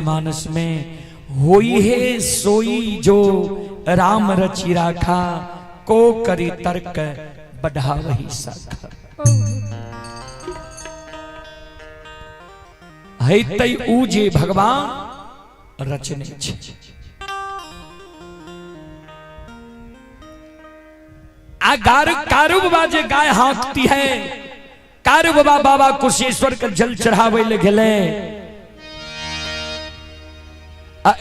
मानस में होई है सोई जो राम रचि राखा, को करी तर्क बढ़ा वही साखा। है तई ऊजे भगवान रचने छे। आ कारु बाबा जे गाय हाँकती है, कारु बाबा बाबा कुशेश्वर का जल चढ़ावे ले गेले,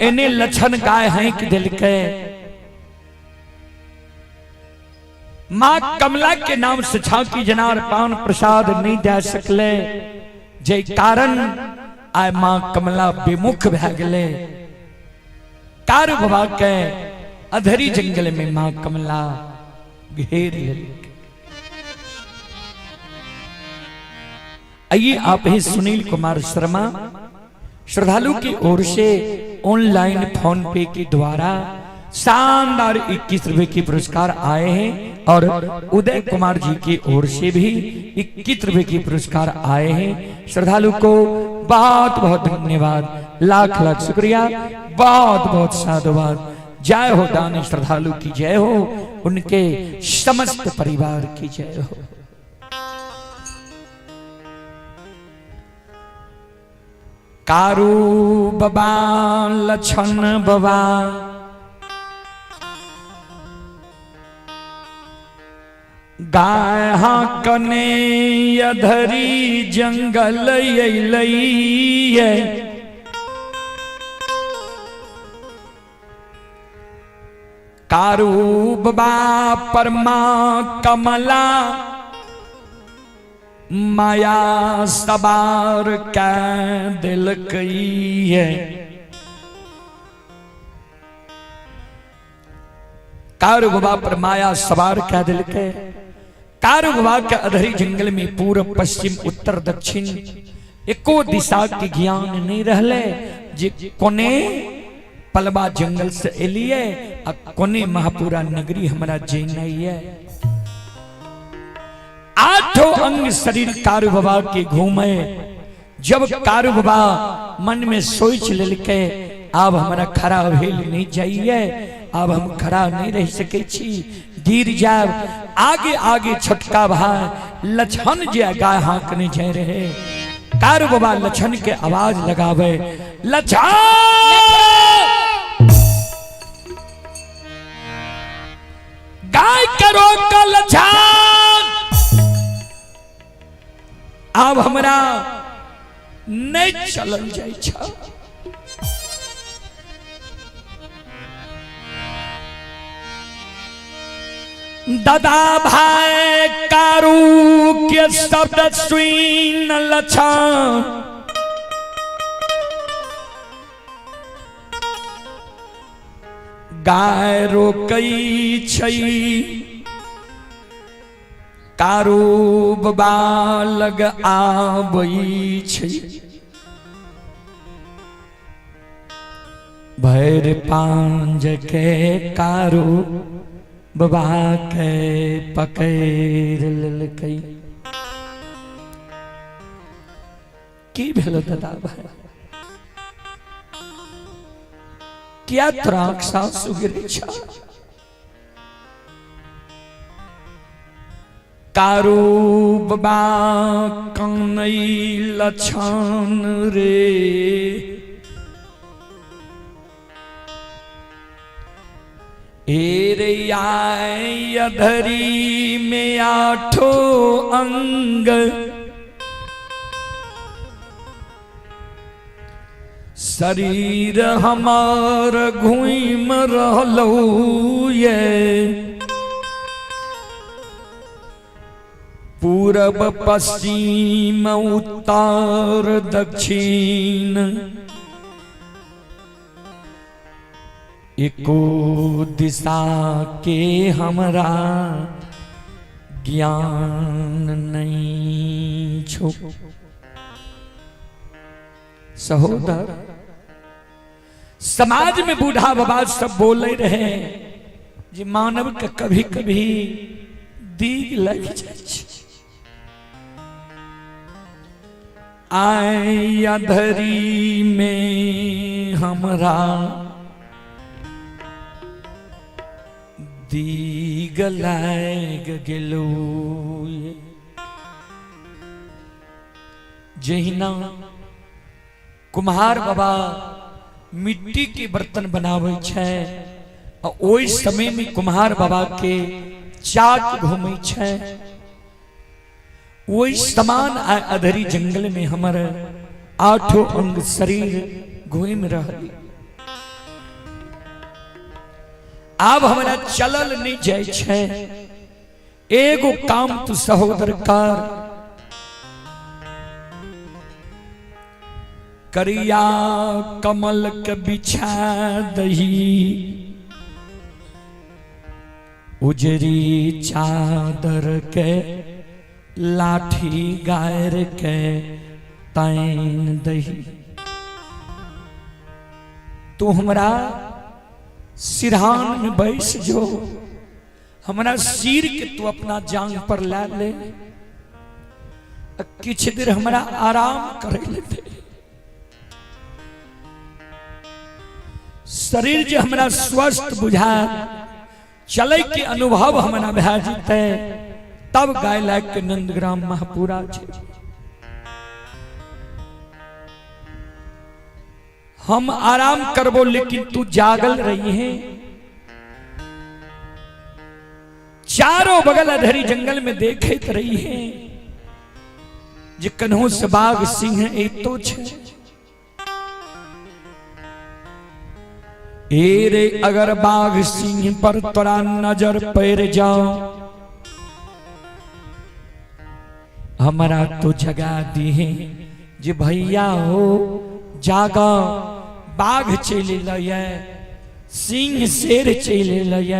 एने लछन गाय हाँक दिल के मां कमला के नाम से छाकी जनार पान प्रसाद नहीं दे सकले, जय कारण आय मां कमला विमुख भे गेले। कारु बाबा के अधरी जंगल में मां कमला घेर ले। आइए आप ही सुनील कुमार शर्मा श्रद्धालु की ओर से ऑनलाइन फोन पे के द्वारा शानदार 21 रुपए के पुरस्कार आए हैं और उदय कुमार जी की ओर से भी 21 रुपए के पुरस्कार आए हैं। श्रद्धालु को बहुत बहुत धन्यवाद, लाख लाख शुक्रिया, बहुत बहुत साधुवाद। जय हो दानी श्रद्धालु की जय हो, उनके समस्त परिवार की जय हो। कारु बाबा लछन बाबा गाय हाँकने अधरी जंगल अइलैये, कारु बाबा परमा कमला माया सवार कै दिल कई है। कारु बाबा पर माया सवार कै दिल के, कारु बाबा के अधरी जंगल में पूर्व पश्चिम उत्तर दक्षिण एको दिशा के ज्ञान नहीं रहले, जे कोने पलबा जंगल से एलिए आ कोने महापुरा नगरी हमारा जैनई है। आठों अंग शरीर कारु बाबा के घूमे। जब कारु बाबा मन में सोच लेके अब हमारा खड़ा भेल नहीं जाइए, अब हम खड़ा नहीं रह सके छी, गिर जाए। आगे आगे छोटका भाई लछन जे गाय हाँकने जा रहे, कारु बाबा लछन के आवाज लगावे, लछन गाय करो का लछन, अब हमरा नहीं चलल जाय छ। दादा भाई कारु के शब्द सुन लछन, गाय रोकई छई, कारु बाबा लग आबई छै। भैर पांज के कारु बाबा के पकड़ लेलकै। की भेल दादा भाई, क्या त्राक्षा सुगिरे छ। कारु बाबा कनई लछन रे, एरे आए अधरी में आठों अंग, शरीर हमार घूम रहलो ये, पूरब पश्चिम उत्तर दक्षिण, एको दिशा के हमरा ज्ञान नहीं छो। सहोदर समाज में बूढ़ा बाबा सब बोले रहे जे मानव के कभी कभी दीग लग जाए, आए अधरी में हमरा दीगलाग गेलो। जहिना कुम्हार बाबा मिट्टी के बर्तन बनावे छे और ओई समय में कुम्हार बाबा के चाक घूमे छे, वही समान अधरी जंगल में हमर आठों अंग शरीर घूम रही। अब हमारा चलल नहीं जाय छे। एगो काम तू सहोदर कर, करिया कमल के बिछा दही, उजरी चादर के लाठी गायर के तैन दही। तू हमरा सिरहान में बैस जो, हमरा सिर के तू अपना जांग पर ला ले, किछ देर हमरा आराम करे ले। शरीर जो हमरा स्वस्थ बुझा, चले के अनुभव हमरा भा जीते, तब गाय लाग के नंदग्राम महापुरा छे। हम आराम करबो लेकिन तू जागल रही है। चारों बगल अधरी जंगल में देखे रही है, जे कन्हू से बाघ सिंह एतो छे। ए रे अगर बाघ सिंह पर तोरा नजर पड़ जाओ, हमारा तो जगा दी है जे भैया हो जागा, बाघ चले लय, सिंह शेर चले लय,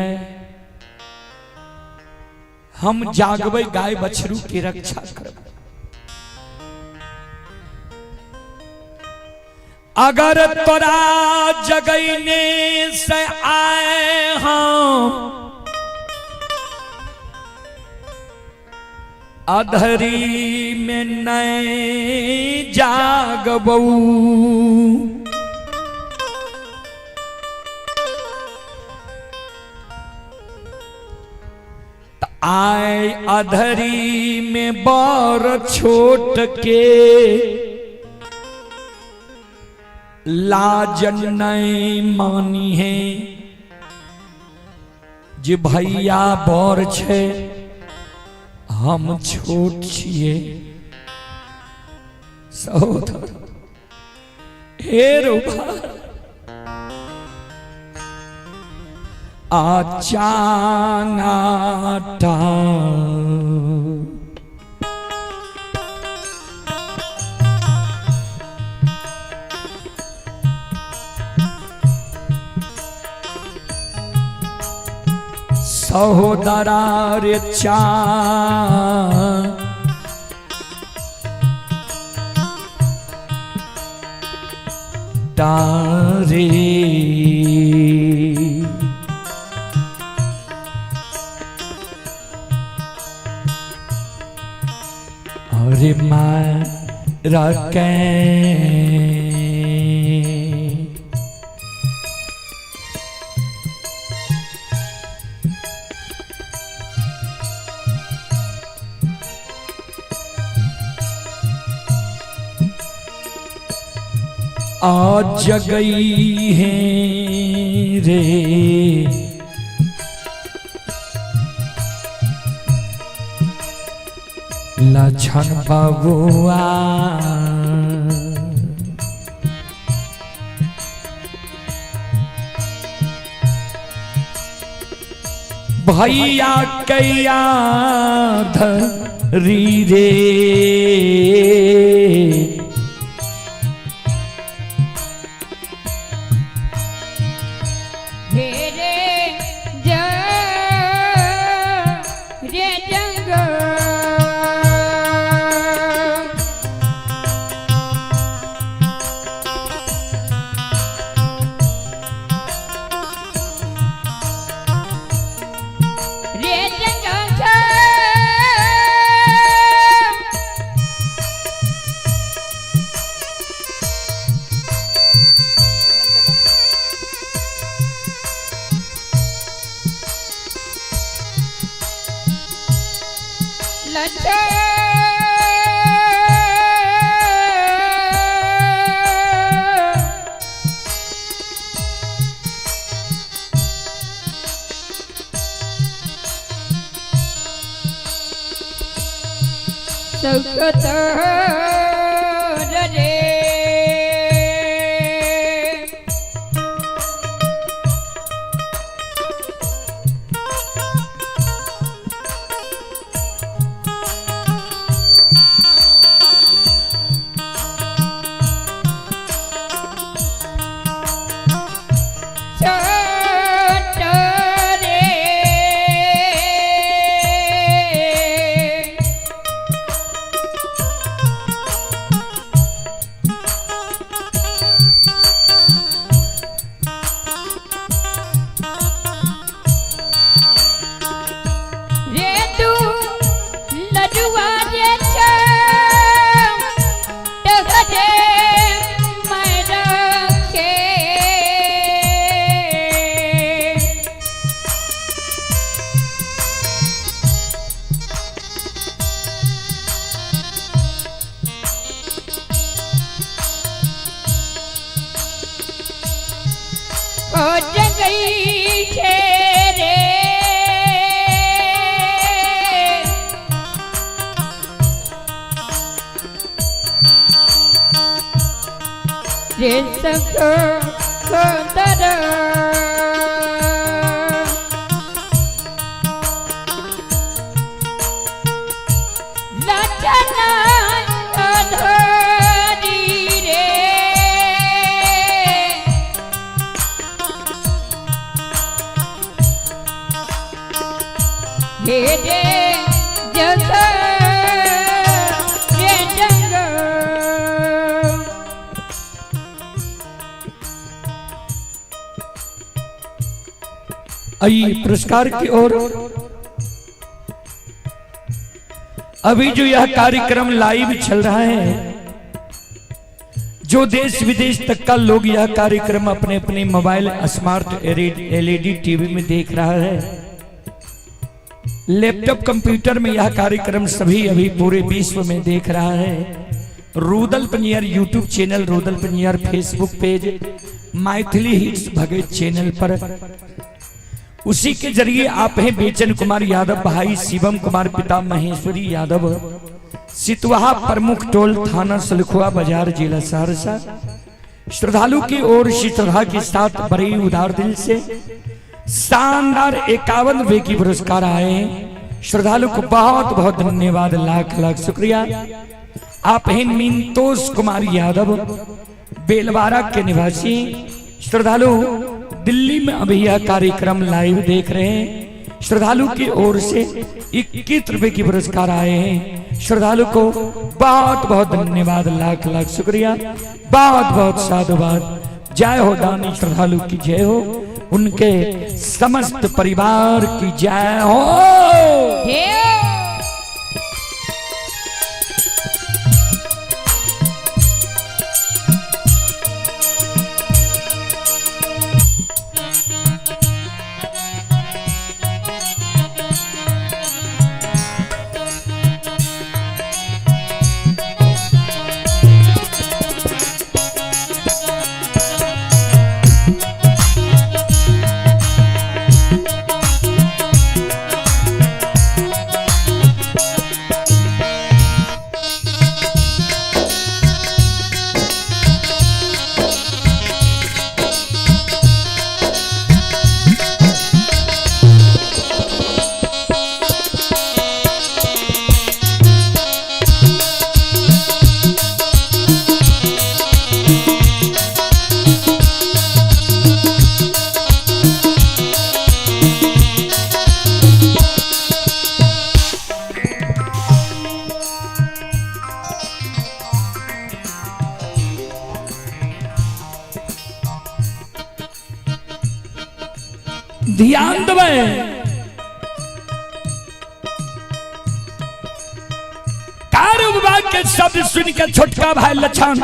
हम जागबे गाय बछरू की रक्षा करब। अगर तोरा जगैने से आए हम अधरी में नहीं जागबू, आए अधरी में बर छोट के लाजन नहीं मानी है, जे भैया बर छे हम छोट छिए। सहोदर हे रूपा आचानाटा सहोदरा रे चा तारे अरे मारा के आज जगई है रे लछन बबुआ, भैया कैया धरी रे सकत रे आइए पुरस्कार की ओर। अभी जो यह कार्यक्रम लाइव चल रहा है, जो देश विदेश तक का लोग यह कार्यक्रम अपने अपने मोबाइल स्मार्ट एलईडी टीवी में देख रहा है, लैपटॉप कंप्यूटर में यह कार्यक्रम सभी अभी पूरे विश्व में देख रहा है। Rudal Panjiyar YouTube channel, Rudal Panjiyar Facebook page, Maithili hits Bhagat channel पर, उसी के जरिए आप हैं बेचन कुमार यादव, भाई शिवम कुमार, पिता महेश्वरी यादव, सितवाहा प्रमुख टोल, थाना सलखुआ बाजार, जिला सहरसा। श्रद्धालु की ओर से श्रद्धा के साथ बड़े उदार दिल से शानदार 51 रुपए की पुरस्कार आए हैं। श्रद्धालु को बहुत बहुत धन्यवाद, लाख लाख शुक्रिया। आप हैं मिंतोष कुमार यादव, बेलवारा के निवासी। श्रद्धालु दिल्ली में अभी यह कार्यक्रम लाइव देख रहे हैं। श्रद्धालु की ओर से 21 रुपए की पुरस्कार आए हैं। श्रद्धालु को बहुत बहुत धन्यवाद, लाख लाख शुक्रिया, बहुत बहुत साधुवाद। जय हो दानी श्रद्धालु की जय हो, उनके समस्त परिवार की जय हो। ध्यान देवे, कार विभाग के शब्द सुनकर छोटका भाई लछन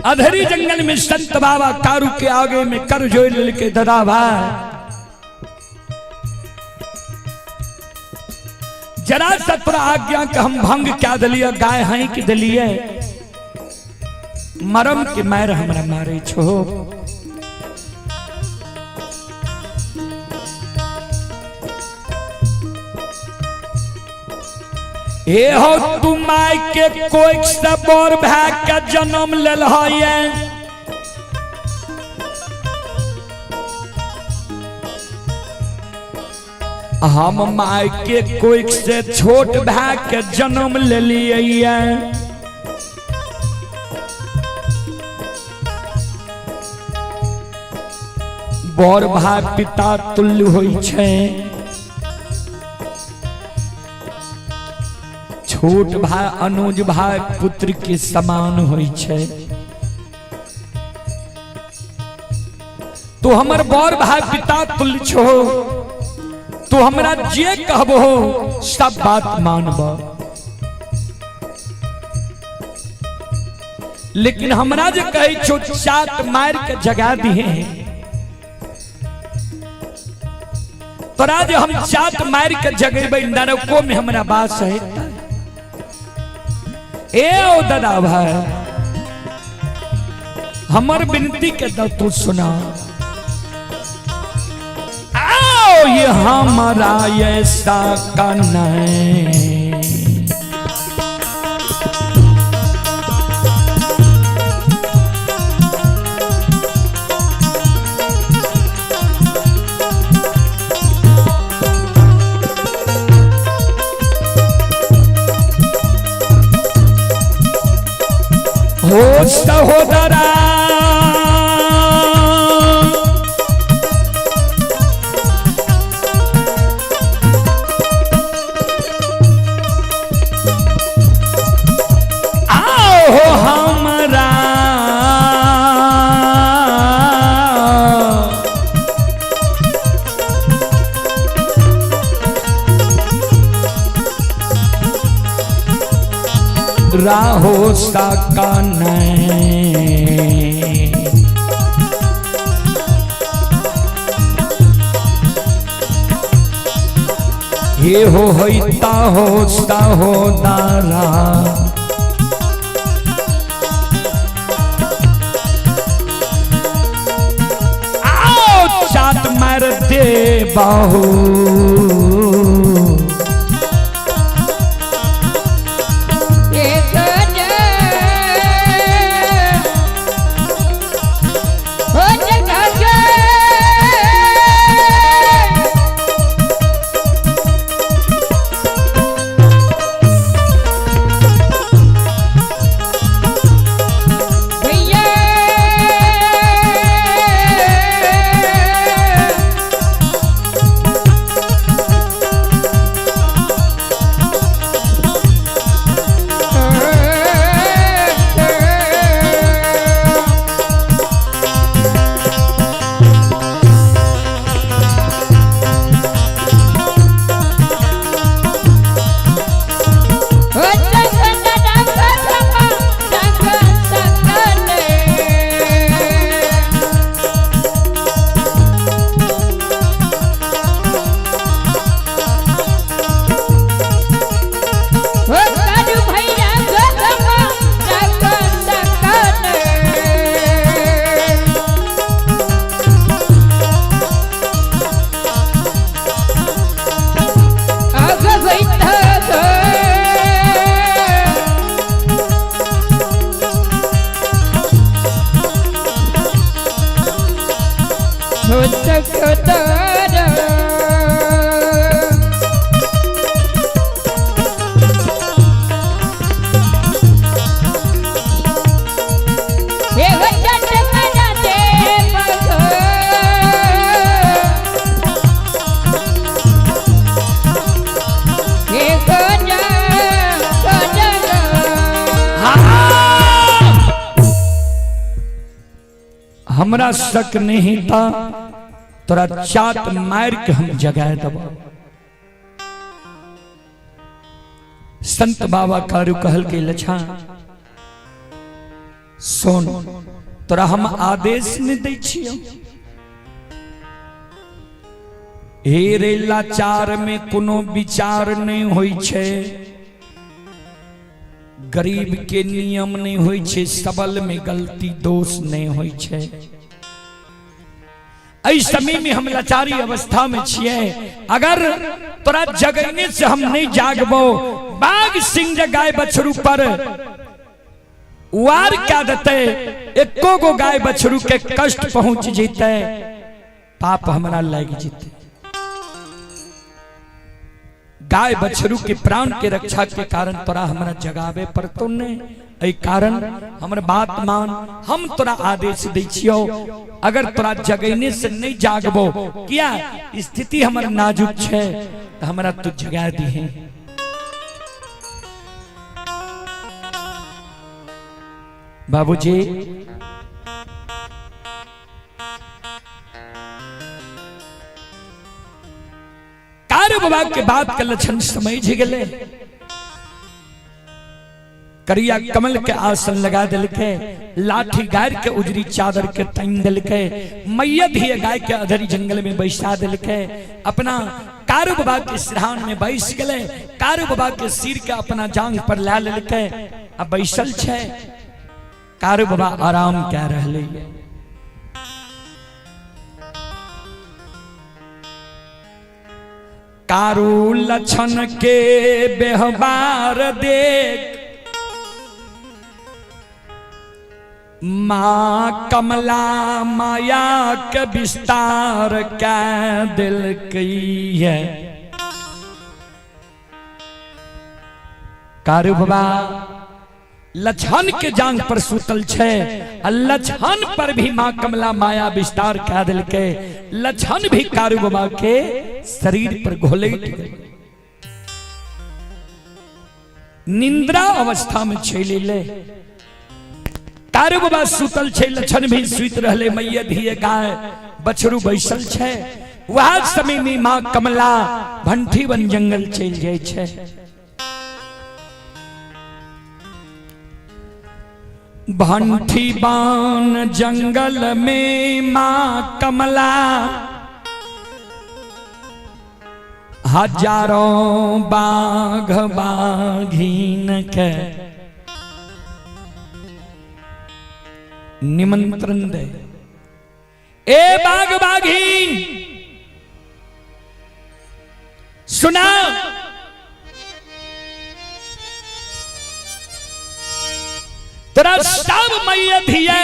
अधरी जंगल में संत बाबा कारू के आगे में कर जोड़ के ददा भाई जरा सत्र आज्ञा का हम भंग क्या दलिए गाय हैं कि दलिए मरम के मार हमरा मारे छो। ए हो तू माय के कोई से बोर भाग का जन्म लेल है। हम माय के कोई से छोट भाग के जन्म ले लिए। बड़ भाई पिता तुल्य होई छे, छोट भाई अनुज भाई पुत्र के समान होई छे। तो हमर बड़ भाई पिता तुल्य छो, तो हमरा जे कहबो सब बात मानबो। लेकिन हमरा जे कहे छो चाट मार के जगा दिए, तोरा जो हम चाट मार के जगेबे नरको में हमरा बात है। ए ओ दादा भाई हमर विनती के द तू सुना। आओ ये हमारा ऐसा करना हो सहोदरा। आओ हो हमरा राहो साका ये हो होता हो दारा। आओ चाट मार दे बाहू हमरा शक नहीं था, तोरा चाट मार के हम जगाए दबा। संत बाबा कारू कहल के लछा सोन तोरा हम आदेश में दै छियो, हेरे लाचार में कोनो विचार नहीं होई छे, गरीब के नियम नहीं होई छे, सबल में गलती दोष नहीं होई छे। इस समय में हम लाचारी अवस्था में छिए, अगर तोरा जगने से हम नहीं जागबो, बाघ सिंह गाय बछरू पर वार क्या देते, एको गो गाय बछरू के कष्ट पहुंच जीते, पाप हमरा लग जीते। गाय बछरू के प्राण के रक्षा के कारण तोरा हमरा जगावे पर तो नहीं, ऐ कारण हमर बात मान, हम तोरा आदेश दै छियो, अगर तोरा जगने से नहीं जागबो, किया स्थिति हमर नाजुक छे, तो हमरा तू जगा दिहे। बाबूजी कार बाबा के बात के लक्षण समझ गए, करिया कमल के आसन लगा दिलके, लाठी गाय के उजरी चादर के तन दिलके, मैया धिया गाय के अधरी जंगल में बैसा दिलके, अपना कारू बाबा के सिरहान में बैस गए, कारू बाबा के सिर के अपना जांग पर ला लेलके, अब बैसल छे, कारू बाबा आराम क्या रहले। कारू लक्षण के व्यवहार देख, माँ कमला माया के विस्तार क्या दिल की है। कारू बाबा लछन के जांग पर सुतल छे, लछन पर भी माँ कमला माया विस्तार कह दिल के, लछन भी कारू बाबा के शरीर पर घोलेट गए। निंद्रा अवस्था में छेले ले, कारू बाबा सुतल छे, लछन भी सुत रहले, मैया धिये गाय बछरू बैसल छे। वह समय में माँ कमला भंठी बन जंगल चल जाए छे। भंठी बान जंगल में माँ कमला, हजारों बाघ बाघीन के निमंत्रण दे। ए बाघ बाघीन सुना, तेरा सब मैया धिये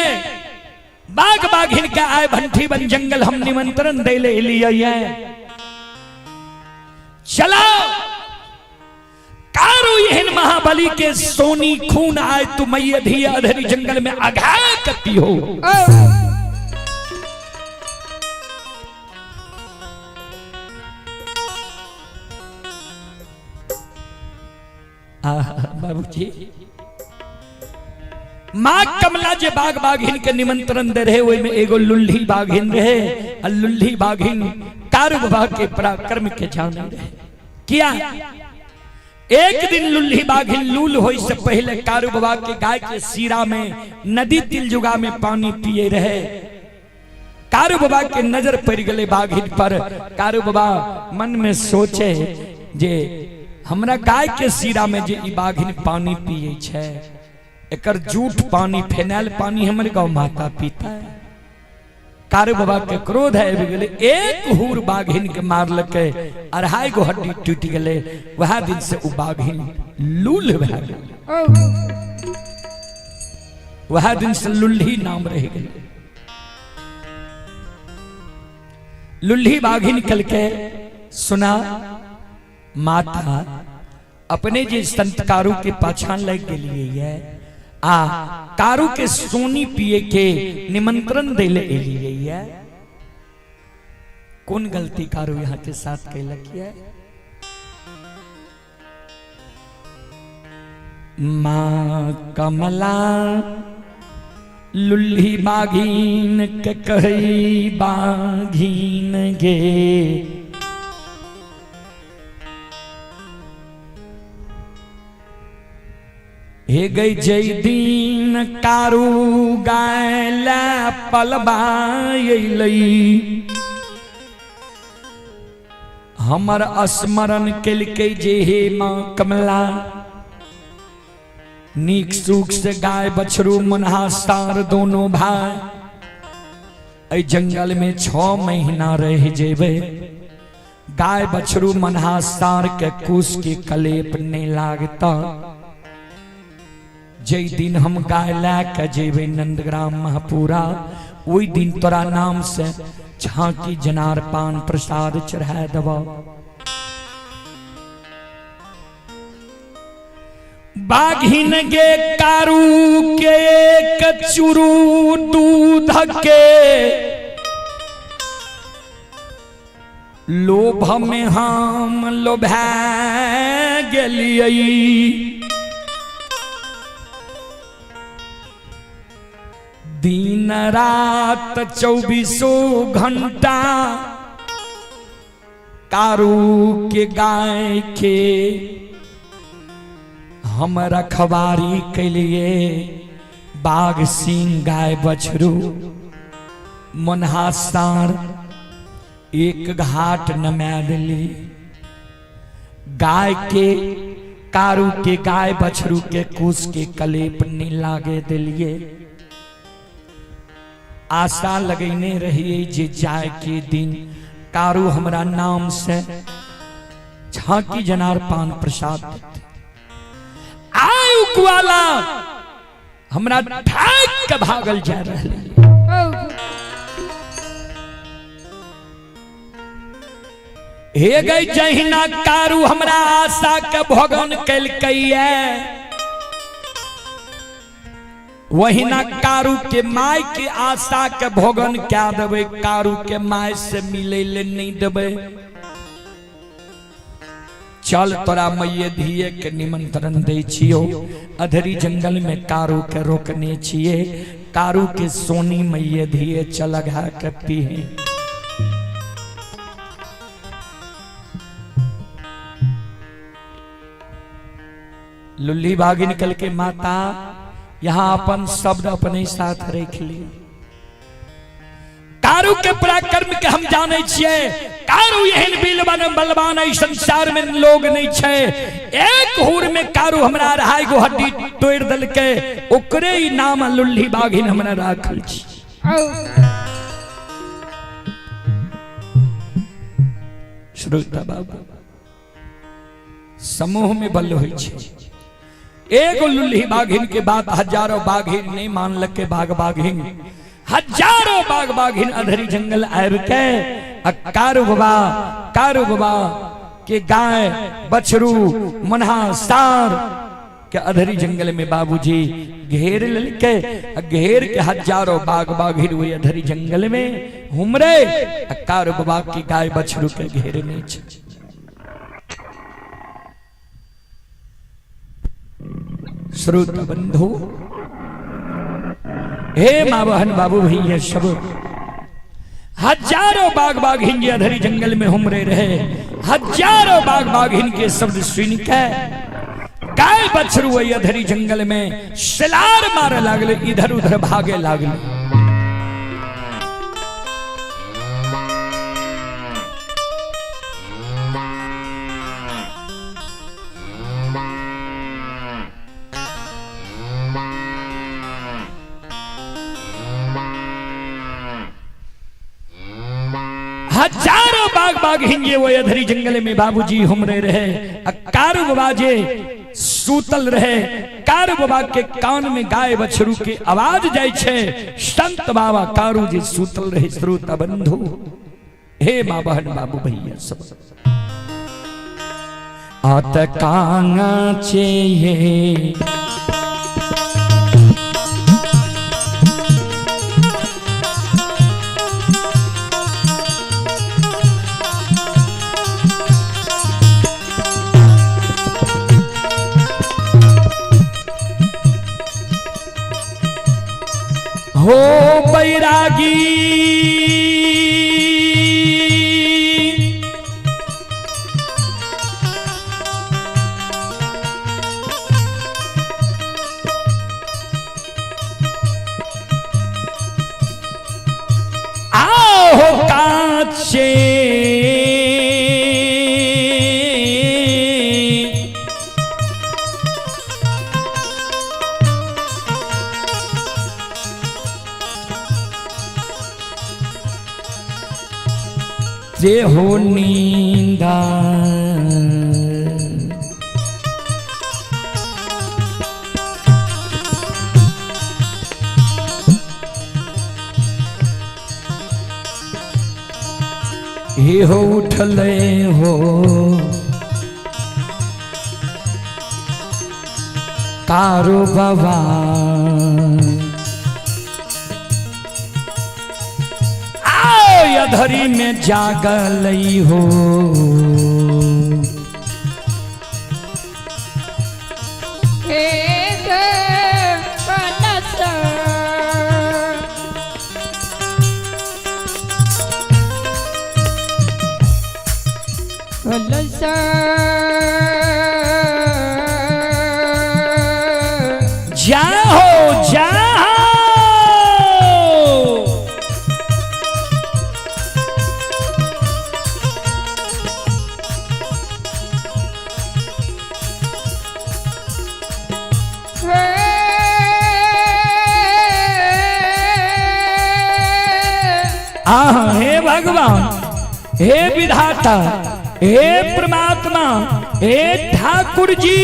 बाघ बाघिन के आए भंठी बन जंगल, हम निमंत्रण दे ले लिए। चला कारू यहन महाबली के सोनी खून आए, तू मैया धिया अधरी जंगल में आघा करती हो। बाबूजी माँ कमला जे बाघ बाघिन के निमंत्रण दे रहे, वही में एगो लुल्ही बाघिन रहे, और लुल्ही बाघिन कारू बाबा के पराक्रम के जाने रहे। किया एक दिन लुल्ही बाघिन लूल होई से पहले कारू बाबा के गाय के सीरा में नदी तिलजुगा में पानी पिए रहे। कारू बाबा के नजर पड़ गए बाघिन पर। कारू बाबा मन में सोचे जे हमरा गाय के सीरा में जे बाघिन पानी पिए छे, एकर झूठ पानी फेनाइल पानी हमर गाँव माता पीता है। कारू बाबा के क्रोध है, एक हुर बाघिन के मारलके, 2.5 गो हड्डी टूट गए। वह दिन से वो बाघिन लूल भे गए, वह दिन से लुल्ही नाम रह गए। लुल्ही बाघिन कल के सुना, माता अपने जे संत कारू के पाछान लग गई है, कारू के सोनी पिए के निमंत्रण दे ले लिए। कौन गलती कारू यहाँ के साथ कैलक है? माँ कमला लुल्ही बाघीन के कही बाघीन गे, हे गई जय दीन कारू गायला पलबाई, हमर स्मरण केलकै जे हे माँ कमला, नीक सुख से गाय बछरू मनहासार दोनों भाई ऐ जंगल में 6 महीना रह जेबे। गाय बछरू मनहासार के कुश के कलेप नहीं लागता। जय दिन हम गाय लाके जेबे नंदग्राम महपुरा, वही दिन तोरा नाम से झांकी जनार पान प्रसाद चढ़ा दबा। बाघिन गे कारू के कचुरू दूध के, लोभ में हम लोभा गेलियै। दिन रात 24 घंटा कारू के गाय के हम रखवारी के लिए। बाघ सिंह गाय बछरू मनहासार एक घाट नमा दिली। गाय के कारू के गाय बछरू के कुश के कलेप नहीं लागे दिलिए। आशा लगैने रहिए जे जाय के दिन कारू हमरा नाम से झांकी जनार पान प्रसाद आयु कुआला हमरा ठाक के भागल जा रहले। हे गई जहिना कारू हमरा आशा के भोगन कैलकैया, वही ना कारू के माय के आशा के भोगन क्या देवे। कारू के माय से मिले ले नहीं देवे। चल तोरा मैये धिये के निमंत्रण दे छियो। अधरी जंगल में कारू के रोकने छिए। कारू के सोनी मैये धिये चल घा के पिए। लुल्ली बागी निकल के माता यहाँ अपन शब्द अपने साथ रख लिया। कारू के पराक्रम के हम जाने छिए। कारू एहन बलवान संसार में लोग नहीं छे। एक हुर में कारू हमरा रहाई गो हड्डी तोड़ दल के, ओकरे ही नाम लुल्ली बाघिन हमरा राखल छी। श्रोता बाबू, समूह में बल होई छे। एगो लुल्ली बाघिन के बात हजारों बाघिन नहीं मान लके। बाघ बाघिन हजारों बाघ बाघिन अधरी जंगल आब के कारू बाबा के गाय बछरू मनहासार के अधरी जंगल में बाबूजी घेर ललके। घेर के हजारों बाघ बाघिन हुए अधरी जंगल में हुमरे। कारू बाबा की गाय बछरू के घेरने छे। श्रोत बंधु, हे माँ बहन बाबू भैया सब, हजारों बाघ बाघिन के अधरी जंगल में हुमरे रहे। हजारों बाघ बाघिन के शब्द सुन के गाय बछरू वही अधरी जंगल में शिलार मारे लागले, इधर उधर भागे लागले। हजारों बाघ बाघिन वो अधरी जंगल में बाबूजी हुमरे रहे। कारू बाबा जे सूतल रहे। कारू बाबा के कान में गाय बछरू के आवाज जाय छे। संत बाबा कारू जे सूतल रहे। श्रोता बंधु, हे माँ बहन बाबू भैया सब, आत कांगा चे ये हो बैरागी आओ काचे जे हो नींदा हे हो उठले हो तारो बाबा आओ धरी में जागलई हो एक कनस कलस जाओ जाओ हे भगवान, हे विधाता, हे परमात्मा, हे ठाकुर जी,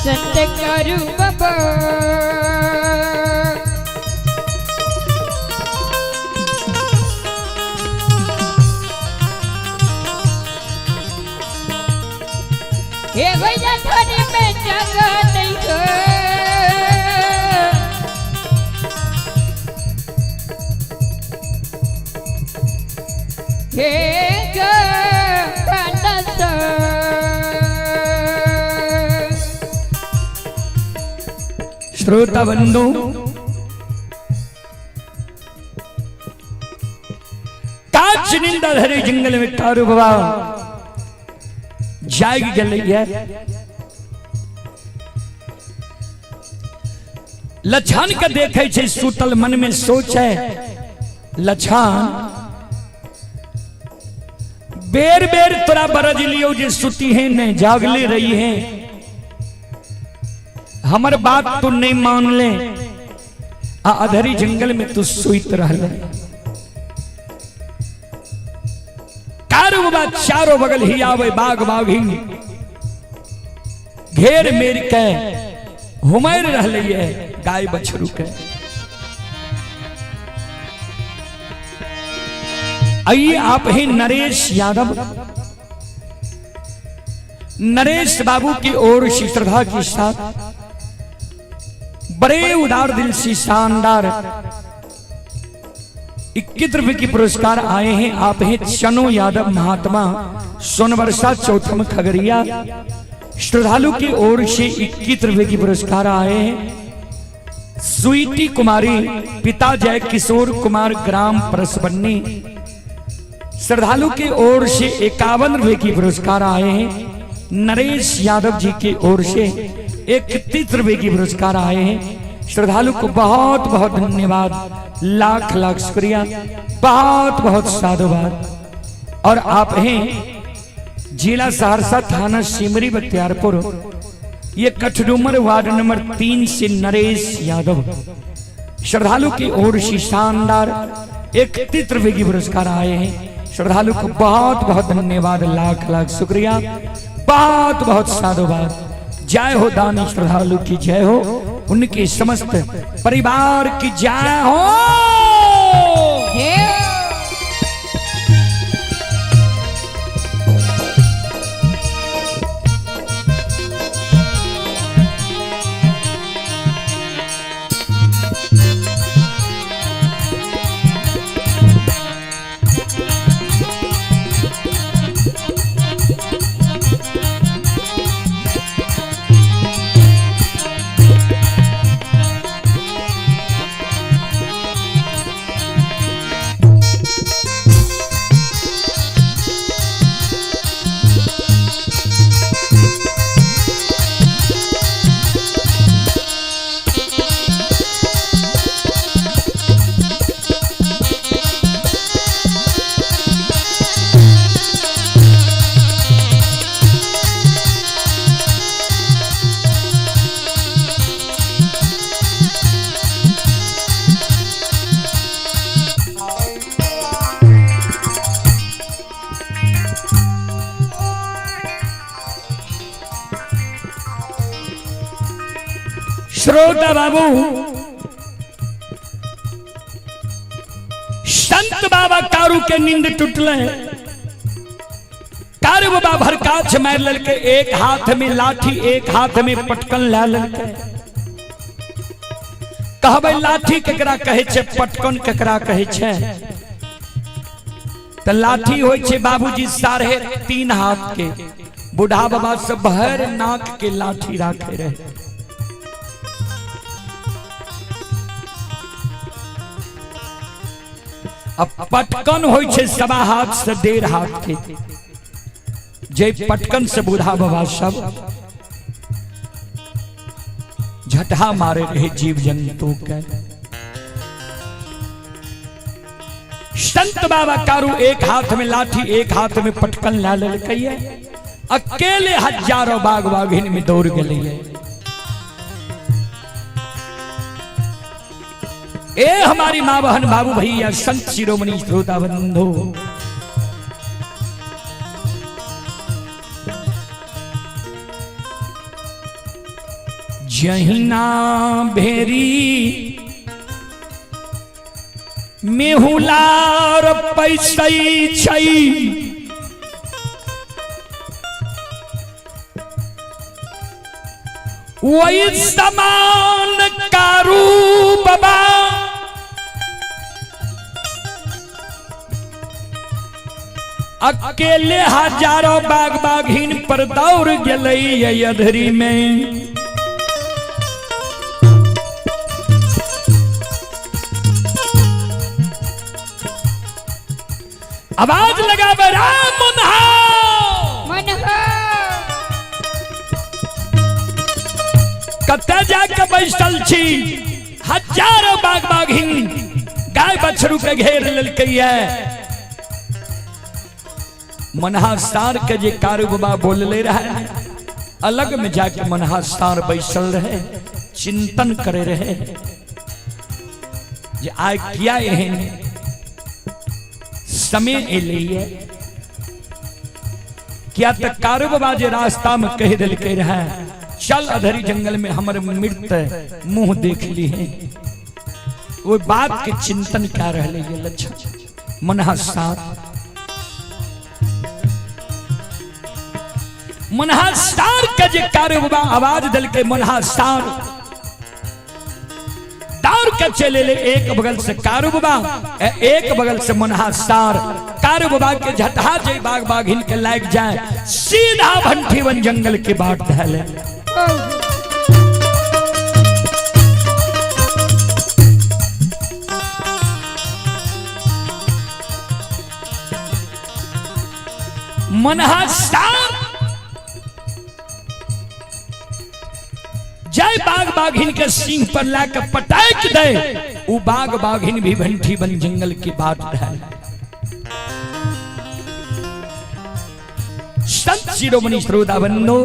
संत करू बाबा हे भैया थोड़ी में जगह नहीं हे कनस श्रोता बंधु, काच निंदा धरे जंगल में तारू बाबा जाग गई है। लछान का देखे छे सुतल मन में सोच है, लछान बेर बेर तोरा बरज लियो जे सुती है ने जागले रही है, हमर बात तू नहीं मान ले, अधरी जंगल में तू सुइत रह ले। कारू बाबा चारों बगल ही आवे बाग बाघी घेर मेर के हुमैर रह लिये गाय बछरू के। आइए आप ही नरेश यादव, नरेश बाबू की ओर से श्रद्धा के साथ बड़े उदार दिल से शानदार 21 रुपए की पुरस्कार आए हैं। आप हैं चनो यादव महात्मा सोनवर्षा चौथम खगड़िया, श्रद्धालु की ओर से 21 रुपए की पुरस्कार आए हैं। स्वीटी कुमारी पिता जय किशोर कुमार ग्राम परसबन्नी, श्रद्धालु की ओर से 51 रुपए की पुरस्कार आए हैं। नरेश यादव जी की ओर से 31 रुपए की पुरस्कार आए हैं। श्रद्धालु को बहुत बहुत धन्यवाद, लाख लाख शुक्रिया, बहुत बहुत साधुवाद। और आप हैं जिला सहरसा, थाना सिमरी बख्तियारपुर, ये कठडूमर वार्ड नंबर 3 से नरेश यादव, श्रद्धालु की ओर से शानदार 31 रुपए की पुरस्कार आए हैं। श्रद्धालु को बहुत बहुत धन्यवाद, लाख लाख शुक्रिया, बहुत बहुत साधुवाद। जय हो दानी श्रद्धालु की जय हो, उनके समस्त परिवार की जय हो। श्रोता बाबू, संत बाबा कारू के नींद टूटले। कारू बाबा भरकाछ मार ललके, एक हाथ में लाठी एक हाथ में पटकन ला ललके। कहबै लाठी केकरा कहै छै, पटकन केकरा कहै छै? तो लाठी होय छै बाबूजी 3.5 हाथ के। बूढ़ा बाबा से भर नाक के लाठी राखे रहे। अब पटकन होय छै 1.25 हाथ से 1.5 हाथ के। जे पटकन से बूढ़ा बाबा सब झटहा मारे रहे जीव जंतु के। संत बाबा कारू एक हाथ में लाठी एक हाथ में पटकन ला ललकै, अकेले हजारों बाघ बाघिन में दौड़ गए। ए हमारी माँ बहन बाबू भैया संत शिरोमणि श्रोता बंधु, जहिना भेरी मेहुलार पैसै छै, वही समान कारू बाबा अकेले हजारों बाघ बाघिन पर दौड़ गए अधरी में। आवाज लगा राम मुन्हा कते जाके बैसल छी। हजारों बाघ बाघिन गाय बछरू के घेर ललकै। मनहासार के जे कारू बाबा बोलले रहे, अलग में जाके मनहासार बैसल रहे, चिंतन करे रहे जे आय किया एहन समय एलिए। क्या तो कारू बाबा जे रास्ता में कह दिलके रहे, चल अधरी जंगल में हमर मृत मुंह देख ली है। वो बात के चिंतन क्या रहले ये लक्षण। मनहासार के जे कारू बाबा आवाज दिलके, मनहासार दौड़ के चले ले। एक बगल से कारू बाबा, एक बगल से मनहासार। कारू बाबा के झटहा जे बाघ बाघिन के लाग जाए, सीधा भंठीवन जंगल के बाट धले। मनहासार जय बाघ बाघिन के सिंह पर लाकर पटाक दे, वो बाघ बाघिन भी भंठीवन जंगल की बात है। संत शिरोमणि श्रोता बंधु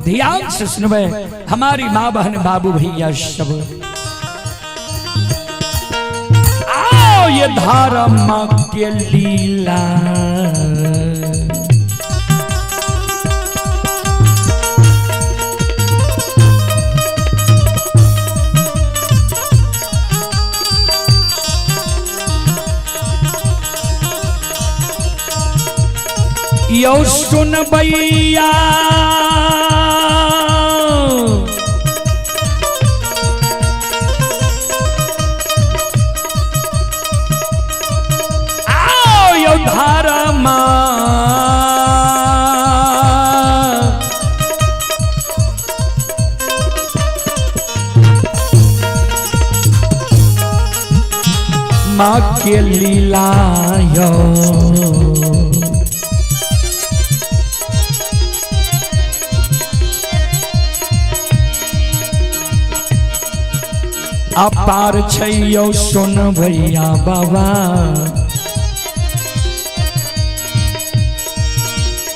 ध्यान से सुनवे, हमारी माँ बहन बाबू भैया सब आओ ये धारा माँ के लीला। यो सुन भैया आओ यो धारमा माँ के लीला यो। अपार छैयो सुन भैया बाबा,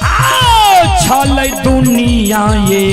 आओ छलै दुनिया ये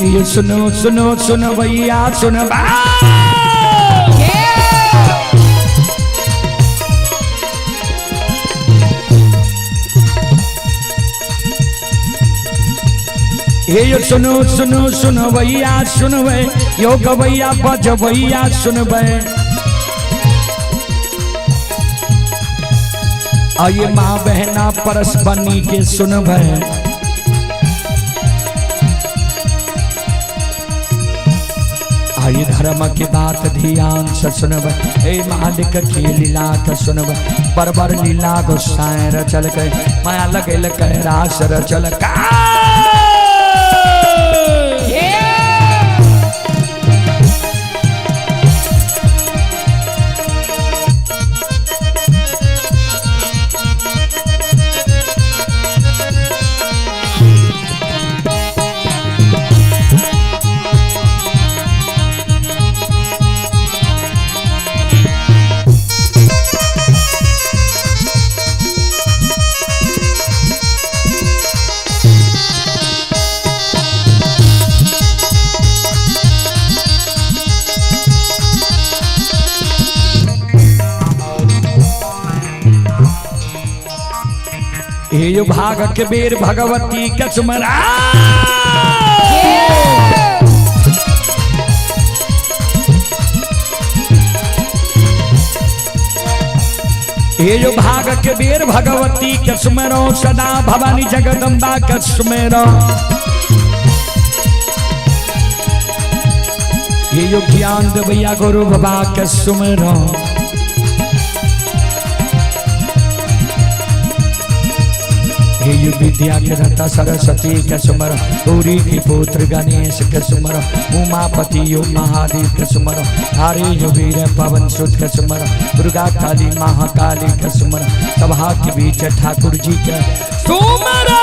ये सुनो सुनो सुनो भैया सुन बा ये सुनो सुनो सुनो भैया सुनबे यो गवैया बजबैया सुनबे आइए माँ बहना परस बनी के सुनबे आइए धर्म की बात ध्यान से सुनबे ए मालिक की लीला के सुनबे बरबर लीला गोसाए रचल के माया लगे लगे रास रचल का ये भाग के बेर भगवती के सुमरा ये जो भाग के बेर भगवती के सुमरो सदा भवानी जगदम्बा के सुमेरो ये जो ज्ञान देवैया गुरु बाबा के सुमेरो विद्या के रता सरस्वती के सुमर गौरी के पुत्र गणेश के सुमर उमापति यो महादेव के सुमर हरे जो वीर पवन सुत के सुमर दुर्गा काली महाकाली के सुमर सभा के बीच ठाकुर जी के सुमर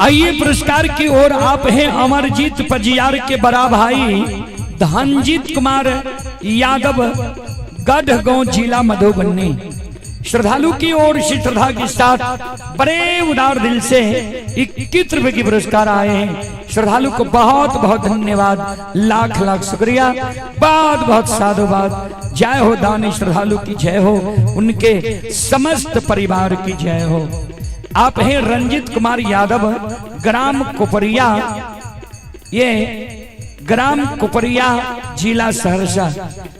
आइए पुरस्कार की ओर आप हैं अमरजीत पजियार के बड़ा भाई धनजीत कुमार यादव गढ़गांव जिला मधुबनी। श्रद्धालु की ओर से श्रद्धा के साथ बड़े उदार दिल से 21 रुपए की पुरस्कार आए हैं। श्रद्धालु को बहुत बहुत धन्यवाद, लाख लाख शुक्रिया, बहुत बहुत साधुवाद। जय हो दानी श्रद्धालु की जय हो, उनके समस्त परिवार की जय हो। आप हैं रंजित कुमार यादव ग्राम कुपरिया, ये ग्राम कुपरिया जिला सहरसा।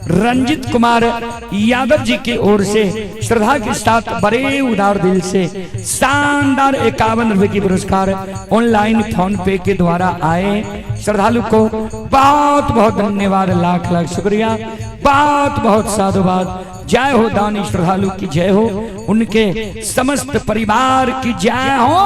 रंजित कुमार यादव जी की ओर से श्रद्धा के साथ बड़े उदार दिल से शानदार 51 रुपए की पुरस्कार ऑनलाइन फोन पे के द्वारा आए। श्रद्धालु को बहुत बहुत धन्यवाद, लाख लाख शुक्रिया, बहुत बहुत साधुवाद। जय हो दानी श्रद्धालु की जय हो, उनके समस्त परिवार की जय हो।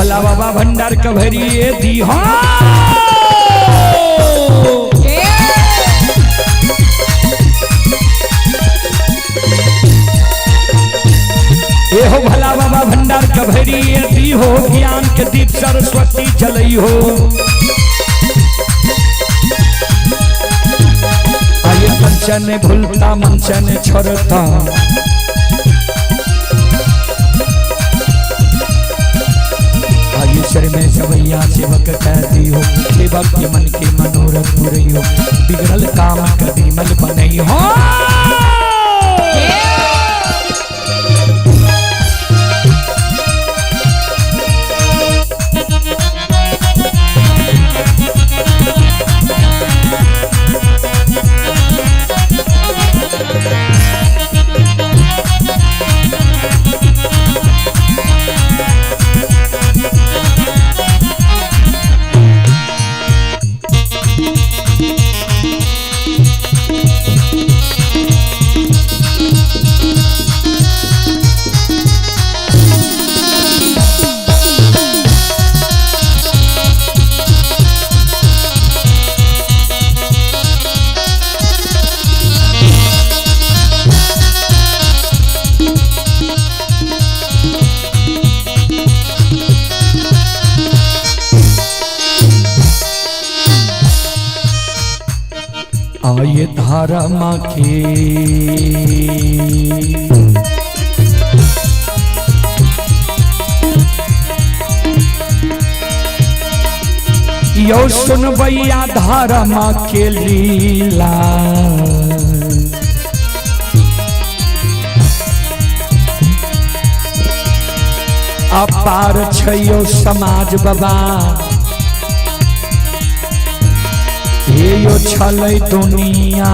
भला बाबा भंडार कभरिए दी हो ए हो भला बाबा भंडार कभरिए दी हो ज्ञान के दीप सरस्वती जलई हो आये पंचन भूलता मंचन छोड़ता ईश्वर में सवैया सेवक कहती हो सेवक के मन के मनोरथ पूरी हो बिगड़ल काम कभी मल बनई हो आये धारा माँ के यो सुन भैया धारा माँ के लीला अपार छयो समाज बाबा यो छलै दुनिया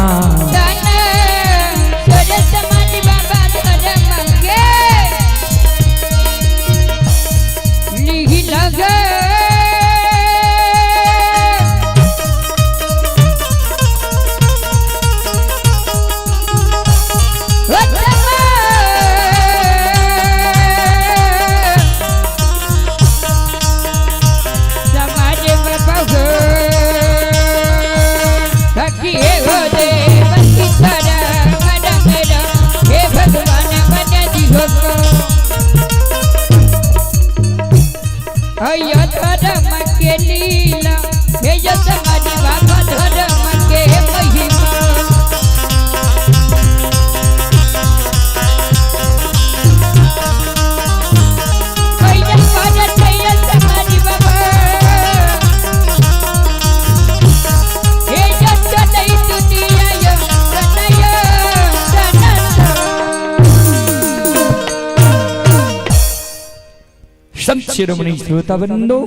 शिरोमणि श्रोता बंदो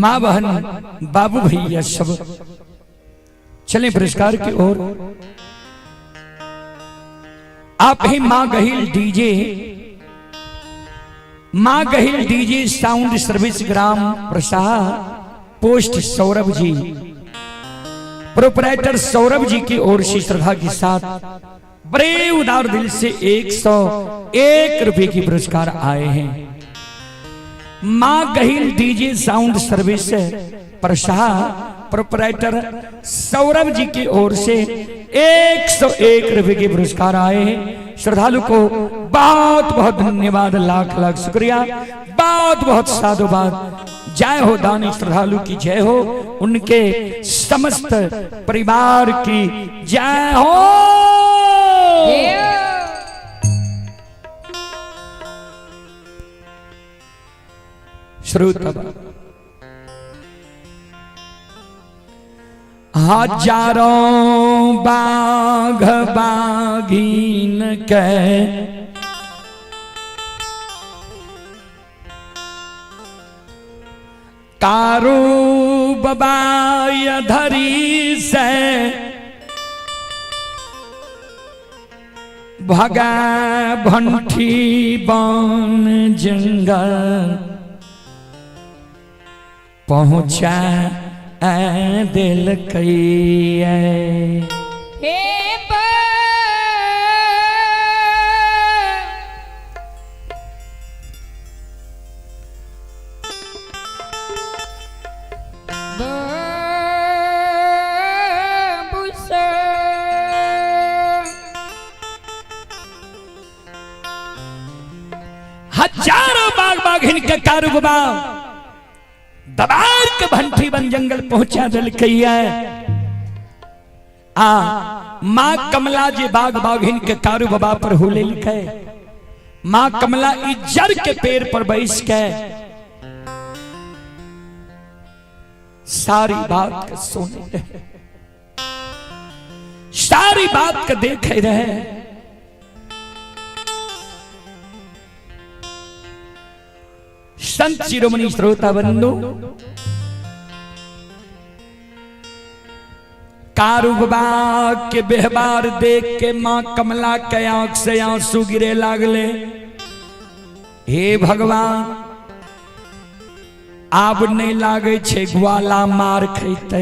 माँ बहन बाबू भैया सब चले पुरस्कार की ओर। आप ही माँ गहिल डीजे साउंड सर्विस ग्राम प्रसाद पोस्ट सौरभ जी प्रोपराइटर सौरभ जी की ओर से श्रद्धा के साथ बड़े उदार दिल से 101 रुपए की पुरस्कार आए हैं। माँ गहिल डीजे साउंड सर्विस प्रसाद प्रोपराइटर सौरभ जी की ओर से 101 रुपए के पुरस्कार आए हैं। श्रद्धालु को बहुत बहुत धन्यवाद, लाख लाख शुक्रिया, बहुत बहुत साधुवाद। जय हो दानी श्रद्धालु की जय हो, उनके समस्त परिवार की जय हो। श्रोता हजारों बाघ बाघीन के कारू बबाय धरी से भगा भंठी बन जंगल पहुंचा दिल कई हजारों बाघ बाघिन के कारू बाबा दबार के भंठी बन जंगल पहुंचा दिल कैया मां कमला जी बाघ बाघिन के कारू बाबा पर हुले लिखे। मां कमला इज्जर के पेड़ पर बैठ के सारी बात का सुने रहे, सारी बात का देखे रहे। संत शिरोमणि श्रोता बंधु कारू बाबा के व्यवहार देख के मां कमला के आंख से आंसू गिरे लागले। हे भगवान आब नहीं लागे छे ग्वाला मार खैते,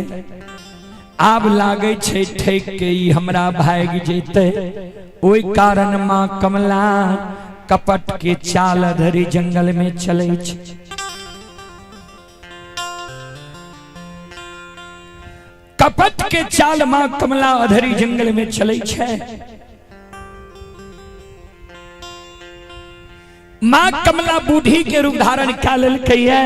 आब लागे छे ठेक के हमरा भाग जेते। ओई कारण मां कमला कपट के चाल धरी जंगल में चले छे। कपट के चाल मां कमला अधरी जंगल में चले छे। मां कमला बूढ़ी के रूप धारण कर लेलकै है,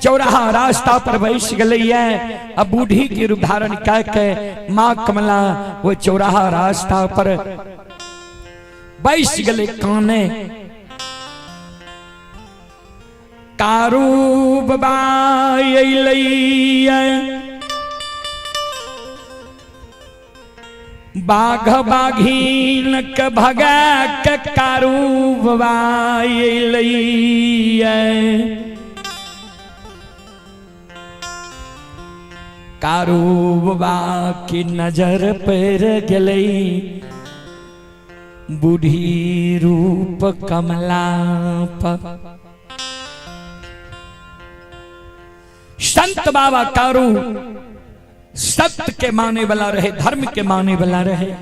चौराहा रास्ता पर बैठ गई है। अब बूढ़ी के रूप धारण करके मां कमला वो चौराहा रास्ता पर बैठ गले काने। कारू बाबा बाघ बाघीन के भगा के कारू बाबा कारू बाबा की नजर पर गलई बूढ़ी रूप कमला पर। संत बाबा कारू सत्य के माने वाला रहे, धर्म के माने वाला रहे।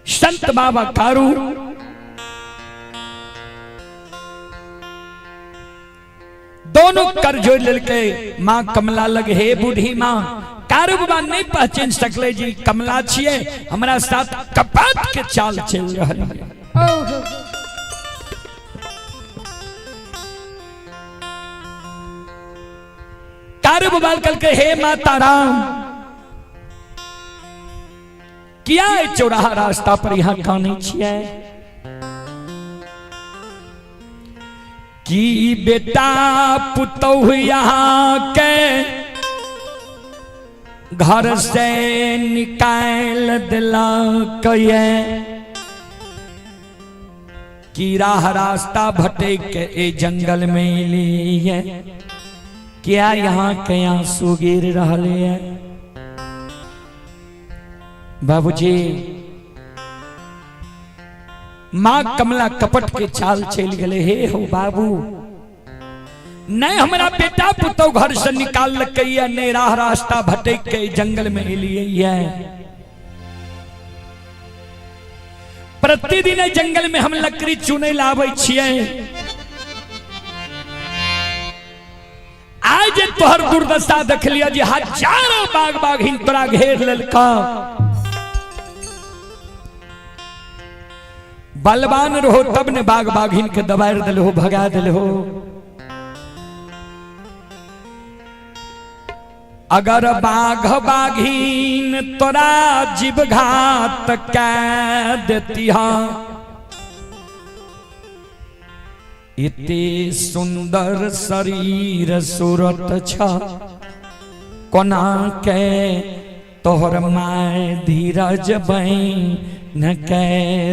संत बाबा कारू दोनों कर जोड़ लेके मां कमला लगे। हे बूढ़ी मां कारू बाबा नहीं पहचान सकले जी कमला छिए, हमारा साथ कपट के चाल चल रहा है। कारू बाबा कल के हे माता राम किया चौराहा रास्ता पर यहां कानी छिए कि बेटा पुतौह यहाँ के घर से निकाल दिला कहिए कि राह रास्ता भटक के ए जंगल में लिए क्या यहाँ के आंसू गिर रहले है। बाबूजी मां कमला कपट के चाल चल गले। हे हो बाबू नहीं हमारा बेटा पुतो घर से निकाल लकैया, नहीं राह रास्ता भटक के जंगल में लिए। प्रतिदिन जंगल में हम लकड़ी चुने लावे छिए। आज तोहर दुर्दशा देख लिया जी, हजारों बाघ बाघिन तोरा घेर लेलका। बलवान रहो तब ने बाघ बाघिन के दबार दिल हो, भगा दिल हो। अगर बाघ बाघिन तोरा जीव घात कै देती हाँ, इते सुंदर शरीर सूरत छ कोना के तोहर माय धीरज बहन के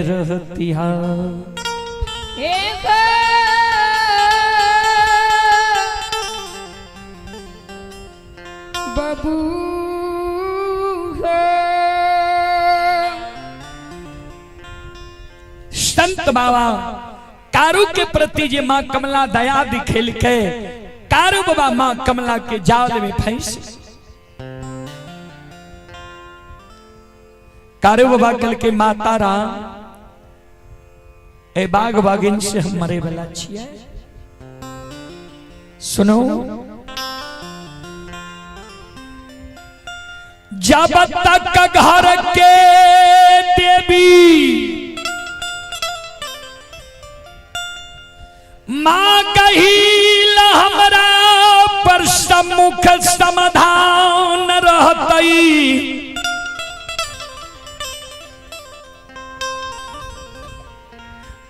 रहती हा। बाबू संत बाबा कारू के प्रति जे मां कमला दया दिखेल के कारू बाबा मां कमला के जाल में फंस। कारू बाबा कल के माता राम ए बाघ बागिन से हम मरे वाला छिए। सुनो जब तक घर के देवी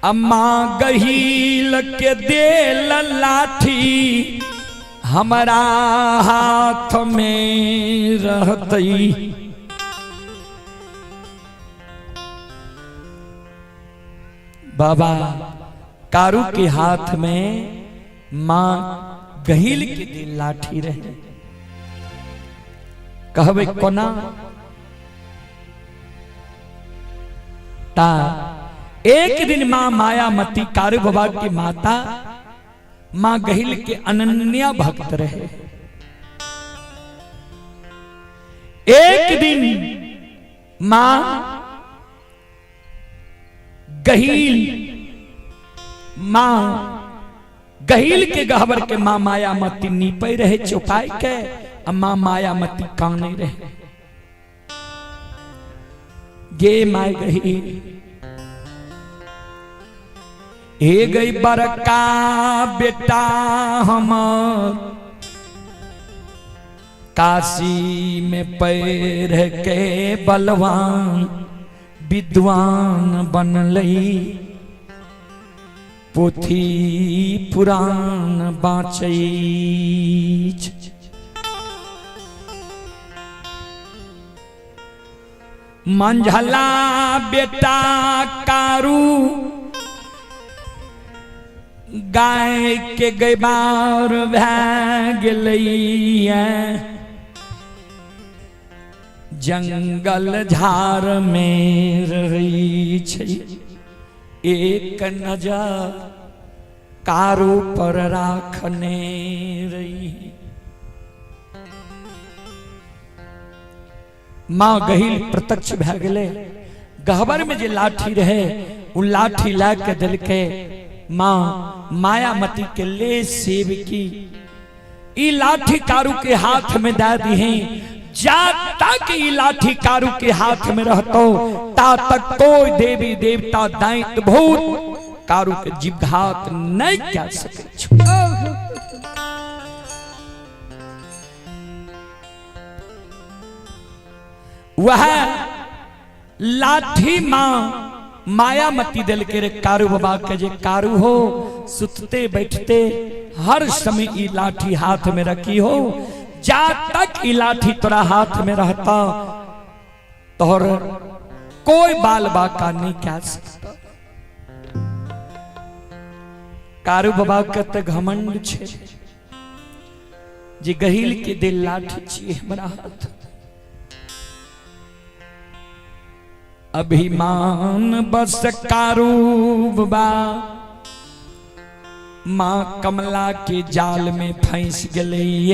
अम्मा गहील के दे लाठी हमारा हाथ में रहतई। बाबा कारू के हाथ में मां गहील के दे लाठी रहे। कहबे कोना ता एक दिन मां मायामती कारू बाबा की माता मां गहिल के अनन्या भक्त रहे। एक दिन मां गहील के गहबर के मां मायामती नीपे रहे चुपाई के। मां मायामती काने रहे। गे माय गहील ए गई बरका बेटा हमर काशी में पैर के बलवान विद्वान बनलई। पोथी पुराण बाँचई। मंझला बेटा कारू गाय के गैबार भै गेलैया। जंगल झाड़ में रही छै एक नजर कारू पर राखने रही। मां गहील प्रत्यक्ष भै गेले। गहबर में जे लाठी रहे उ लाठी ला के दिल के मां मायामती के ले सेव की। ई लाठी कारू के हाथ में दे दी है। जा तक ई लाठी कारू के हाथ में रहतो ता तक कोई देवी देवता दैत्य भूत कारू के जीवघात नहीं कर सके। वह लाठी मां मायामती दल के रे कारू बाबा के जे कारू हो सुतते बैठते हर समय ई लाठी हाथ में रखी हो। जा तक ई लाठी तोरा हाथ में रहता तोहर कोई बाल बाका नहीं कह सकता। कारू बाबा के तो घमंड छे जे गहील के दिल लाठी छिए हमरा हाथ। अभिमान बस कारू बाबा मां कमला के जाल में फंस गई।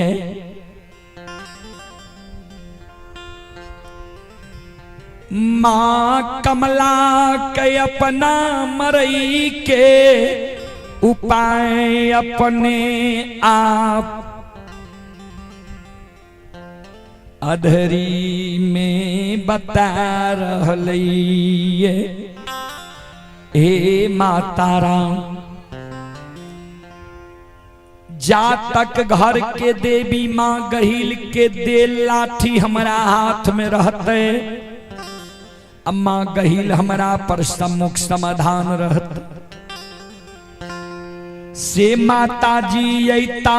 मां कमला के अपना मरई के उपाय अपने आप अधरी में बता रहलिए। हे माता राम जा तक घर के देवी मां गहील के दे लाठी हमारा हाथ में रहते अम्मा गहील हमारा पर सम्मुख समाधान रहत से माता जी अता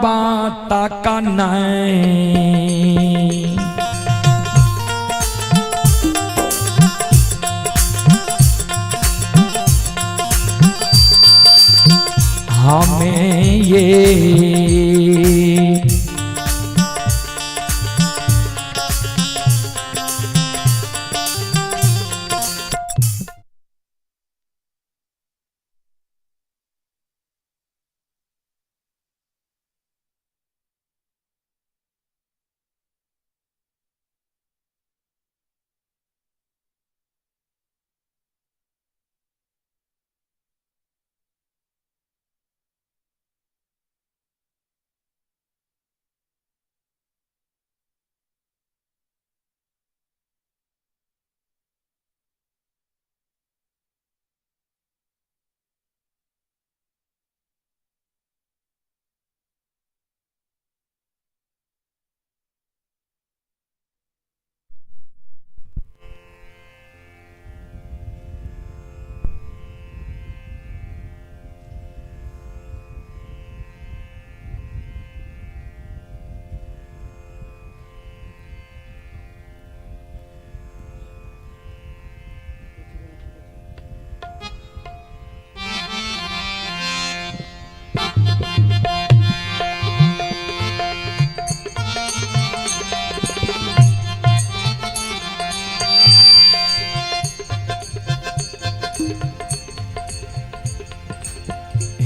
बाता का नहीं। हमें ये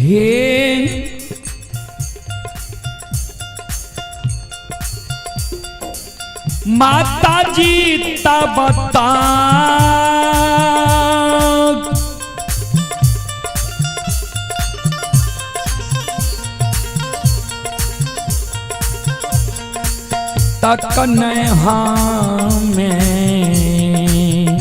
हे माता जी तब तक नहा में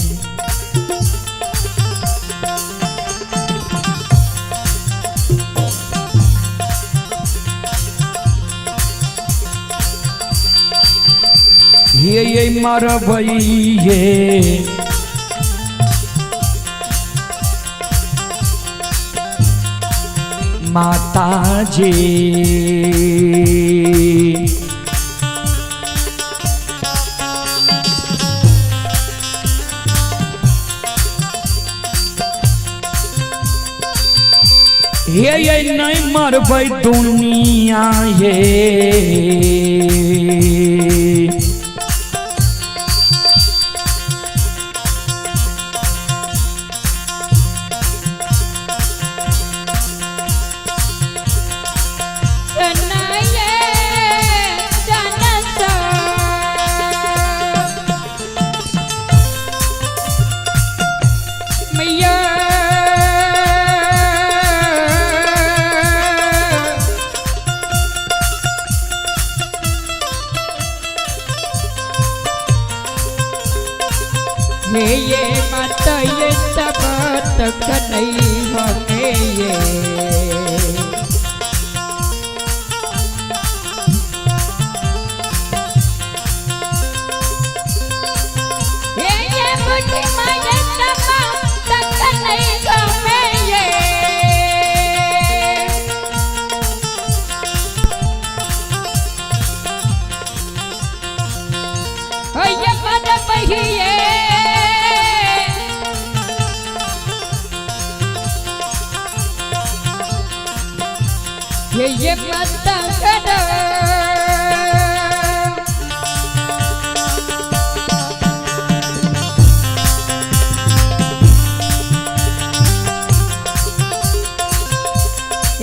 ये मरबइये माता जी ये नहीं मरबै दुनिया ये ये मत ये तब तक नहीं होंगे ये बुद्धि माये तब तक नहीं होंगे ये मत पहिए ये पता करो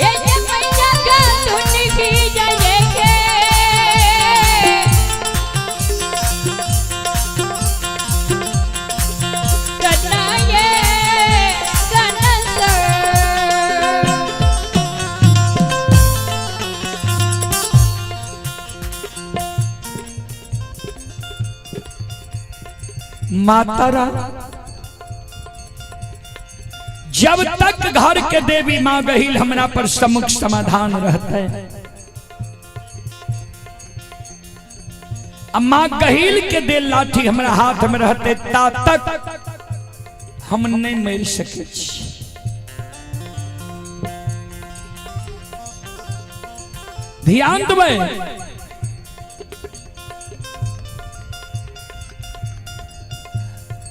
ये मैया का सुन की जाएंगे करना ये मातारा जब तक घर के देवी माँ गहिल हमरा पर समुख समाधान रहते माँ गहिल के दे लाठी हमरा हाथ में रहते ता तक हम नहीं मर सके। ध्यान देवे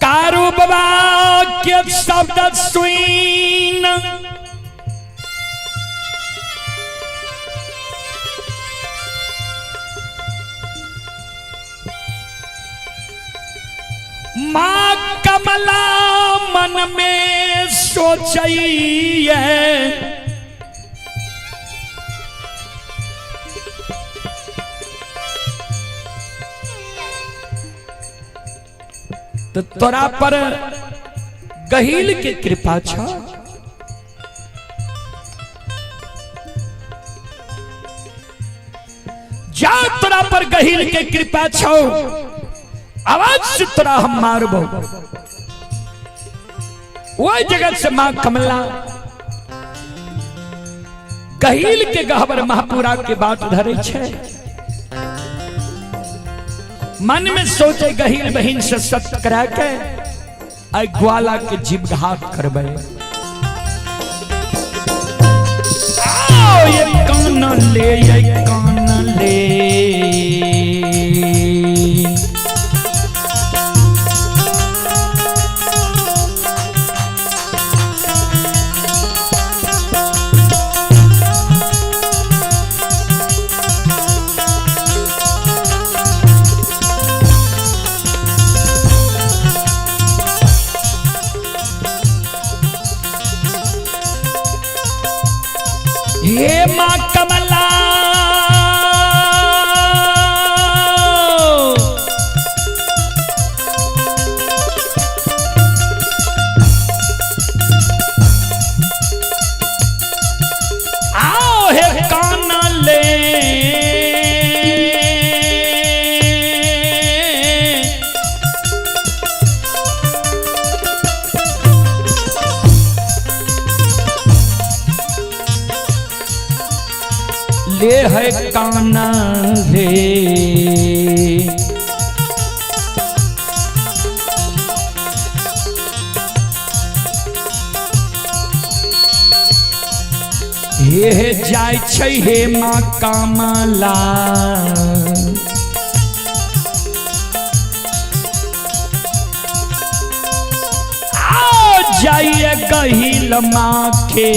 कारू बाबा के शब्द सुन माँ कमला मन में सोचिए तो तोरा पर गहिल के कृपा छ जा तोरा पर गहिल के कृपा छो आवाज से तोरा हम मारबो वो जगत से मां कमला गहिल के गहबर महापुरा के बात धरे छे मन में सोचे गहिल बहिन से सत्य करा के आई ग्वाला के जीवघात करबे आओ ये कान ले ये कान ले हे माँ कमला आओ हे काना ले ले है काना रे हे जाय छै हे माँ कमला आओ जाइए गहिल माँ के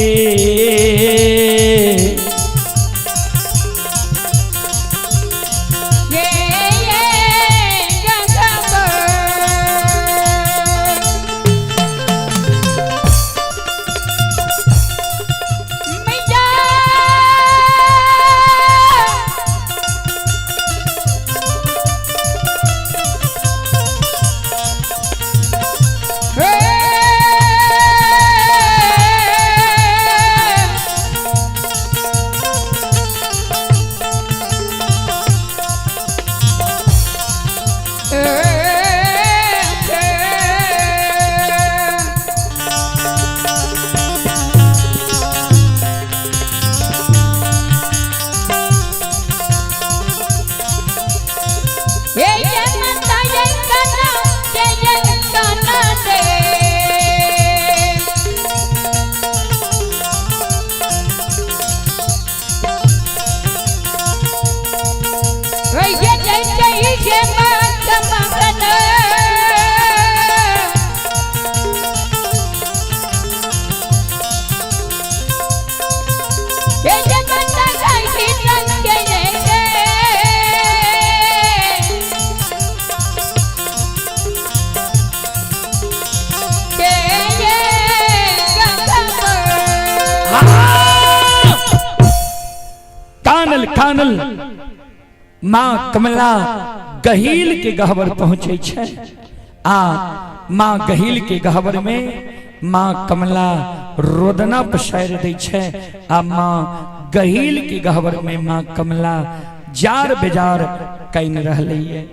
कानल माँ कमला गहील के गहवर पहुँचे छे आ माँ गहील के गहवर में माँ कमला रोदना पसार दै छे आ माँ गहील के गहवर में माँ कमला जार बेजार कैन रहले है।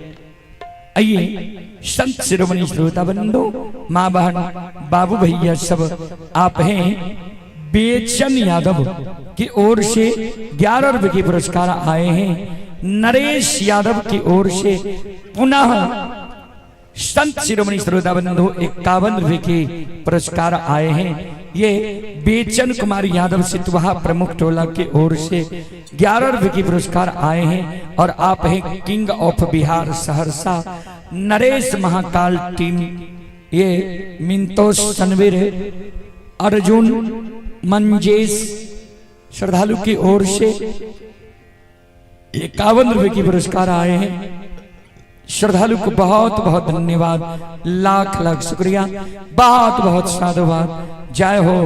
आइए संत शिरोमणि श्रोता बंधु माँ बहन बाबू भैया सब आप हैं बेचन यादव की ओर से 11 रुपए के पुरस्कार आए हैं। नरेश यादव की ओर से पुनः संत शिरोमणि श्रोता बंधु 51 रुपए के पुरस्कार आए हैं। ये बेचन कुमार यादव सितवाहा प्रमुख टोला की ओर से 11 रुपए के पुरस्कार आए हैं। और आप हैं king of Bihar Saharsa Naresh Mahakal team, ये मिंतोष सनवीर अर्जुन मंजेश श्रद्धालु की ओर से 51 रुपए की पुरस्कार आए हैं। श्रद्धालु को बहुत बहुत धन्यवाद, लाख लाख शुक्रिया, बहुत बहुत साधुवाद। जय हो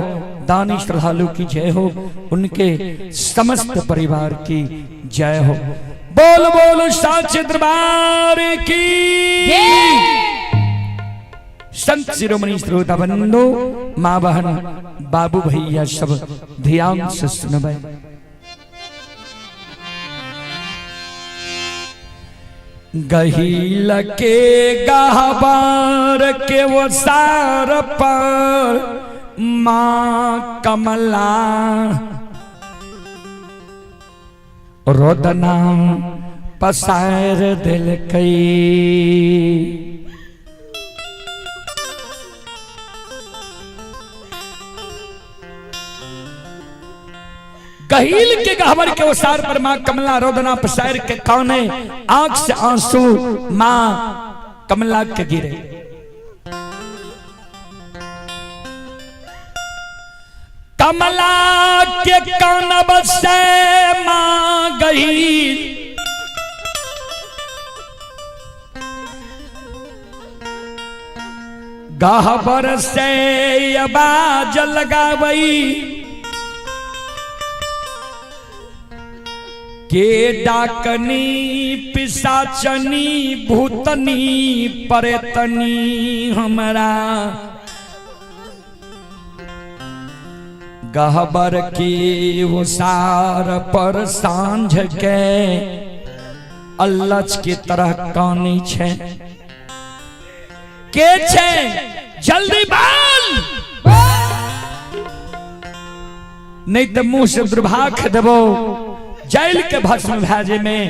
दानी श्रद्धालु की जय हो, उनके समस्त परिवार की जय हो। बोल बोल साचे दरबार की संत शिरोमणि श्रोता बंधु माँ बहन बाबू भैया सब ध्यान से सुनबे। गहील के गहबर के वो सार पर माँ कमला रोदना पसार दिल कई। गहील के गहवर के ओसार पर माँ कमला रोदना पसार के कौने आंख से आंसू माँ कमला के गिरे। कमला के कान बसे माँ गहील, गहवर से आवाज लगावई। के डाकनी पिशाचनी भूतनी परेतनी हमरा गहबर की उसार पर सांझ के अल्लच की तरह कानी छे के छे जल्दी बोल नहीं तो मुंह से दुर्भाग देबो जेल के भस्म भेजे में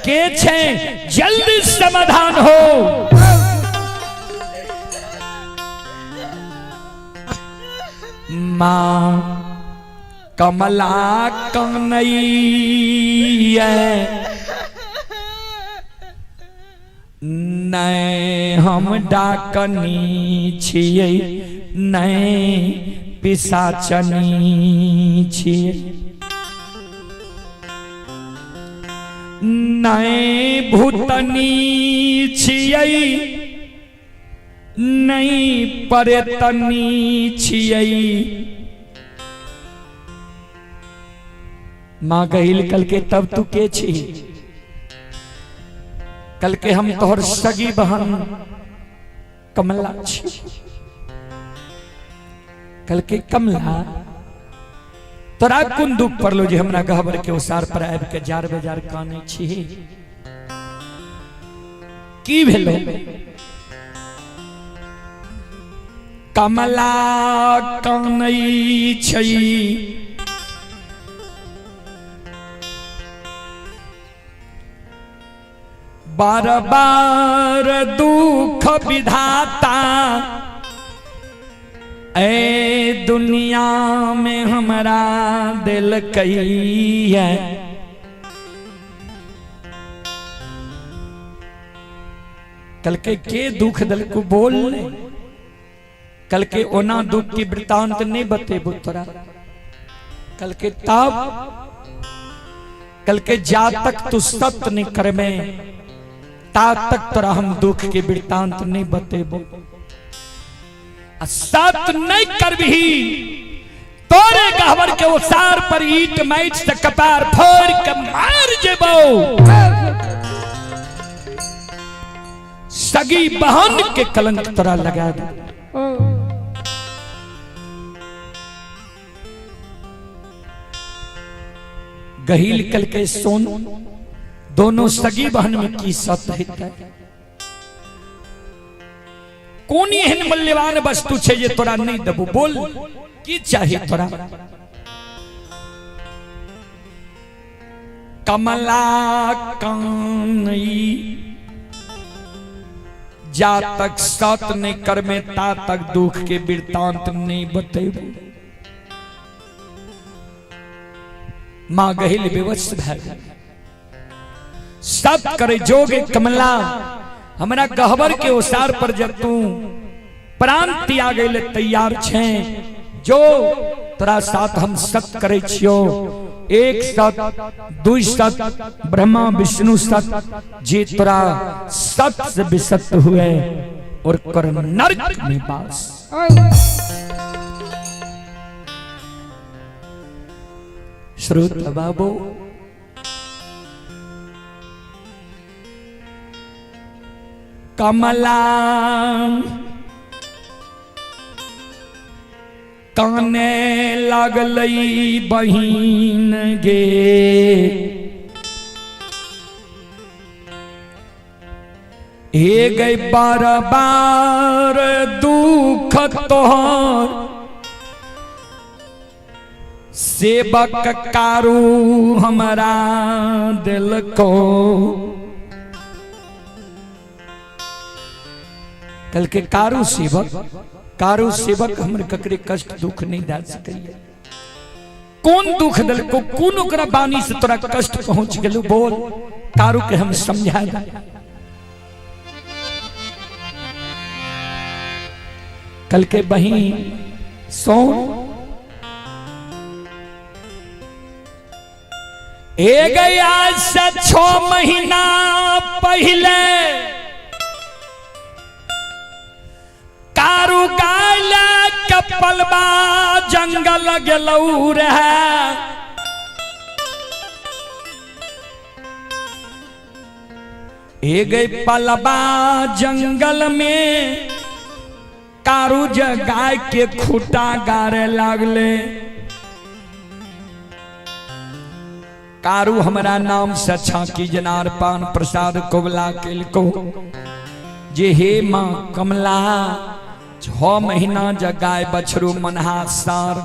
के छे जल्दी समाधान हो। मां कमला कन्हैया नहीं हम डाकनी छियै नहीं पिशाचनी छियै नहीं भूतनी छियै नहीं परेतनी छियै। माँ कहिल कल के तब तू के छी कल के हम तोहर सगी बहन कमला छी कल के कमला तोरा कोन दुख पड़लो जे हमरा गहबर के उसार पर आबि के जार बेजार काने छी की भेलो। कमला कानै छै बार बार दुख विधाता ए दुनिया में हमरा दिल कही है कल के दुख दिल को बोल ले कल के ओना दुख की वृतांत नहीं बतेबो तोरा कल के तब कल के जा तक तू सत्य नहीं करबे ता तक तोरा हम दुख के वृतांत नहीं बतेबो। सत्य नहीं करबही तोरे गहवर के उसार पर ईट माइट से कपार फोड़ के मार जेबो। सगी बहन के कलंक तोरा लगा दे। गहील कल के सोन दोनों सगी बहन में की सत्य है कोनी एहन मूल्यवान वस्तु छे जे तोरा नहीं देबो बोल की चाहिए तोरा। कमला कानई जा तक सत्य नहीं करमे ता तक दुख के वृतांत नहीं बतेबो। मां गहिल विवश भै सब करे जोगे कमला हमरा गहबर के उसार पर जब तू प्राण त्यागे ले तैयार छे जो तोरा साथ हम सत्य करे छियो एक सत्य दुई सत्य ब्रह्मा विष्णु सत्य जे तोरा सत्य से विसत्य हुए और कर नरक में वास। श्रोता बाबू कमला काने लागलई बहिन गे हे गई बार बार दुख तोहर सेवक कारू हमारा दिल को कल के कारू सेवक हमर ककरे कष्ट दुख नहीं दे सके कौन दुख दिल को कौन ओकरा बानी से तोरा कष्ट पहुंच गेलू बोल कारू के हम समझा दे। कल के बहिन सो ए गया से 6 महीना पहले कारू गायला कपलबा जंगल गेलऊ रहे ए गई पलबा जंगल में कारू गाय के खूटा गारे लागले। कारू हमारा नाम से छाकी जनार पान प्रसाद कोबला केलको जे हे माँ कमला 6 महीना जगाए बछरू मनहा सार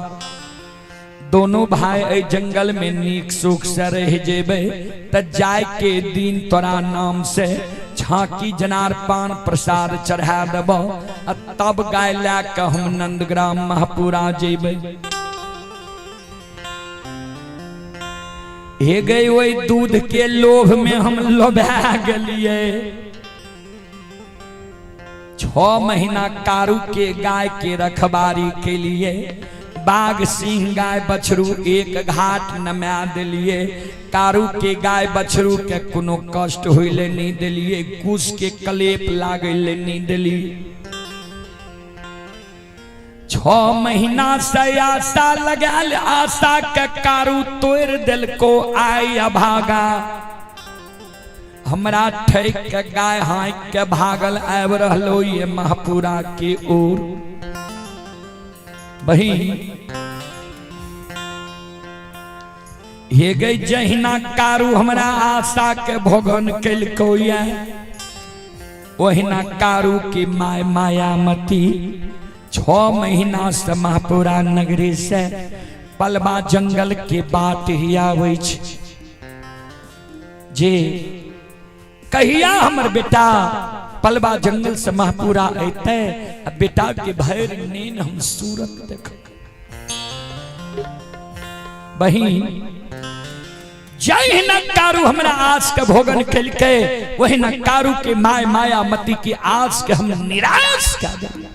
दोनों भाई ए जंगल में नीक सुख से रह जेबे त जाय के दिन तोरा नाम से झांकी जनार पान प्रसाद चढ़ा देब तब गाय ला के हम नंदग्राम महापुरा जेबे। हे गई वही दूध के लोभ में हम लोभा गलिए। 6 महीना कारू के गाय के रखबारी के लिए बाघ सिंह गाय बछरू एक घाट नमा दिलिए। कारू के गाय बछरू के कोनो कष्ट होइले नहीं दिलिए, कुश के कलेप लागले नहीं दिलिए। 6 महीना से आशा लगाल आशा के कारू तोड़ दिल को आई अभागा। हमरा ठेक के गाय हाँक के भागल आब रहलो ये महापुरा के ओर। बही ये गई जहिना कारू हमरा आशा के भोगन कैलको वहिना कारू की माय मायामती 6 महीना से महापुरा नगरी से पलबा जंगल के बात ही आवे जे कहिया हमर बेटा पलबा जंगल से महापुरा अते बेटा के भैर नीन हम सूरत देख। बहिन जय न कारू हमरा आस के भोगन कैल के वही न कारू के माय माया मती की आस के हम निराश कर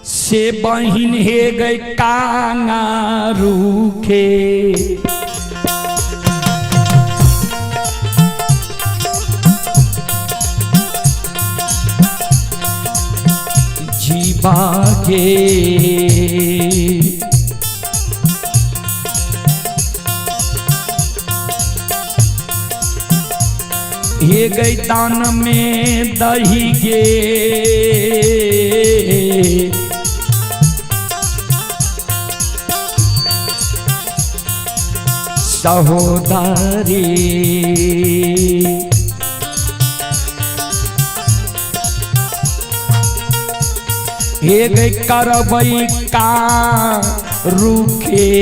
से बहिन हे गई कांगारू के जीवा के हे गई दान में दही गे सहोदरी हे गई करबई का रूखे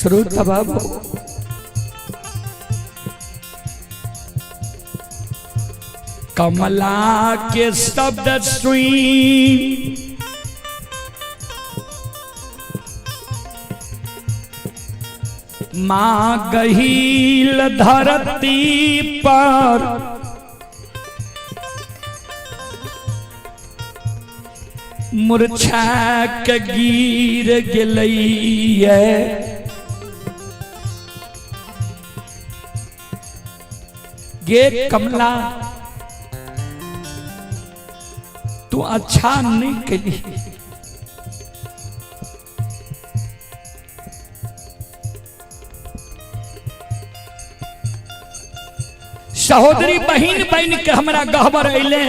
श्रोता बाबू कमला के शब्द सुई माँ गहील धरती पर मूर्छा के गिर गेलैया गे कमला तू अच्छा नहीं कली सहोदरी बहन बन के हमरा गहबर अले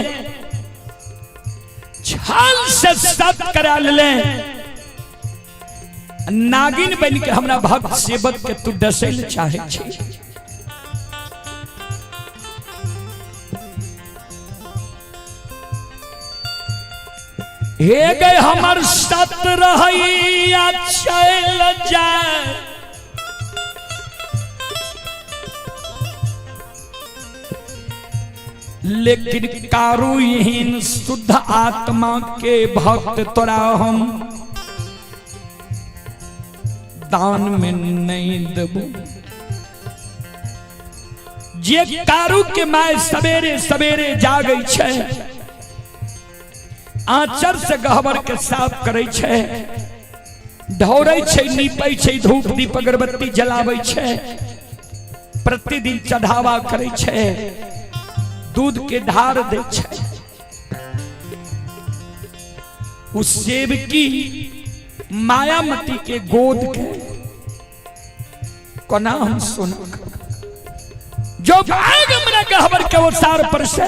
छाल से सत करा ले नागिन बन के हमरा भक्त सेवक के तू डसैल चाहे छी हे गए हमर सत रहैया चल जाए लेकिन कारुहीन शुद्ध आत्मा के भक्त तोरा हम दान में नहीं देबू जे कारू के माय सवेरे सवेरे जागै छै आचर से गहबर के साफ करे छै ढौरै छै नीपै छै धूप दीप अगरबत्ती जलाबै छै प्रतिदिन चढ़ावा करे छै दूध के धार दे छै उस सेवकी मायामती के गोद के कोना हम सुन जो भाग हमरा गहबर के अवतार पर से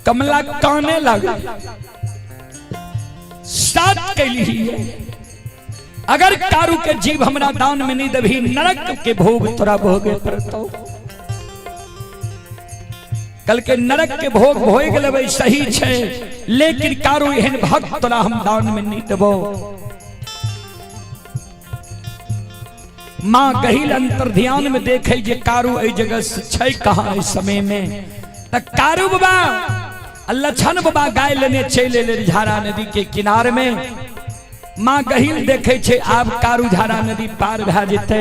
कमला काने लगा साथ कैली है अगर कारू के जीव हमरा दान में नहीं देभी नरक के भोग तोरा भोगे पड़तो कल के नरक के भोग होए गेले सही छै लेकिन कारू एहन भक्त तोरा हम दान में नहीं देबो मां गहिल अंतर ध्यान में देखे जे कारू ए जगह से छै कहां इस समय में त कारू बाबा लछन बाबा गाय लेने चले ले झारा नदी के किनारे में माँ गहिल देखे छे आब कारू झारा नदी पार भा जेते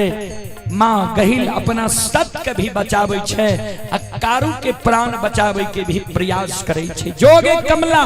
माँ गहिल अपना सत के भी बचावे छे आ कारू के प्राण बचावे के भी प्रयास करे छे जोगे कमला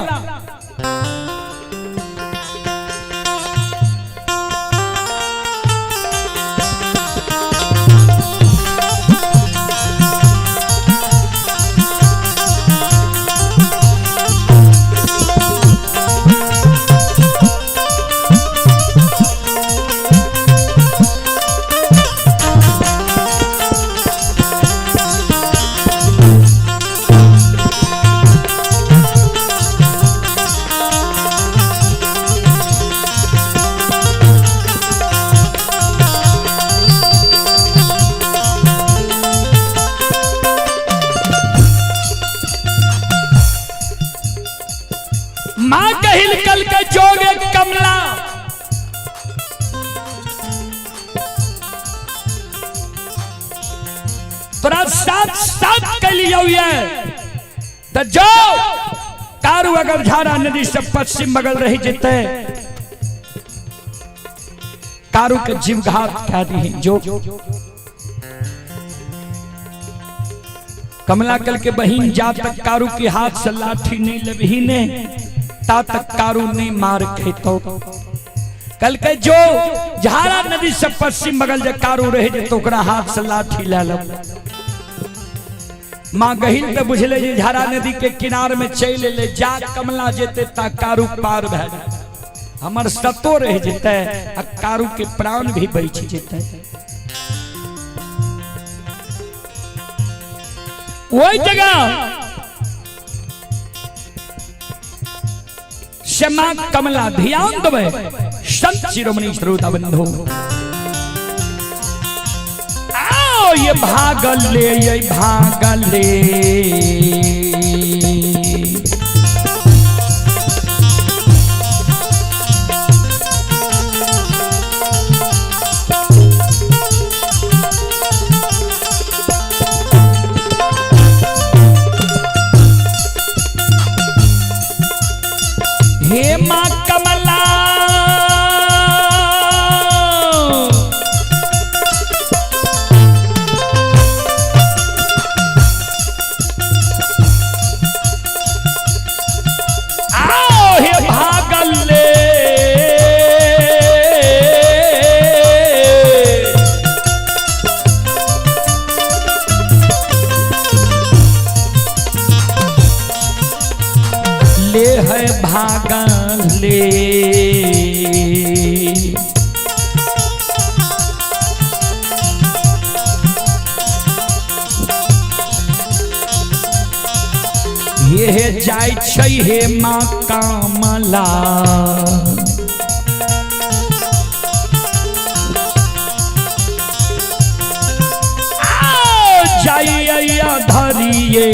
जोगे कमला तोरा साथ साथ कलिए तो जो कारू अगर झारा नदी से पश्चिम बगल रही जेते कारू के जीव घात कह दी जो कमला कल के बहिन जा तक कारू के हाथ से लाठी नहीं लबही ने ता तक कारू नहीं मार खेतो कल के जो झारा नदी से पश्चिम बगल जे कारू रहे तो हाथ से लाठी ले लो माँ गहिल पे बुझले जे झारा नदी के किनारे में चले ले जा कमला जेते ता कारू पार भे हमर सतो रह जेते आ कारू के प्राण भी बच जेते वही जगह क्षमा कमला ध्यान देवे संत शिरोमणि श्रोता बंधु आओ ये भागले ये भागले हे माँ कमला आओ हे भागले ले है भागले ये जाय छै हे माँ कमला जाइए धरिए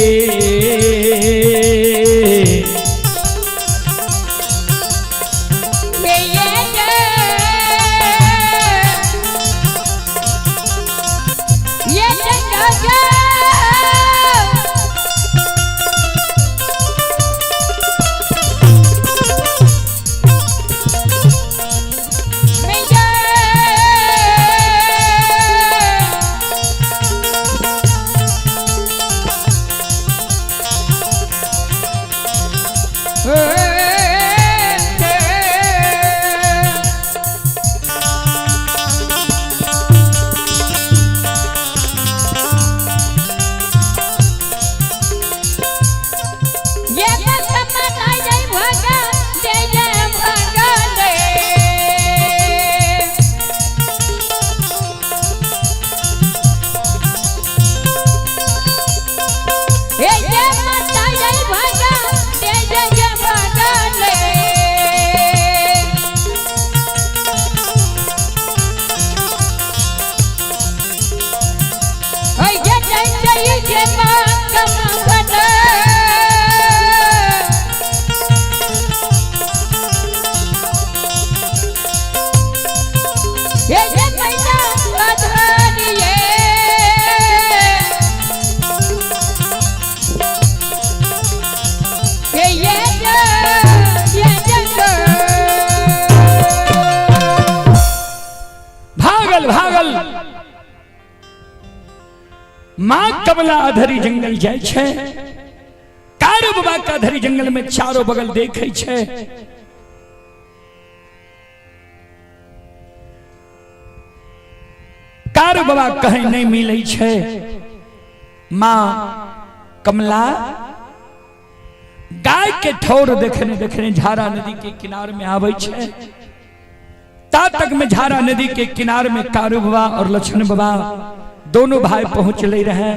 माँ कमला अधरी जंगल जाय छे कारू बाबा का अधरी जंगल में चारों बगल देखे छे कारू बाबा कहीं नहीं मिले छे माँ कमला गाय के ठौर देखने देखने झारा नदी के किनारे में आवे छे ता तक में झारा नदी के किनारे में कारू बाबा और लक्ष्मण बाबा दोनों भाई पहुंच ले रहे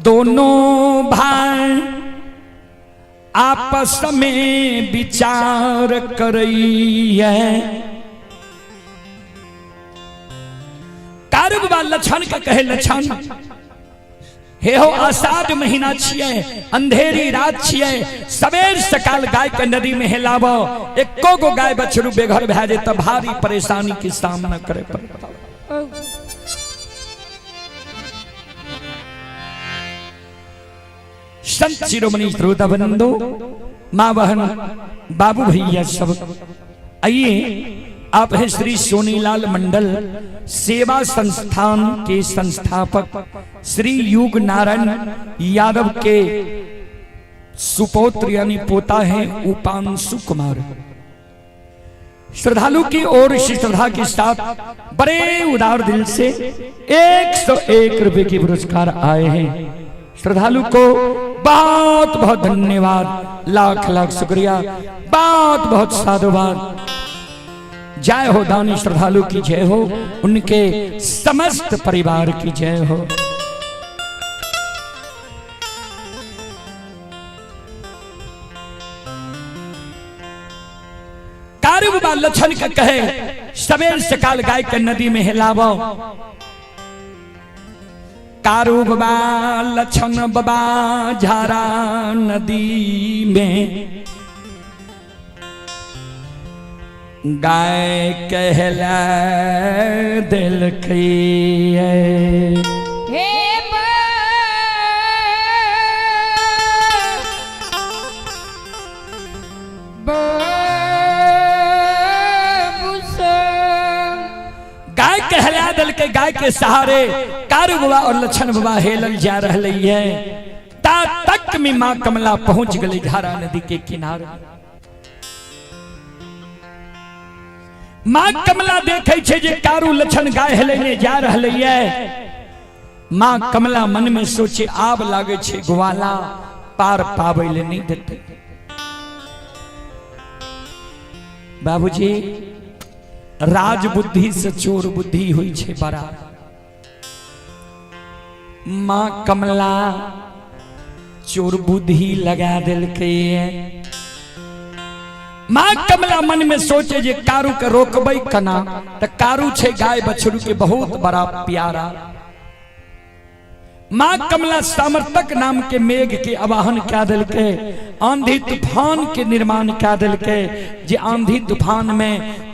दोनों भाई आपस में विचार करिए कारू बाबा लक्ष्मण का कहे लक्ष्मण हे हो आषाढ़ महीना छिए अंधेरी रात छिए सवेर सकाल गाय के नदी में हेलाबो एको गो गाय बछरू बेघर भए जे त भारी परेशानी के सामना करे पड़ता संत शिरोमणि श्रोता बंदो मां बहन बाबू भैया सब आइए आप हैं श्री सोनीलाल मंडल सेवा संस्थान के संस्थापक श्री युग नारायण यादव के सुपौत्र यानी पोता हैं उपांशु कुमार। श्रद्धालु की ओर से श्रद्धा के साथ बड़े उदार दिल से 101 रुपए के पुरस्कार आए हैं। श्रद्धालु को बहुत बहुत धन्यवाद, लाख लाख शुक्रिया, बहुत बहुत साधुवाद। जय हो दानी श्रद्धालु की जय हो, उनके समस्त परिवार की जय हो। कारू बाबा बाबा लछन के कहे सवेर सकाल गाय के नदी में हिलावो। कारू बाबा लछन बाबा झारा नदी में गाय कहला दिल की हे गाय कहला दिल के गाय के सहारे कारू बाबा और लछन बाबा हेलल जा रही है। ता तक में मां कमला पहुंच गई झारा नदी के किनारे। मां कमला देखे छे जे कारू लछन गाय हेलने जा रही है। मां कमला मन में सोचे आब लागे छे ग्वाला पार पावे ले नहीं देते। बाबूजी राज बुद्धि से चोर बुद्धि हुई छे बड़ा। मां कमला चोर बुद्धि लगा दिल के। मां कमला मन में सोचे जे कारू के रोकबै कना त कारू छे गाय बछड़ू के बहुत बड़ा प्यारा। मां कमला सामर्थक नाम के मेघ के आवाहन क्या दिल के, आंधी तूफान के निर्माण क्या दिल के। जे आंधी तूफान में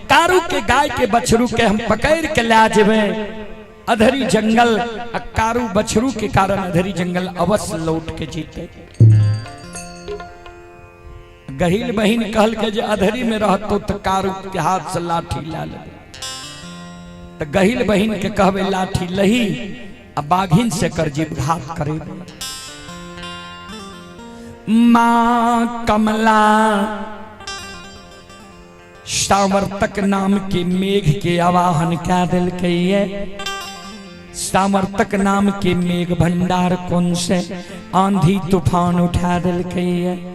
कारू के गाय के बछड़ू के हम पकड़ के ला जेबे अधरी जंगल। कारू बछड़ू के कारण अधरी जंगल अवश्य लौट के जीते। गहिल बहिन कहल के जे अधरी में रहतो तो कारू के हाथ से लाठी ला ले। तो गहिल बहिन के कहबे लाठी लही आ बाघिन से कर जीव घात करे। मां कमला सामर्थक नाम के मेघ के आवाहन क्या दिल कहिए। सामर्थक नाम के मेघ भंडार कौन से आंधी तूफान उठा दिल कहिए।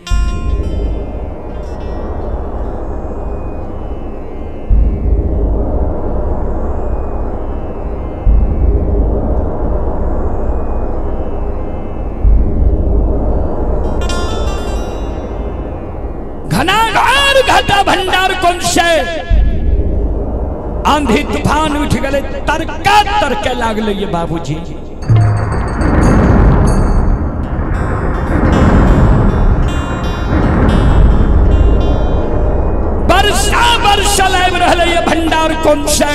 घटा भंडार कौन से आंधी तूफान उठ गए। तरका तरके लागले ये बाबूजी। वर्षा वर्षा लाइव रहले ये भंडार कौन से।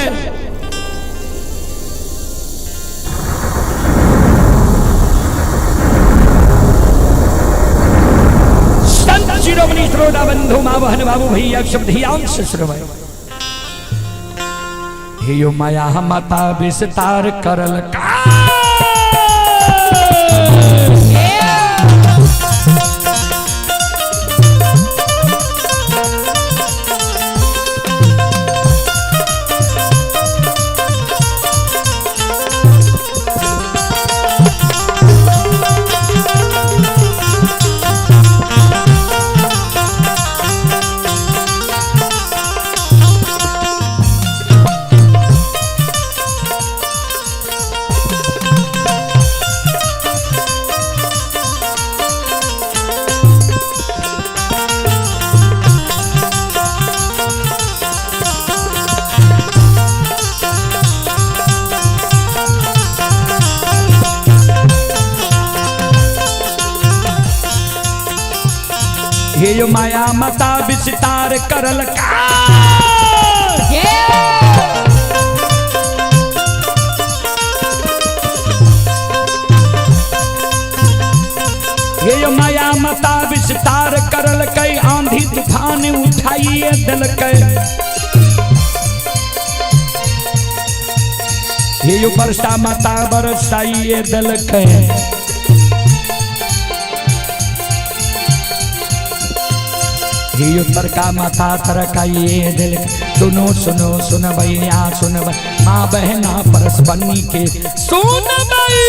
शिरोमणि श्रोता बंधु मां बहन बाबू भैया शब्द ध्यान से श्रवण। हे यो माया माता विस्तार करल का। हे यो माया माता विस्तार करल का। हे यो माया माता विस्तार करल कई आंधी तूफान उठाइए दिल के। हे यो वर्षा माता बरसाइए दिल के। हे उत्तर का माता तरकाइए दिल। सुनो सुनो सुन भैया सुन माँ बहना परस बनी के सुन भई।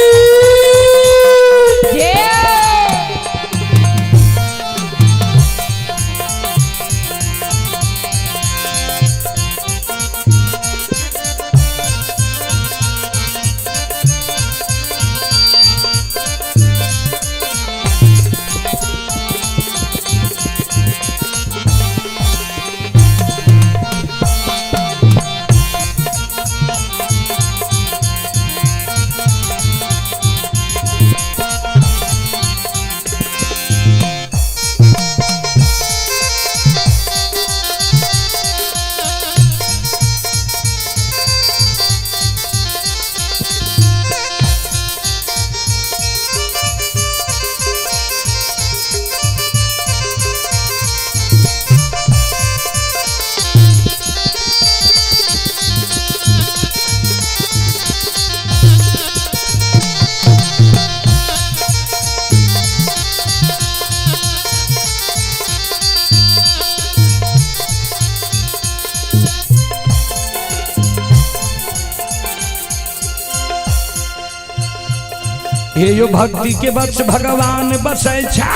हे यो भक्ति के बस भगवान बसै छा।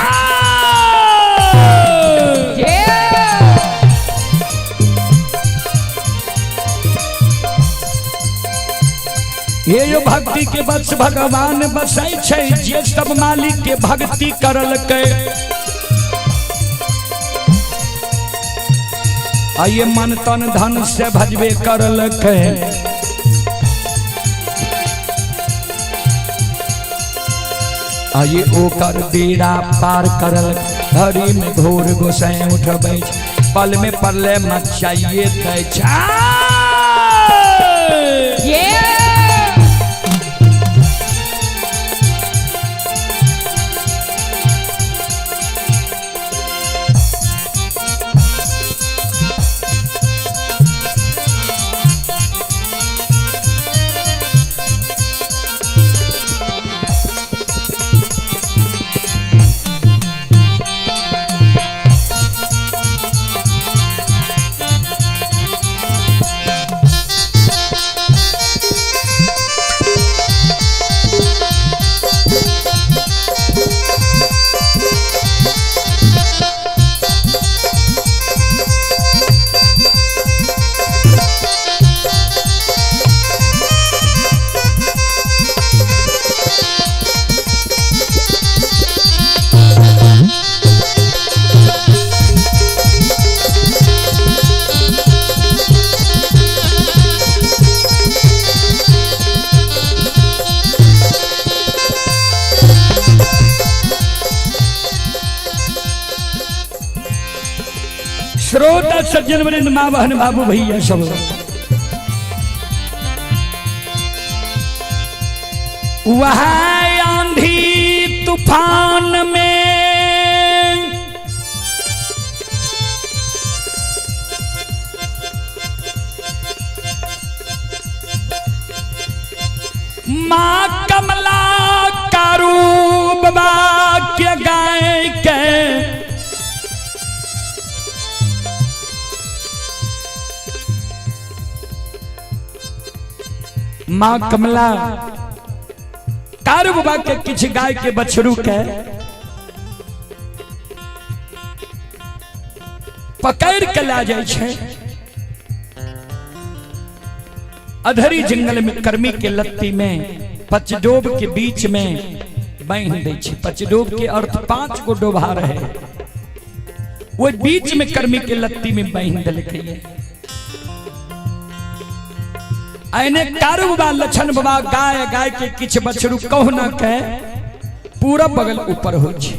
ये यो भक्ति के बस भगवान बसै छै, जे सब मालिक के भक्ति करल के। आइए मन तन धन से भजबे करल के। आइए ओकर बेड़ा पार करल, धरी में घोर गोसाई उठबै, पल में परले मचाइए दै छै। श्रोता सज्जन वृंद, माँ बहन बाबू भैया सब, वहाँ आंधी तूफान में माँ कमला कारूब वाक्य गाय के माँ कमला कारू बाबा के किछ गाय के बछरू के पकड़ के ला जाय छै, अधरी जंगल में कर्मी के लत्ती में पचडोब के बीच में बांध दै छै। पचडोब के अर्थ 5 गो डोभा रहे, वो बीच में कर्मी के लत्ती में बांध देलकै। आइने कारू बाबा लक्षण बाबा गाय गाय के किछ बछरू कहना के पूरा बगल ऊपर हो छै।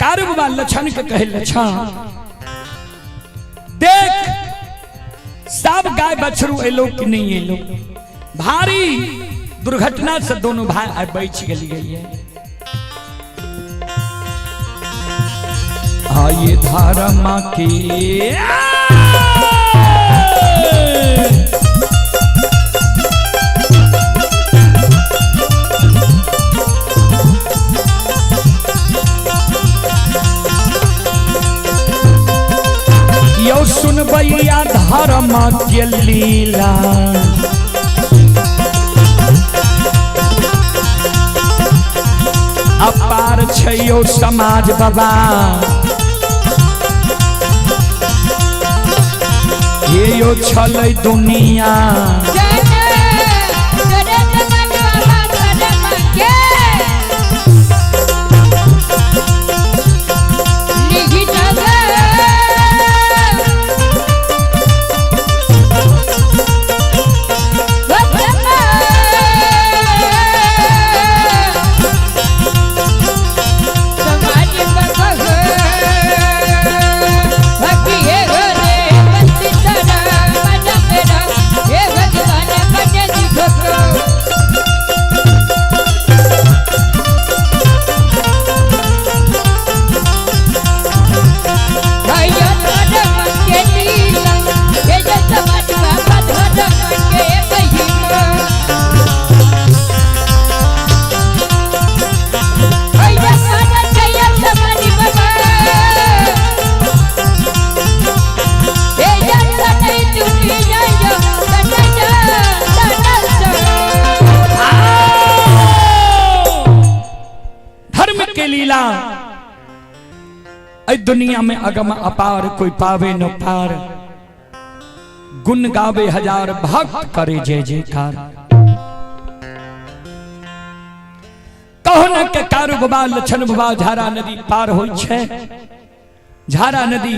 कारू बाबा लक्षण के कहे, लक्षण देख सब गाय बछरू एलो कि नहीं एलो। भारी दुर्घटना से दोनों भाई आज बच गए। आइए धर्म के यो सुन भैया धर्म के लीला, अपार छै यो समाज बाबा। ये यो छलै दुनिया, भगवान दुनिया में अगम अपार कोई पावे न पार, गुण गावे हजार भक्त करे जय जयकार। कहो न के कारू बाबा लछन बाबा झारा नदी पार होय छे, झारा नदी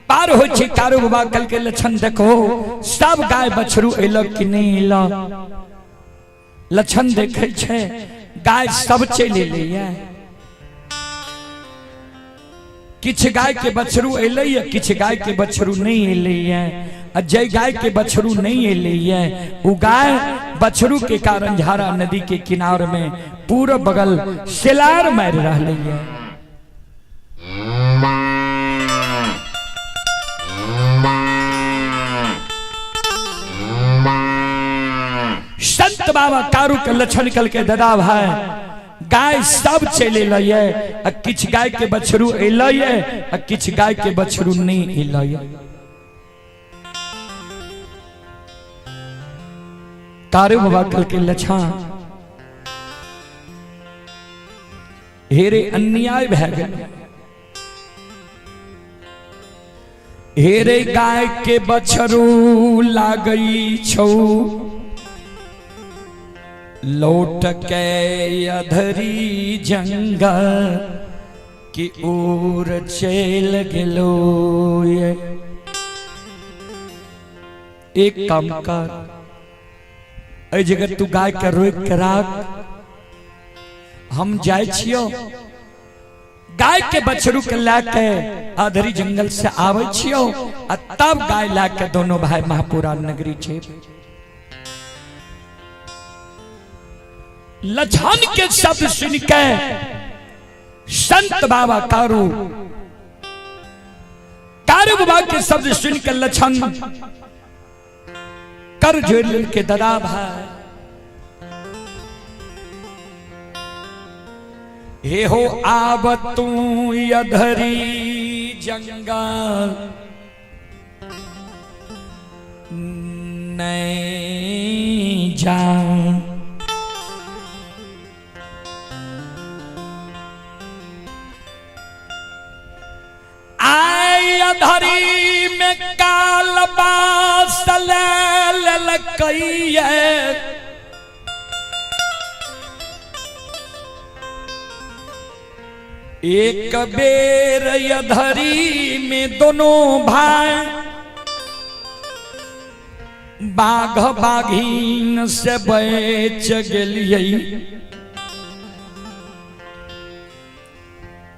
पार होय छे कारू बाबा कल के लछन देखो, सब गाय बछरू एलक कि नहीं एलक, लछन देखे छे गाय सब चले ले, किछ गाय के बछरू एले, किछ गाय के बछरू नहीं एले, जय गाय के बछरू नहीं एले, उ गाय बछरू के कारण झारा नदी के किनार में पूरा बगल सिलार मार रहले है। संत बाबा कारू के लक्षण कल के ददा भाई, गाय सब चले लये, किछ गाय के बछरू एलये, किछ गाय के बछरू नहीं एलये। कारू बाबा कल के लक्षण हेरे अन्याय भै गेल, हेरे गाय के बछरू लागई छौ, लौट के अधरी जंगल की ओर चल गेलो। एक काम कर, ऐ जगह तू गाय के रोक के राख, हम जाय छियो गाय के बछरू के लेके अधरी जंगल से आवे छियो, तब गाय लेके दोनों भाई महापुरा नगरी छे। लछन के शब्द सुन के संत बाबा कारू बाबा के शब्द सुन के लछन कर जोड़ के ददा भाई, हे हो आब तू अधरी जंगल नहीं जा, आई अधरी में काल बास ललकई है, एक बेर अधरी में दोनों भाई बाघ बाघीन से बच गेलियै,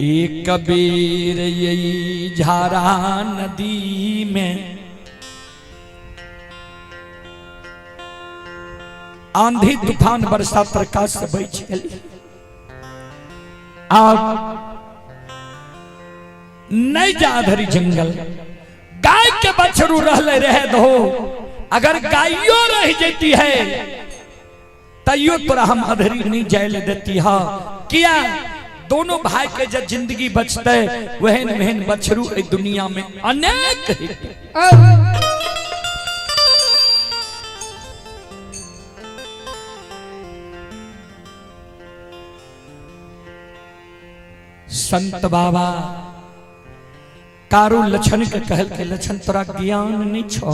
एक बेर यही झारा नदी में आंधी तूफान वर्षा प्रकाश से बच गेलियै। अब नहीं जा अधरी जंगल, गाय के बछरू रहले रह दो, अगर गायों रह जाती है तैयो तोरा हम अधरी नहीं जाए देती है। किया दोनों भाई के जब जिंदगी बचते वहन वहन बछरू इस दुनिया में अनेक है। संत बाबा कारू लछन के कहल के लछन तोरा ज्ञान नहीं छो,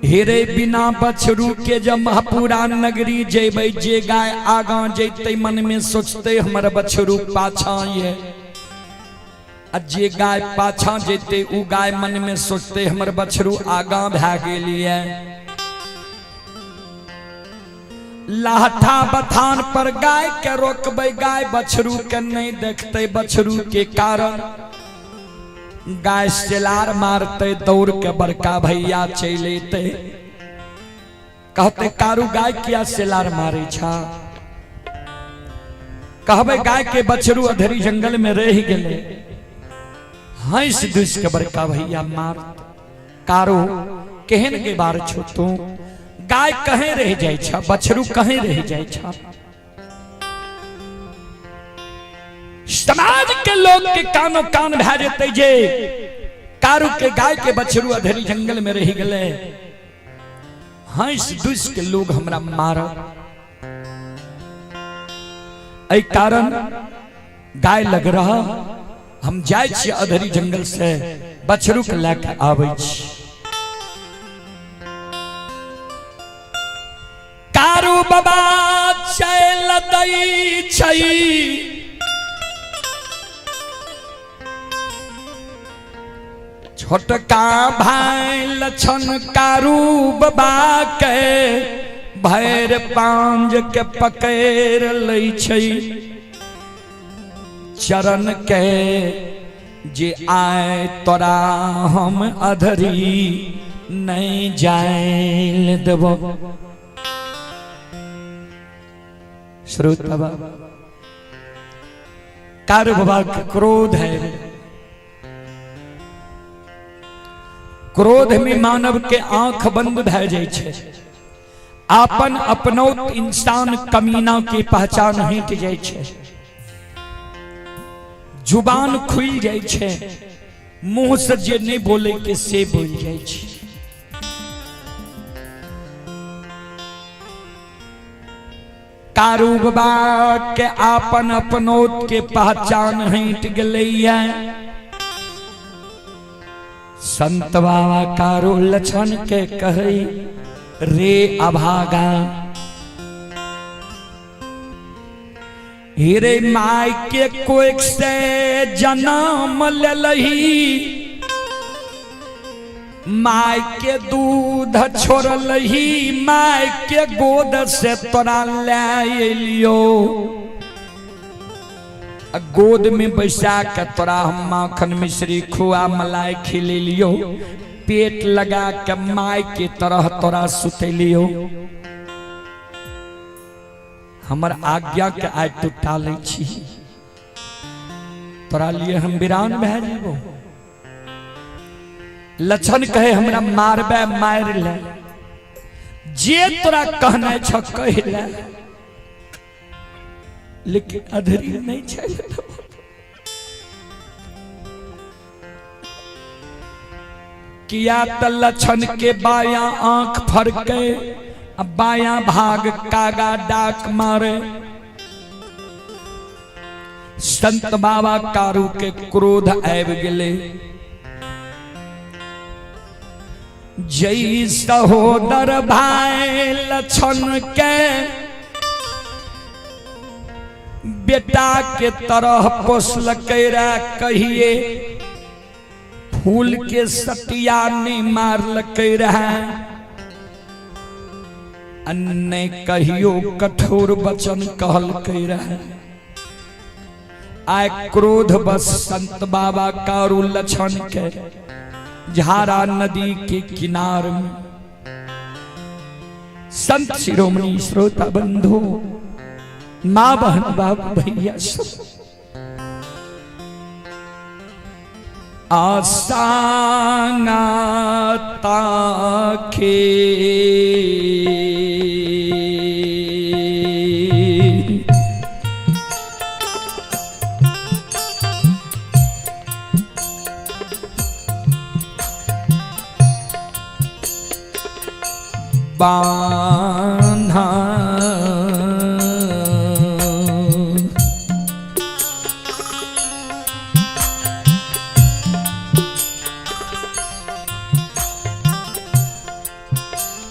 हेरे बिना बछरू के जब महापुरा नगरी जेबै, जे गाय आगा जैते मन में सोचते हमर बछरू पाछा ये, जे गाय पाछा जैते उ गाय मन में सोचते हमर बछरू आगा भै गेलिए। लाठा बथान पर गाय के रोकबै, गाय बछरू के नहीं देखते, बछरू के कारण गाय सिलार मारते, दौड़ के बड़का भैया चलते, कहते कारू गाय किया सिलार मारे छा, कहबे गाय के बछरू अधरी जंगल में रह गेले, हंस दुस के बड़का भैया मार, कारू केहन के बार छो तू, गाय कहीं रह जाए छा, बछरू कहीं रह जाए छा। समाज के लोग के कानो कान भै जेते जे कारू के गाय के बछरू अधरी जंगल में रह गए, हंस दुस के लोग हमरा मार, ऐ कारण गाय लग रहा हम जाय छी अधरी जंगल से बछरू के लेके आबै छी। कारू बाबा चल दई छै छोटका भाई लछन कारू बाबा के भैर पांज के पकड़ लै छै। चरण के जे आए तोरा हम अधरी नहीं जाए देबो। श्रोता बाबा कारू बाबा के क्रोध है। क्रोध में मानव के आंख बंद भै जाय छै। आपन अपनौत इंसान कमीना की पहचान हट जाय छै। जुबान खुल जाय छै। मुंह से जे नहीं बोले के से बोल जाय छै। कारू बाबा के आपन अपनौत के पहचान हट गेलैया। संत बाबा कारू लछन के कहे रे अभागा हीरे माय के कोई से जन्म ललही माय के दूध छोड़लही माय के गोद से तोरा ले लियो। गोद में बैसा के तोरा हम माखन मिश्री खुआ मलाई खिले लियो। पेट लगा के माय के तरह तोरा सुतेलियो। हमर आज्ञा के आज तू टाले छी। तोरा लिए हम वीरान भै जेबो। लछन कहे हमरा मारबे मार ले जे तोरा कहना छ कह ले लेकिन अधरी नहीं चाहिए। किया त लछन के बाया आंख फड़के बाया भाग कागा डाक मारे। संत बाबा कारू के क्रोध आब गेले। जय सहोदर भाई लछन के बेटा के तरह पोसलकै रे कहिए फूल के सटिया नहीं मारलकै रहे। अन्ने कहियो कठोर वचन कहलकै रहे। आय क्रोध बस संत बाबा कारू लछन के झारा नदी के किनार में संत शिरोमणि श्रोता बंधु माँ बहन बाप भैया सब आसाना ताके बांधा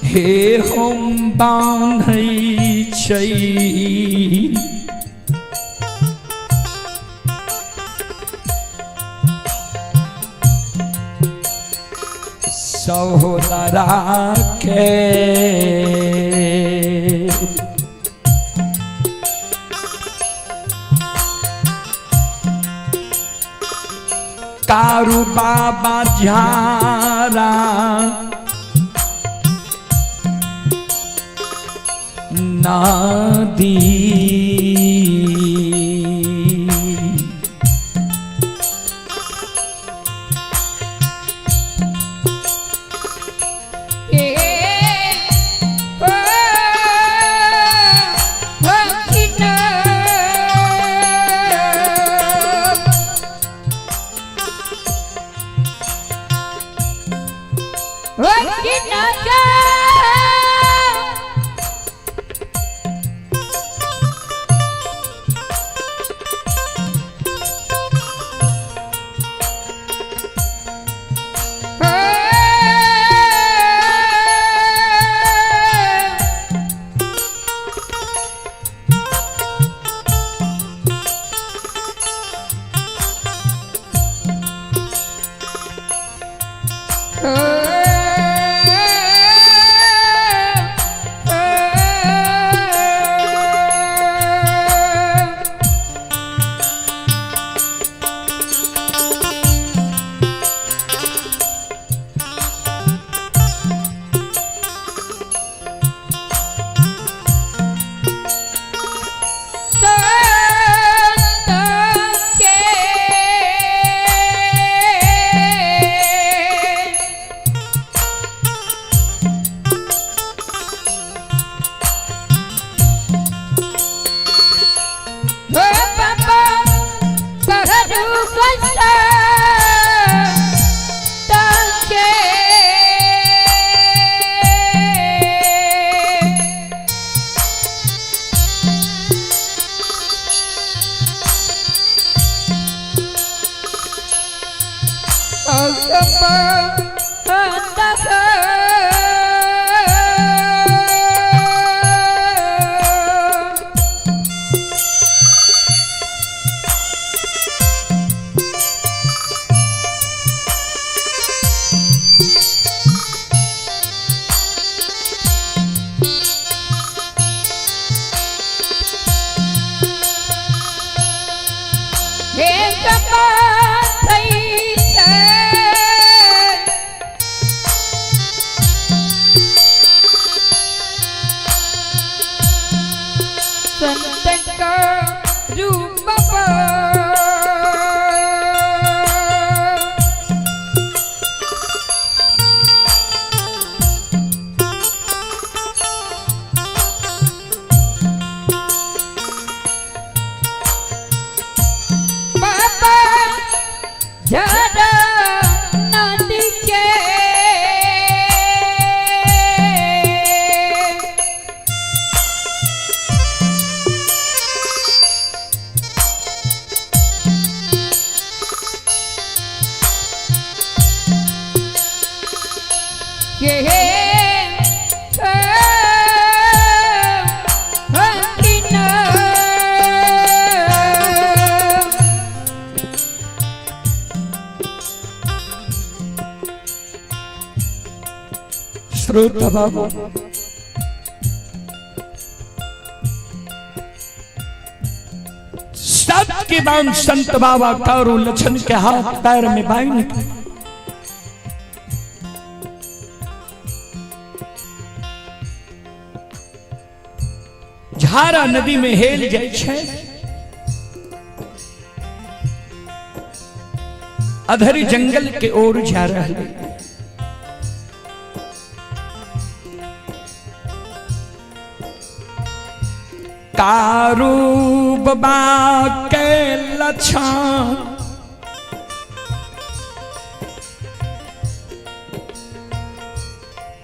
हे हम बांधै छै सहोदरा के कारू बाबा झारा नदी श्रोता बाबा, सत के बांध संत बाबा तारो लछन के हाथ पैर में बांध झारा नदी में हेल जाय छै। अधरी जंगल के ओर जा रहे। कारू बाबा के लछन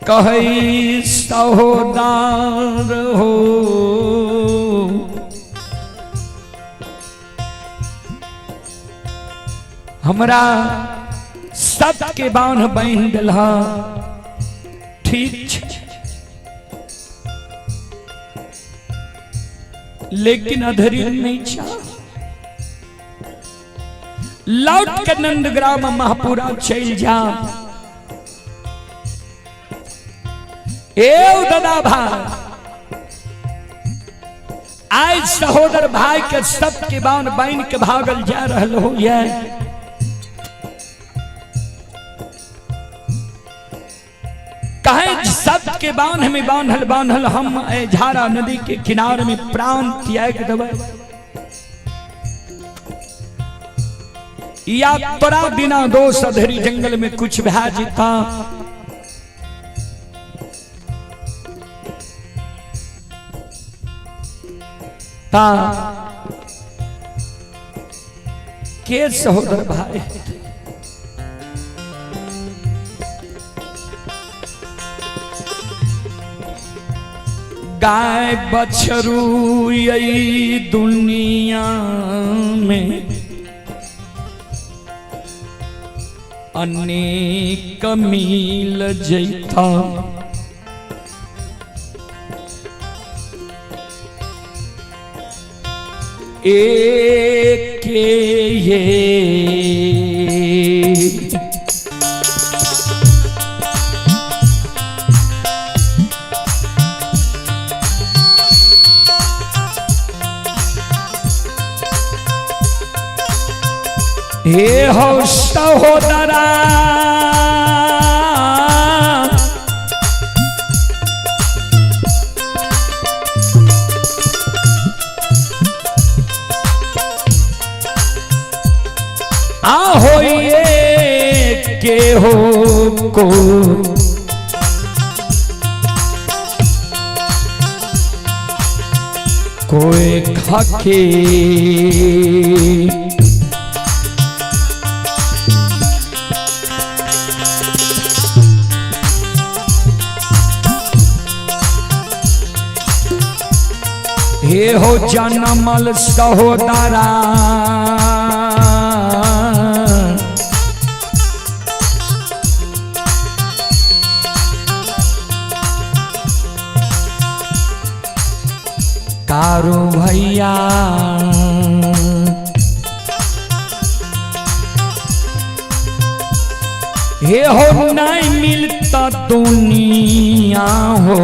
कही सहोदार हो, हमरा सत के बांध बांध दिला ठीक छै, लेकिन अधरी नहीं चाह। लौट के नंदग्राम महापुरा चल जा। एव दादा भाई, आज सहोदर भाई के सत के बांध बांध के भागल जा रहल हो। कहे सत के बांध में बांधल बांधल हम झारा नदी के किनारे में प्राण त्याग देवे, या तोरा बिना दोष अधरी जंगल में कुछ भा जीता। के सहोदर भाई गाय बछरू यही दुनिया में अनेक मिल जैता। एक ये हे हो सहोदरा आहो ये के हो को कोई खाके हे हो जनमल सहोदरा कारू भैया हे हो नहीं मिलता दुनिया हो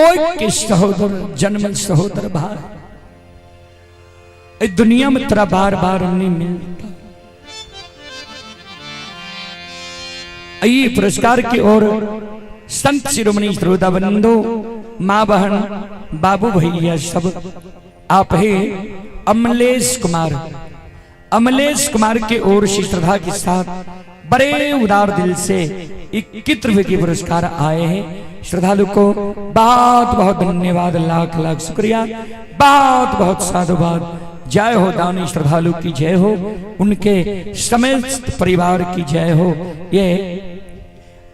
कोई के सहोदर जन्म सहोदर भाई, इस दुनिया में तेरा बार बार नहीं मिलता। ये पुरस्कार की ओर संत शिरोमणि श्रोताबंधु, माँ बहन, बाबू भैया सब आप है अमलेश कुमार के ओर से श्रद्धा के साथ बड़े उदार दिल से 21 रुपए के पुरस्कार आए हैं। श्रद्धालु को बहुत बहुत धन्यवाद, लाख लाख शुक्रिया, बहुत बहुत साधुवाद। जय हो दानी श्रद्धालु की जय हो, उनके समस्त परिवार की जय हो। ये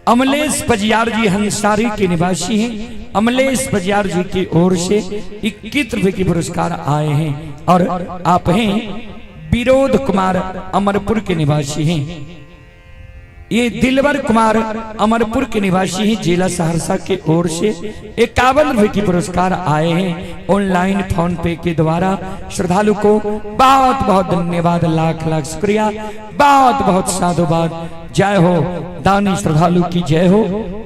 अमलेश पजियार जी हंसारी के निवासी हैं। अमलेश पजियार जी की ओर से 21 रुपए के पुरस्कार आए हैं और आप हैं विरोध कुमार अमरपुर के निवासी हैं। ये दिलवर कुमार अमरपुर के निवासी हैं। जिला सहरसा के ओर से 51 रुपए की पुरस्कार आए हैं ऑनलाइन फोन पे के द्वारा। श्रद्धालु को बहुत बहुत धन्यवाद, लाख लाख शुक्रिया, बहुत बहुत साधुवाद। जय हो दानी श्रद्धालु की जय हो,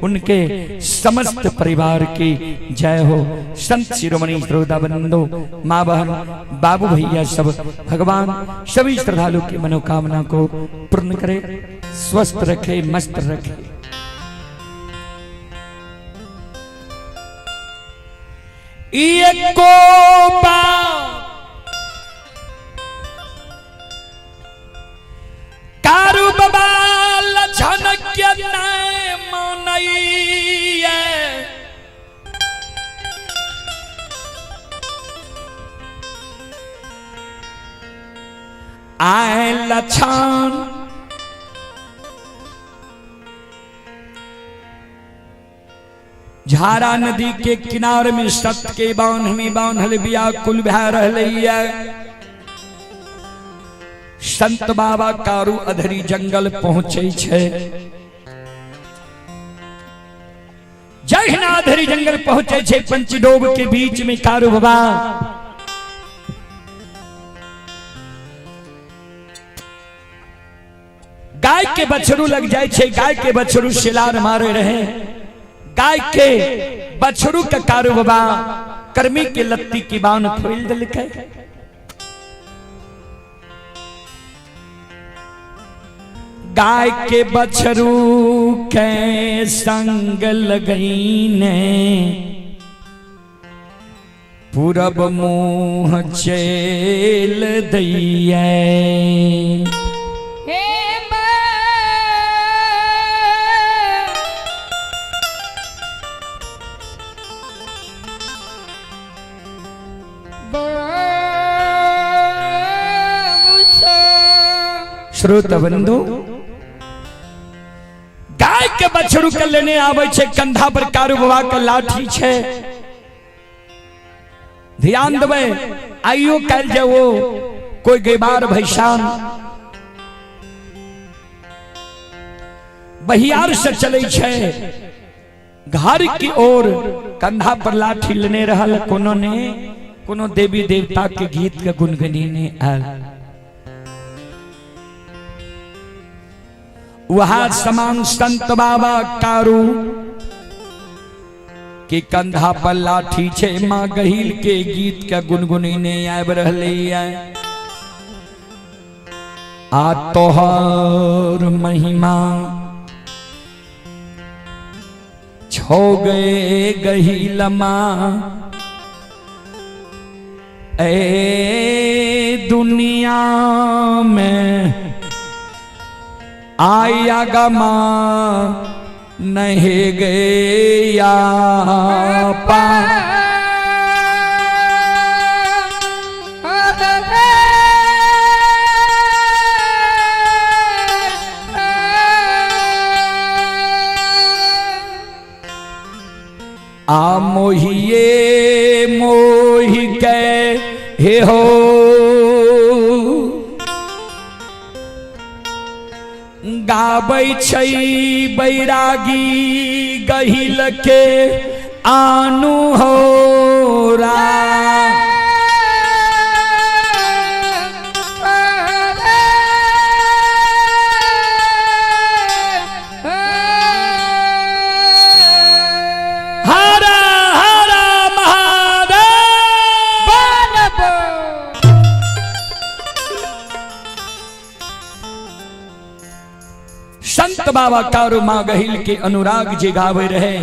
उनके समस्त परिवार की जय हो। संत शिरोमणि श्रोताबंधु, माँ बहन, बाबू भैया सब, भगवान सभी श्रद्धालु की मनोकामना को पूर्ण करे, स्वस्थ रखे, मस्त रखे। कारू बाबा झनक आए लछन झारा नदी के किनारे में सत के बांध में बांधल व्याकुल भय रहलैया। संत बाबा कारू अधरी जंगल पहुंचे छे। जहिना अधरी जंगल पहुंचे छे, पंचडोब के बीच में कारू बाबा गाय के बछरू लग जाए छे। गाय के बछरू शिलार मारे रहे। गाय के बछरू का कारू बाबा कर्मी के लत्ती की बान खोल दिल के। गाय के बछरू के संग लगई ने पूरब मुंह चेल दैया। श्रोता बंधु, गाय के बछरू के लेने आवे छे। कंधा पर कारू बाबा का लाठी छे। ध्यान देवे, आइयो कल जाओ कोई गेबार भैसान बहियार से चले छे घर की ओर। कंधा पर लाठी लेने रहल। कोनो देवी देवता के गीत के गुनगुनीने आल। वहां समान संत बाबा कारू के कंधा पर लाठी छे। माँ गहील के गीत के गुनगुनीने आब रहले। आ तोहर महिमा छो गए गहील माँ, ए दुनिया में आया गमा नहीं गया पा। आ मोहिए मोहि के हे हो गाबै छै बैरागी गहिल के आनु हो रा। हरा हरा संत बाबा कारू माँ गहिल के अनुराग जे गावे रहे।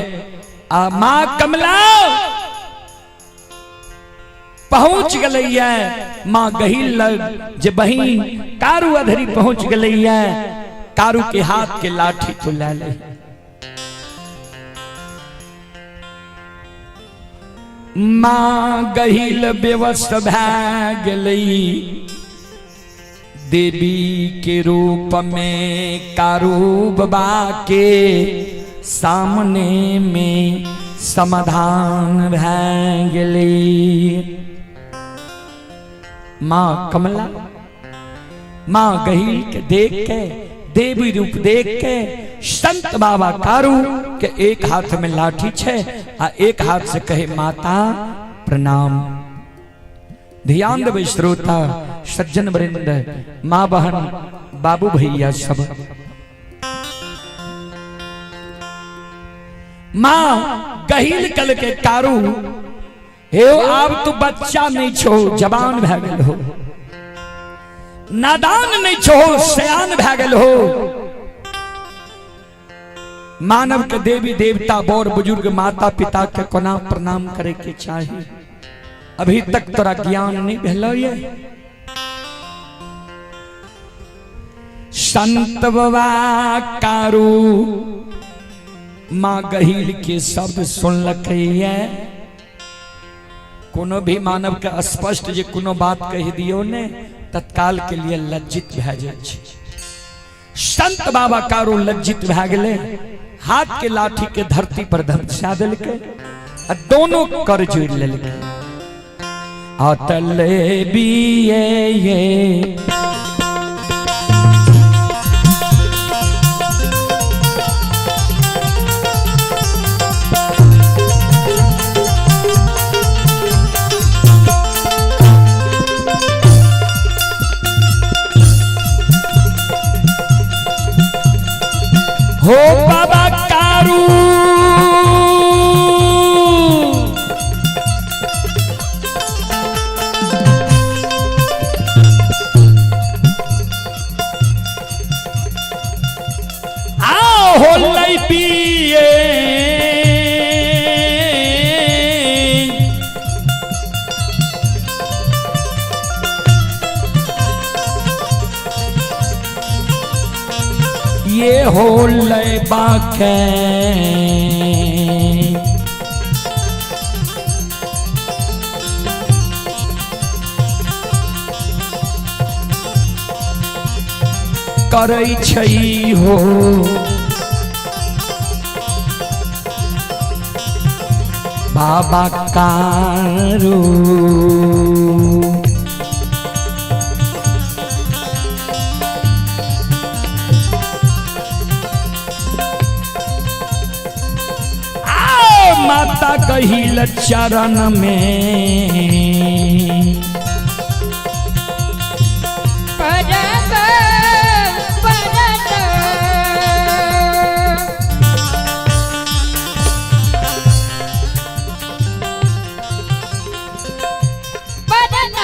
आ माँ कमला पहुंच गलैया माँ गहिल लग जे बहिन कारू अधरी पहुंच गलैया। कारू के हाथ के लाठी तो ले ले। माँ गहिल बेवश भै गलई देवी के रूप में कारू बाबा के सामने में समाधान भै गई। माँ कमला माँ गहिल के देख के देवी रूप देख के संत बाबा कारू के एक हाथ में लाठी छे आ एक हाथ से कहे माता प्रणाम। ध्यान देवे श्रोता सज्जन वृंद माँ बहन बाबू भैया सब। माँ गहिल कल के कारू हे आप तो बच्चा नहीं छो जवान भै गेल हो, नादान नहीं छो सयान भै गेल हो। मानव के देवी देवता बड़ बुजुर्ग माता पिता के कोना प्रणाम करे के चाहिए। अभी तक तोरा ज्ञान नहीं भेलो ये। संत बाबा कारू माँ गहिल के शब्द सुनलकैया। कोनो भी मानव के स्पष्ट जे कोनो बात कह दियो ने तत्काल के लिए लज्जित भै जाय छै। संत बाबा कारू लज्जित भै गेले, हाथ के लाठी के धरती पर धमसा देलकै आ दोनों कर जोड़ लेलकै। अतल बिये ये हो बाबा कारू आओ हो लई पिए ये हो ले बाके करै छै हो। बाबा कारू माता गहिल चरण में परत परत परत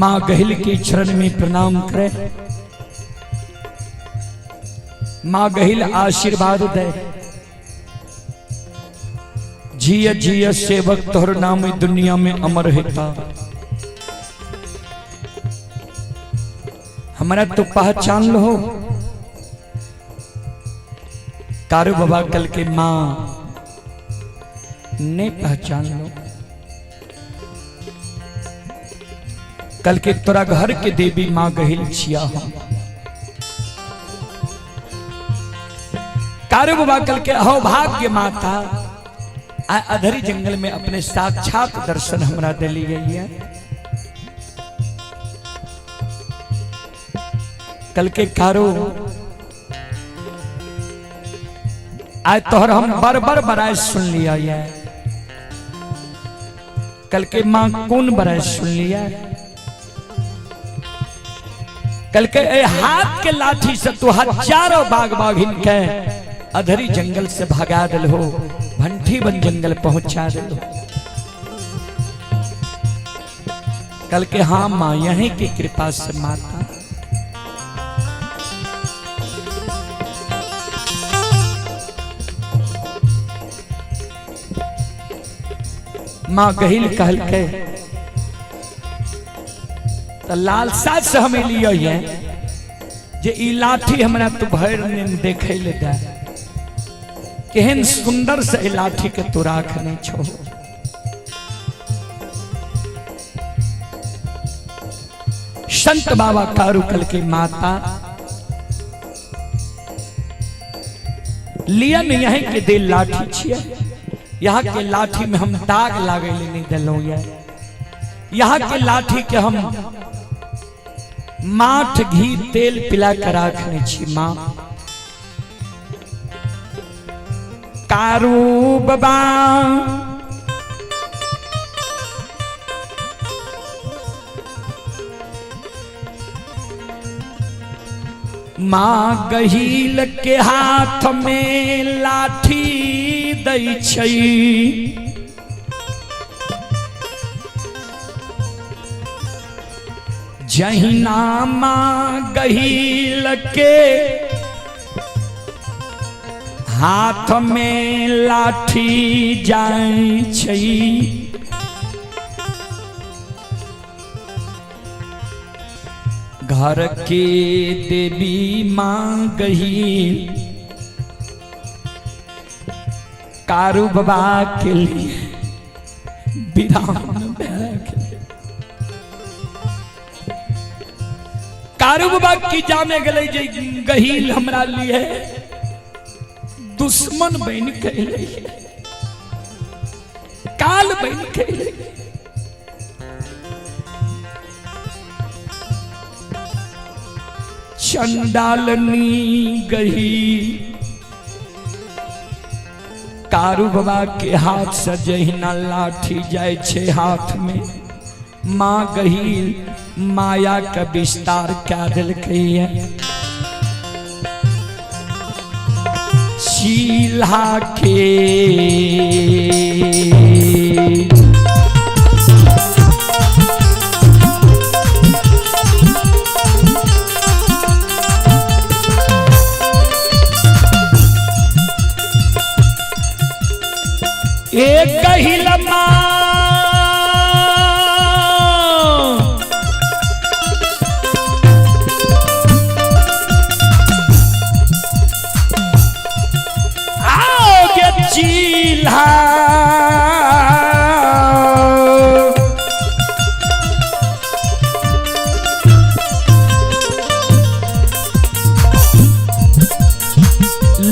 माँ गहिल के चरण में प्रणाम करे। माँ गहिल आशीर्वाद दे। जिय जिय सेवक तोहर नाम दुनिया में अमर हेता। हमारा तो पहचान लो। कारू बाबा कल के माँ ने पहचान लो। कल के तोरा घर के देवी माँ गहिल छिया हम। कारू बाबा कल के अहोभाग्य माता आ अधरी जंगल में अपने साक्षात दर्शन हमरा दिली गई है। कल के कारो आज तोहर हम बार बार बराय सुन लिया है। कल के माँ कौन बराय सुन लिया। कल के हाथ के लाठी से तू हजारों बाघ बाघिन के अधरी जंगल से भगा दिल हो। भंठी बन जंगल पहुंचा दिल हो। कल के हाँ माँ यहीं की कृपा से माता। माँ गहिल कहल के तो लालसा से हमें लिया है जे ई लाठी हमरा तू भर दिन देखे ले दे। केहन सुंदर से लाठी के तू राख नहीं छो। संत बाबा कारू कल के माता लियन यहीं के दे लाठी छिए। यहाँ के लाठी में हम दाग लागे नहीं दिलो। यहाँ के लाठी के हम माठ घी तेल पिला कर रखने छी। माँ कारू बाबा माँ गहिल के हाथ में लाठी दै छै। जहिना माँ गहिल के हाथ में लाठी जाय छै। घर के देवी माँ गहिल कारू बाबा के लिए विराम कारू बाबा की जाने गले जे गहिल हमरा लिए दुश्मन बन गए। काल बन गए। चंडालनी गही कारू बाबा के हाथ से जहिना लाठी जाय छे हाथ में। माँ गहिल माया का विस्तार क्या दिल कही है। शीला के एक गहिल माँ चील्हा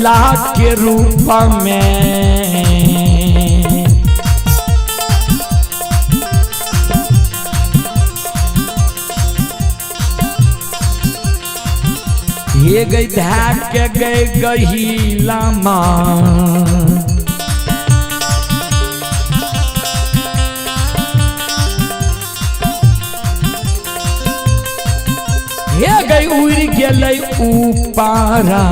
ला के रूप में ये गई धाक के गए गहिला माँ। ये गई उड़ गए ऊपारा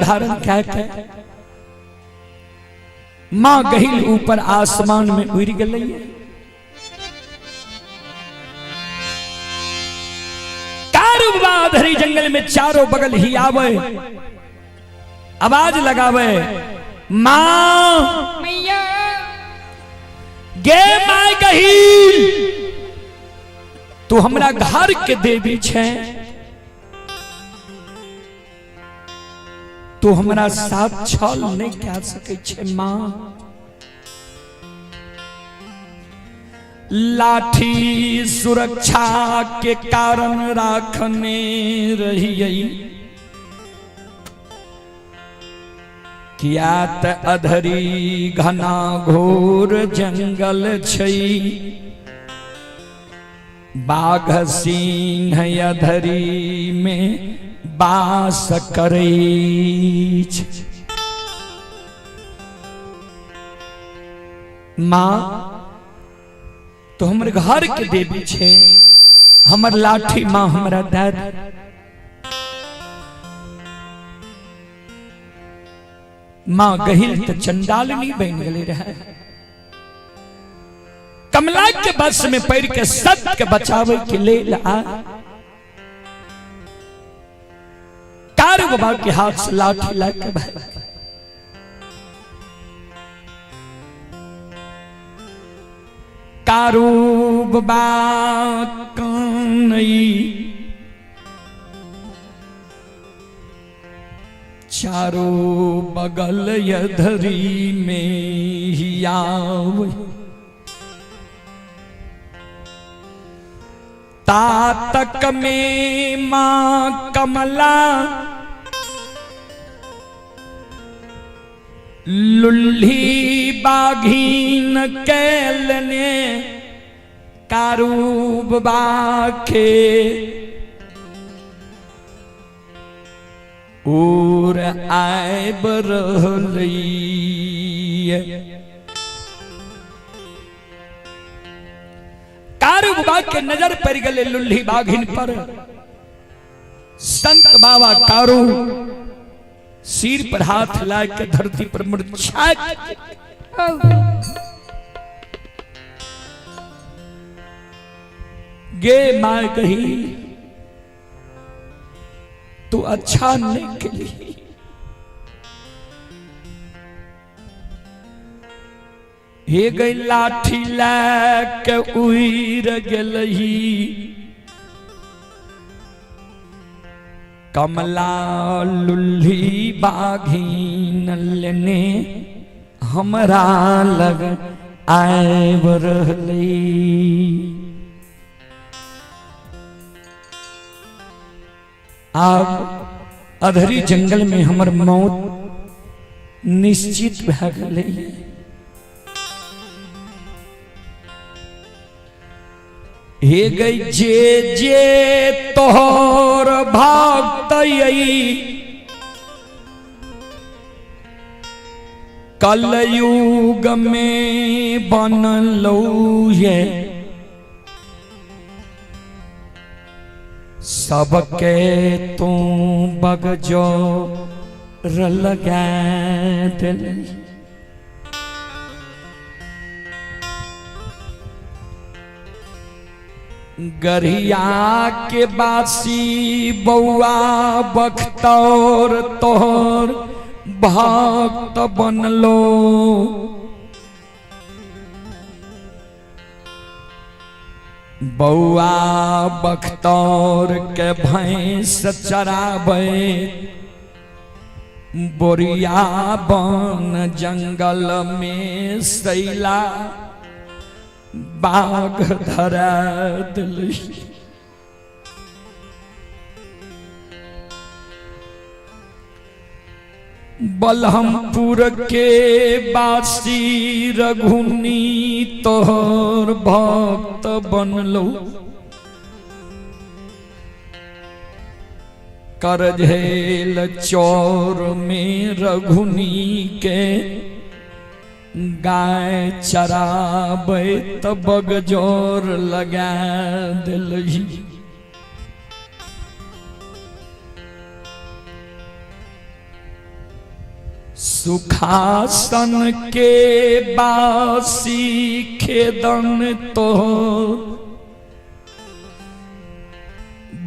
धारण क्या के मां गहिल ऊपर आसमान में उड़ गई। धरी जंगल में चारों बगल ही आवे, आवाज लगावे, मां मैया गे माय गहिल तू हमरा घर के देवी छे, तू हमरा साथ छल नहीं कह सके छे। मां लाठी सुरक्षा के कारण राखने रही, किया त अधरी घना घोर जंगल छई, बाघ सिंह अधरी में बास करई। मां तो हमर घर के देवी छे, हमर लाठी मां हमरा दाद। मां गहिल तो चंडालनी बन गले रहे, कमला के बस में पैर के सत्य के बचावे के लेल आ कार बाबा के हाथ से लाठी लाके भाई कारूब बाकनई चारों बगल यधरी में ही आवे, तातक में मां कमला लुल्ही बाघीन कैलने कारूब बाखे और आए बरहली। कारूब बाग के नजर पड़ गए लुल्ही बाघीन पर। संत बाबा कारू सिर पर हाथ ला के धरती पर मूर्छा गे मां कही तू अच्छा नहीं कली, हे गई लाठी लाके उड़ गई, कमला लुल्ही बाघीन लेने हमरा लग आए बरहली। आप अधरी जंगल में हमर मौत निश्चित भ गई। हे गई जे जे तोहर भक्त कलयुग में बनलो ये, सबके तू बगजो लगा दिल। गरिया के बासी बउआ बख्तौर तोहर भक्त बनलो, बउआ बख्तौर के भैंस चराबे बोरिया बन जंगल में सैला बाघ धरा दिली। बलहमपुर के बासी रघुनी तोहर भक्त बनलो, करझेल चौर में रघुनी के गाय चराबे तब बगजोर लगा दिलही। सुखासन के बासी खेदन तो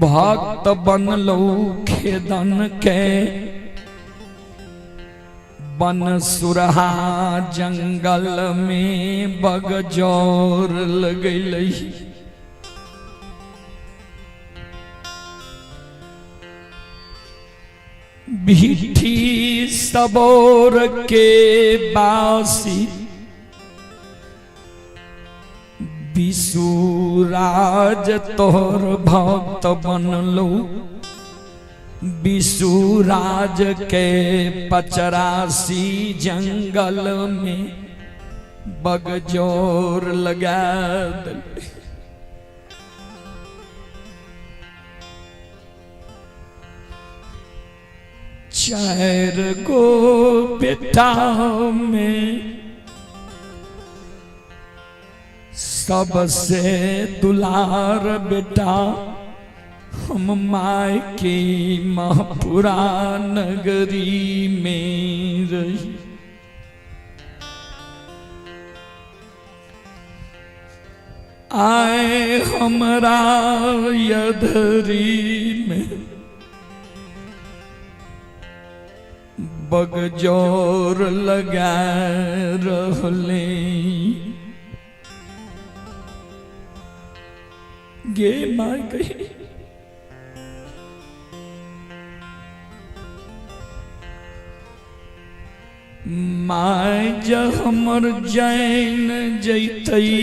भक्त बनलो खेदन के बन सुरहा जंगल में बगजोर लगल बिठी सबोर के बासी विशुराज तोहर भक्त बनलो विशुराज के पचरासी जंगल में बगजोर लगा दल चार गो बेटा में सबसे दुलार बेटा हम माय की महपुरा नगरी में रही आए हमरा यधरी में बगजोर लगा रहले गे माय गई माय जब हमर जैन जैतई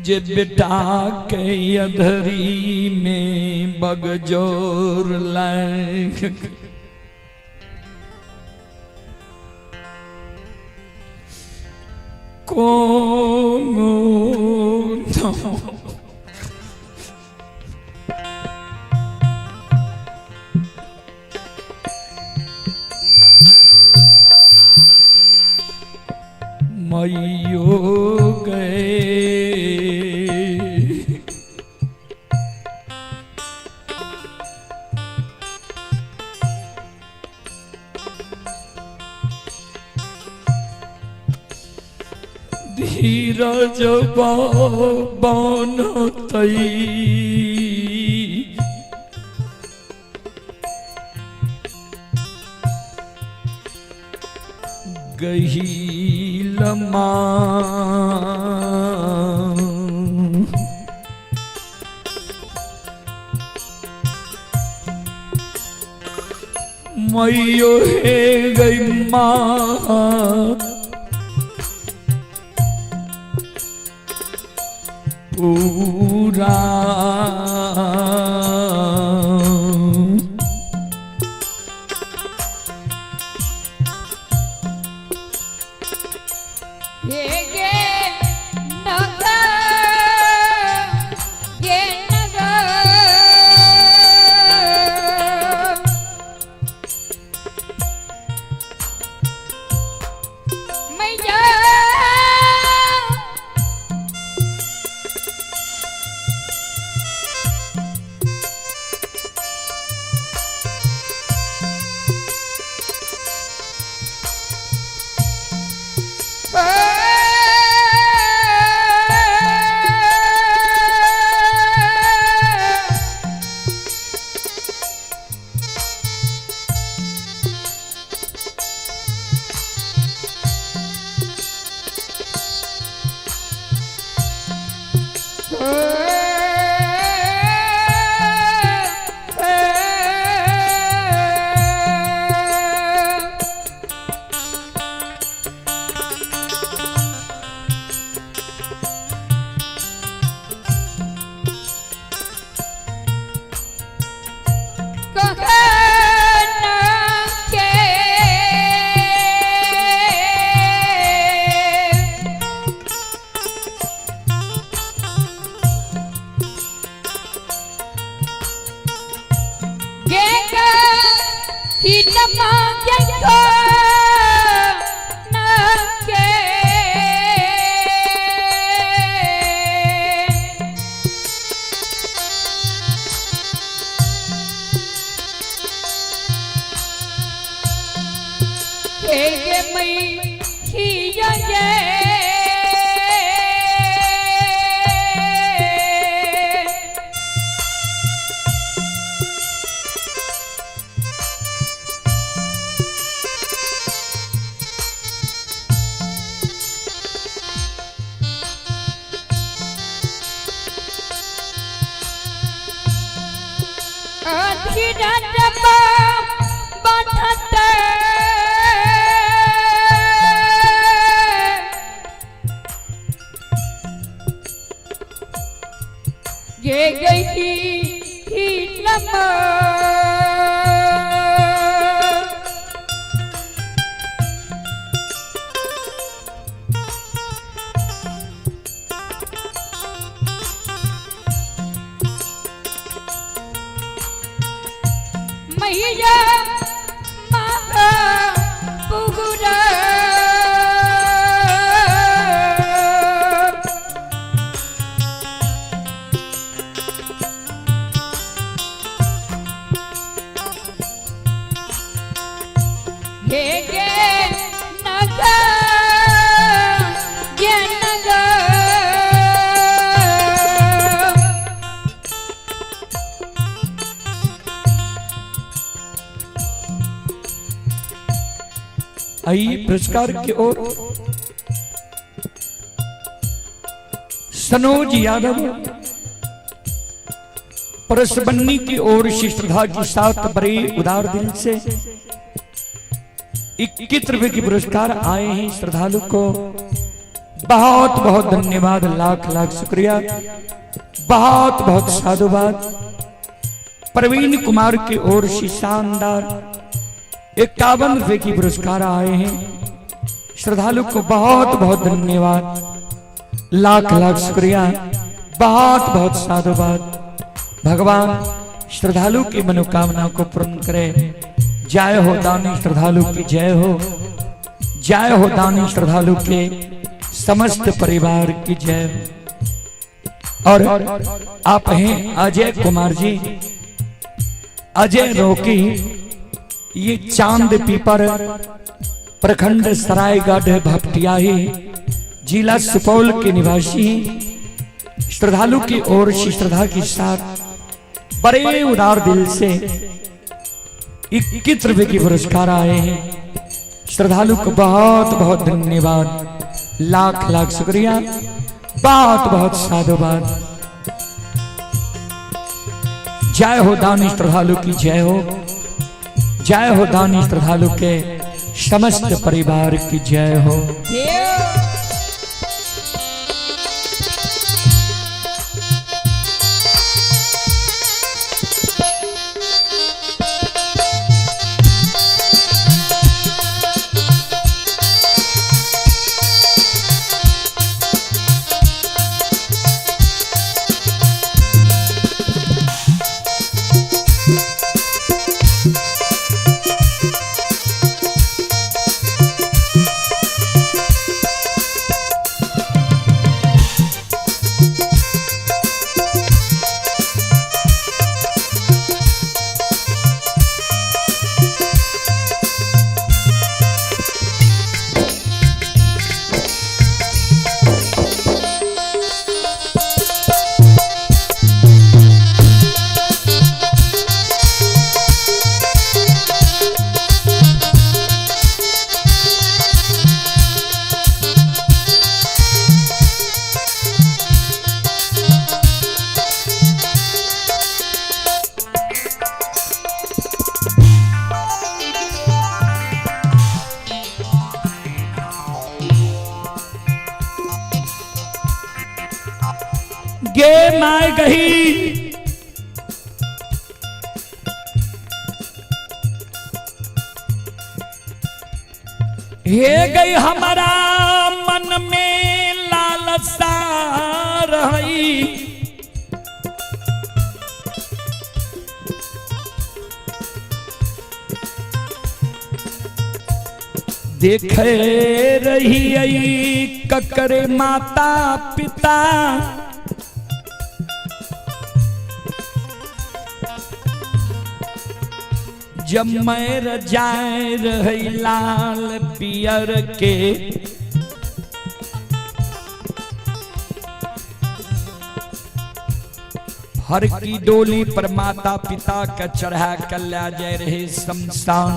जे बेटा के अधरी में बगजोर लाग कोनो मैयो गए धीरज बनतई गहील मैयो हे गई माँ पूरा राजमा बांधते ये गई ही लम्बा मैया माता पुगुरा हे गे नगा गे नगा आइए पुरस्कार की ओर सनोज यादव परसबन्नी की ओर से श्रद्धा के साथ बड़े उदार दिल से 21 रुपए की पुरस्कार आए हैं। श्रद्धालु को बहुत बहुत धन्यवाद, लाख लाख शुक्रिया, बहुत बहुत साधुवाद। प्रवीण कुमार की ओर से शानदार 51 रुपए की पुरस्कार आए हैं। श्रद्धालु को बहुत बहुत धन्यवाद, लाख लाख शुक्रिया, बहुत बहुत साधुवाद। भगवान श्रद्धालु की मनोकामना को पूर्ण करे। जय हो दानी श्रद्धालु की जय हो, जय हो दानी श्रद्धालु के समस्त परिवार की जय हो। और आप हैं अजय कुमार जी, अजय रोकी, ये चांद पीपर प्रखंड सरायगढ़ भपटियाही जिला सुपौल के निवासी। श्रद्धालु की ओर से श्रद्धा के साथ बड़े उदार दिल से 21 रुपए की पुरस्कार आए हैं। श्रद्धालु को बहुत बहुत धन्यवाद, लाख लाख शुक्रिया, बहुत बहुत साधुवाद। जय हो दानी श्रद्धालु की जय हो, जय हो दानी श्रद्धालु के समस्त परिवार की जय हो। गे माय गही हे गई हमारा मन में लालसा रही, देखे रही ककरे माता पिता, जब मैं रजाए रही लाल पियर के, हर की डोली पर माता पिता का चढ़ा कर ला जाए रहे शमशान।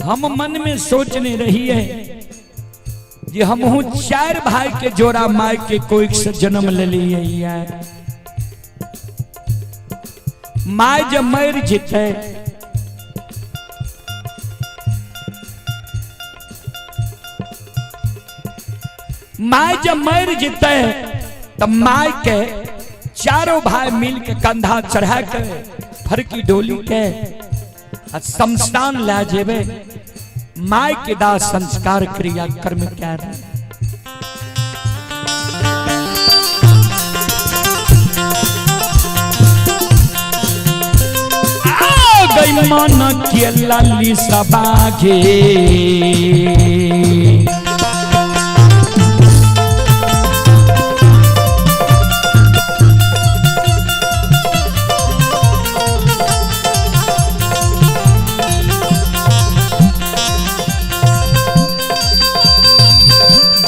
हम मन में सोचने रही है ये हमहू 4 भाई के जोड़ा माई के कोई से जन्म ले लिए। माई जब मर जीते माई जब मर जीते तब माई के चारों भाई मिल के कंधा चढ़ा के फरकी डोली के शमशान ला जेबे। माई के दास संस्कार क्रिया कर्म क्या रहे। गई मन के लाली सबागे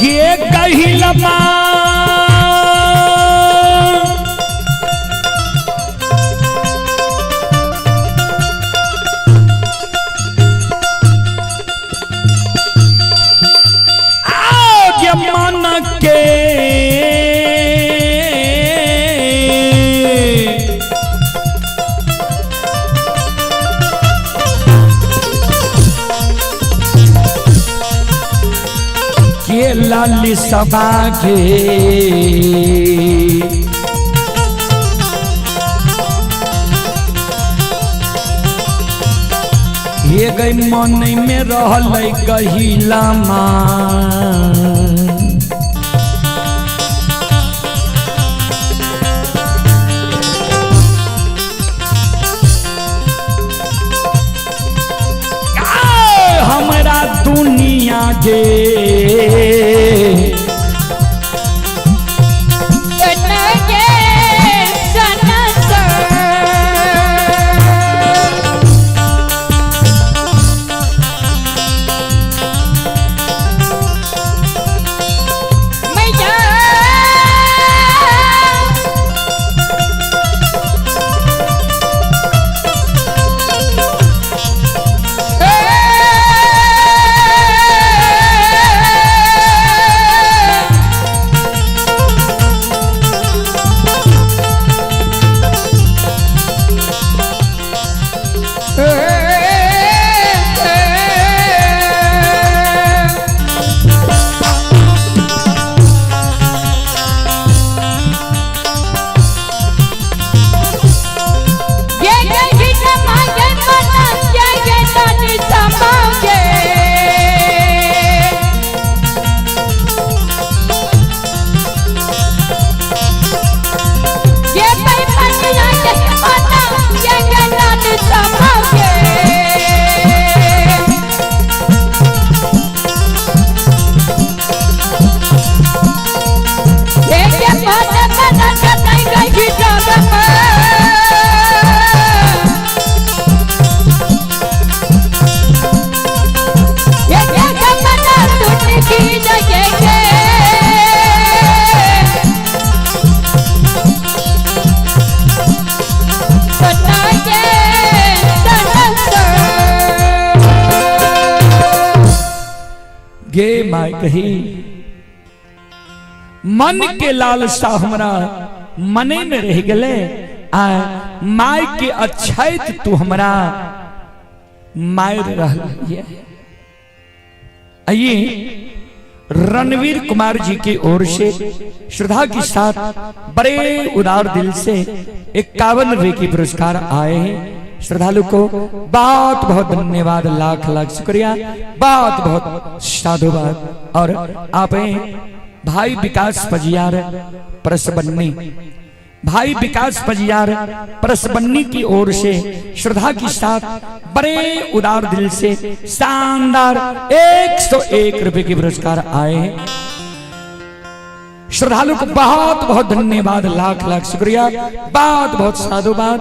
ये कहिलमा मन के लाली सबागे ये गई मन में रहल गहिला हमरा दुनिया गे गे माई कही मन के लालसा हमरा मने में रह गले आ माई के अच्छाई तू हमरा मायर रही। आइए रणवीर कुमार जी की ओर से श्रद्धा के साथ बड़े उदार दिल से 51 रुपए की पुरस्कार आए हैं। श्रद्धालु को बहुत बहुत धन्यवाद, लाख लाख शुक्रिया, बहुत बहुत साधुवाद। और आप भाई विकास पजियार परसबन्नी, भाई विकास पजियार परसबन्नी की ओर से श्रद्धा के साथ बड़े उदार दिल से शानदार 101 रुपए के पुरस्कार आए हैं। श्रद्धालु को बहुत बहुत धन्यवाद, लाख लाख शुक्रिया, बहुत बहुत साधुवाद।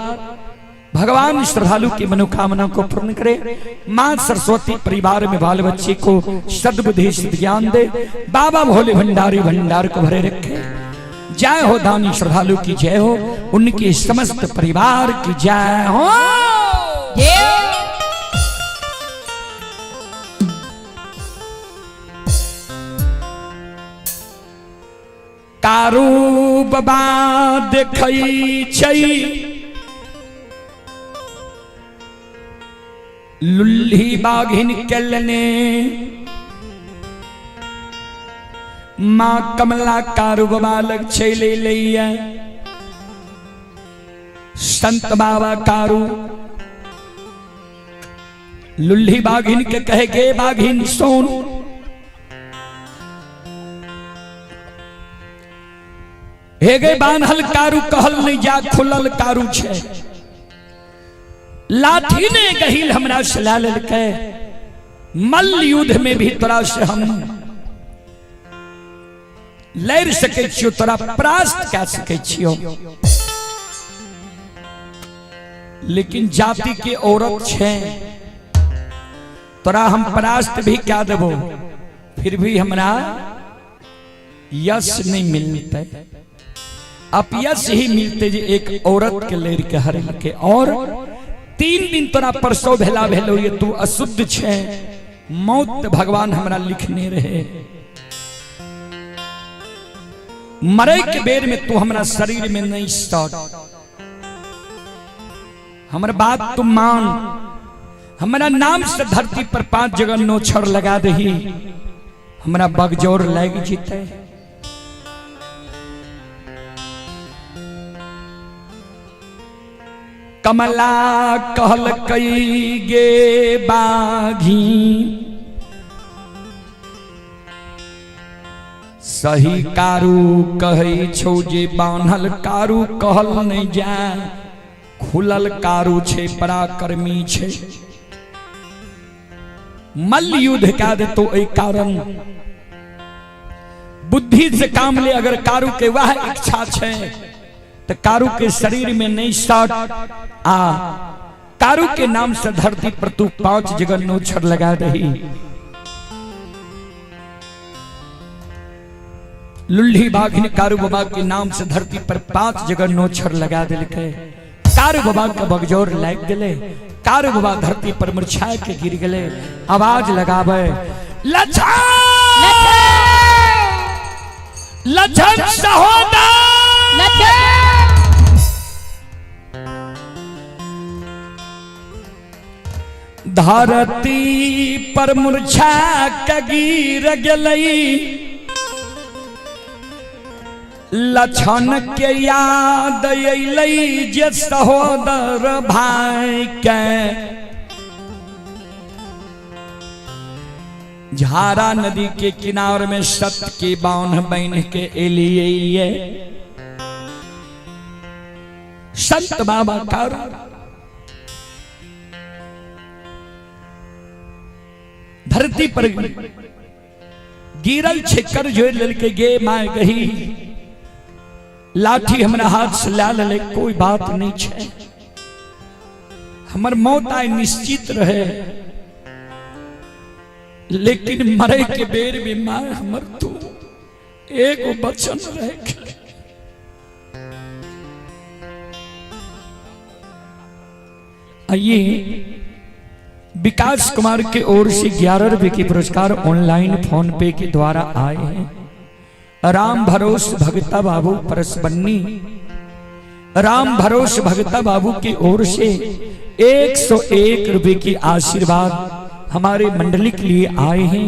भगवान श्रद्धालु की मनोकामना को पूर्ण करे। मां सरस्वती परिवार में बाल बच्चे को सद्बुद्धि ज्ञान दे। बाबा भोले भंडारी भंडार को भरे रखे। जय हो दानी श्रद्धालु की जय हो, उनके समस्त परिवार की जय हो। कारू बाबा देखै छै लुल्ही बाघिन केलने माँ कमला कारू बाबा लग चले लैया संत बाबा कारू लुल्ही बाघिन के कहे गे बाघिन सोन हे गे बान्हल कारू कहल नहीं जा खुलल कारू छे लाठी ने गहिल हमरा से ला लेलकै मल्ल युद्ध में भी तोरा से हम लड़ सके छियो तोरा परास्त कऽ सके छियो लेकिन जाति के औरत छे तोरा हम परास्त भी क्या देबो फिर भी हमरा यश नहीं मिलते अपयश ही मिलते जे एक औरत के लड़ के हर के और 3 दिन तोरा परसों भेला भेलो ये तू अशुद्ध छे मौत भगवान हमरा लिखने रहे मरे के बेर में तू हमरा शरीर में नहीं सट हमर बात तू मान हमरा नाम से धरती पर 5 जगह नोछड़ लगा दही हमरा बगजोर लग जीते कमला कहल कई गे बाघी सही कारू कहे छौ जे बान्हल कारू कहल नहीं जा खुलल कारू छे पराक्रमी छे मल्ल युद्ध का दे तो ए कारण बुद्धि से काम ले अगर कारू के वह इच्छा छे तो कारू के शरीर में नहीं सट आ कारू के नाम से धरती पर तू 5 जगह नोछड़ लगा दही लुल्ही बाघिन कारू बाबा के नाम से धरती पर 5 जगह नोछड़ लगा दिलके कारू बाबा का बगजोर लाग गले कारू बाबा धरती पर मूर्छा के गिर गले आवाज लगावे लछन लछन सहोदर धरती पर मूर्छा के गिर गलई लछन के याद अइलई जे सहोदर भाई के झारा नदी के किनारे में सत्य के बांध बन के एलिए संत बाबा का धरती पर गिरल छे कर जोड़ ललके गे माय गही लाठी हमरा हाथ से ला ले कोई बात नहीं छे हमर मौत आय निश्चित रहे लेकिन मरे के बेर में मां हमर तू एगो वचन रख आइए विकास कुमार के ओर से 11 रुपए के पुरस्कार ऑनलाइन फोन पे के द्वारा आए हैं राम भरोस भगता बाबू परसबन्नी राम भरोस भगता बाबू की ओर से 101 रुपए की आशीर्वाद हमारे मंडली के लिए आए हैं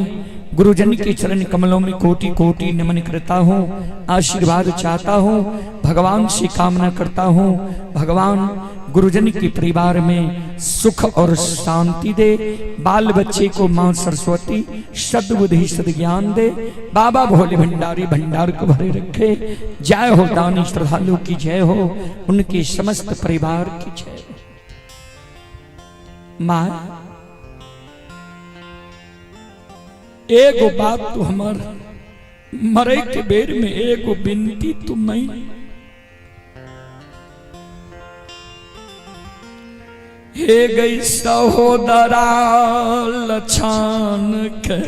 गुरुजन के चरण कमलों में कोटि कोटि नमन करता हूँ आशीर्वाद चाहता हूँ भगवान से कामना करता हूँ भगवान गुरुजन के परिवार में सुख और शांति दे बाल बच्चे को मां सरस्वती सद्बुद्धि सद्ज्ञान दे बाबा भोले भंडारी भंडार को भरे रखे जय हो दानी श्रद्धालु की जय हो उनके समस्त परिवार की जय मां एगो बात तू हमार मरे के बेर में एगो बिनती तू नहीं हे गई सहोदरा लछन के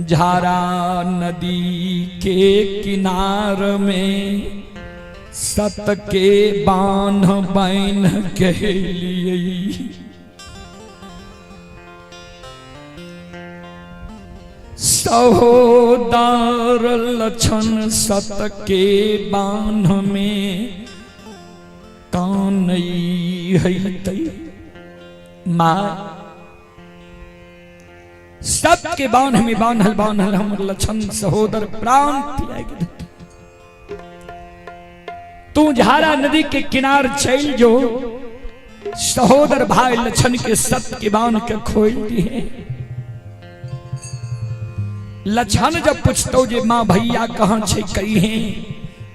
झारा नदी के किनार में सत के बांध बन के लिए सहोदर लक्षण सत के बांध में कानई है तई माँ सब के बांध में बांधल बांधल हमर लक्षण सहोदर प्राण त्याग देते। तू झारा नदी के किनार चल जो सहोदर भाई लक्षण के सत के बांध के खोल दिए। लक्षण जब पूछतो जे माँ भैया कहाँ छे कही है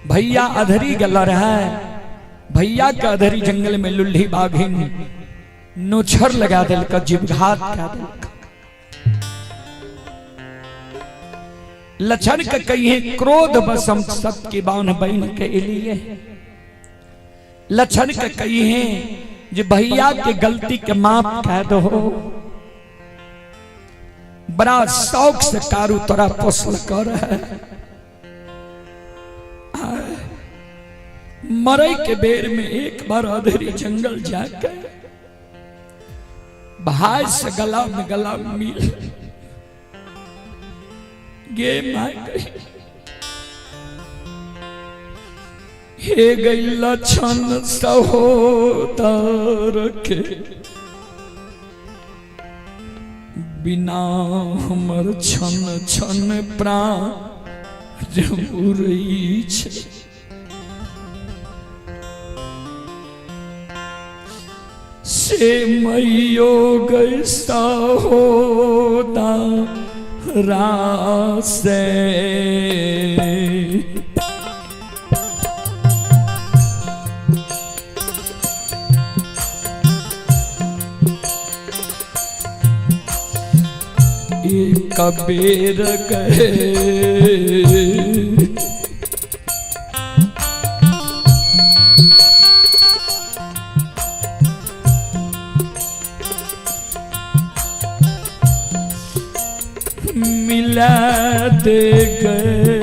भैया अधरी गला रहा है। भैया का अधरी जंगल में लुल्ही बाघिन नोछर लगा दिल का जीवघात कर दिल का। लक्षण का कही है क्रोध बसम सत के बांध बन के लिए। लक्षण का कही है जे भैया के गलती के माफ कह दो। बड़ा शौक से कारू तोरा पोसल कर मरे के बेर में एक बार अधेरी जंगल जाकर भाई से गला में गला मिल गे माँ हे गई लक्षण सहोदर के बिना हमर छन छन प्राण जमुरई छे। से मैयो गई सहोदरा से एक बेर गए मिला दे गए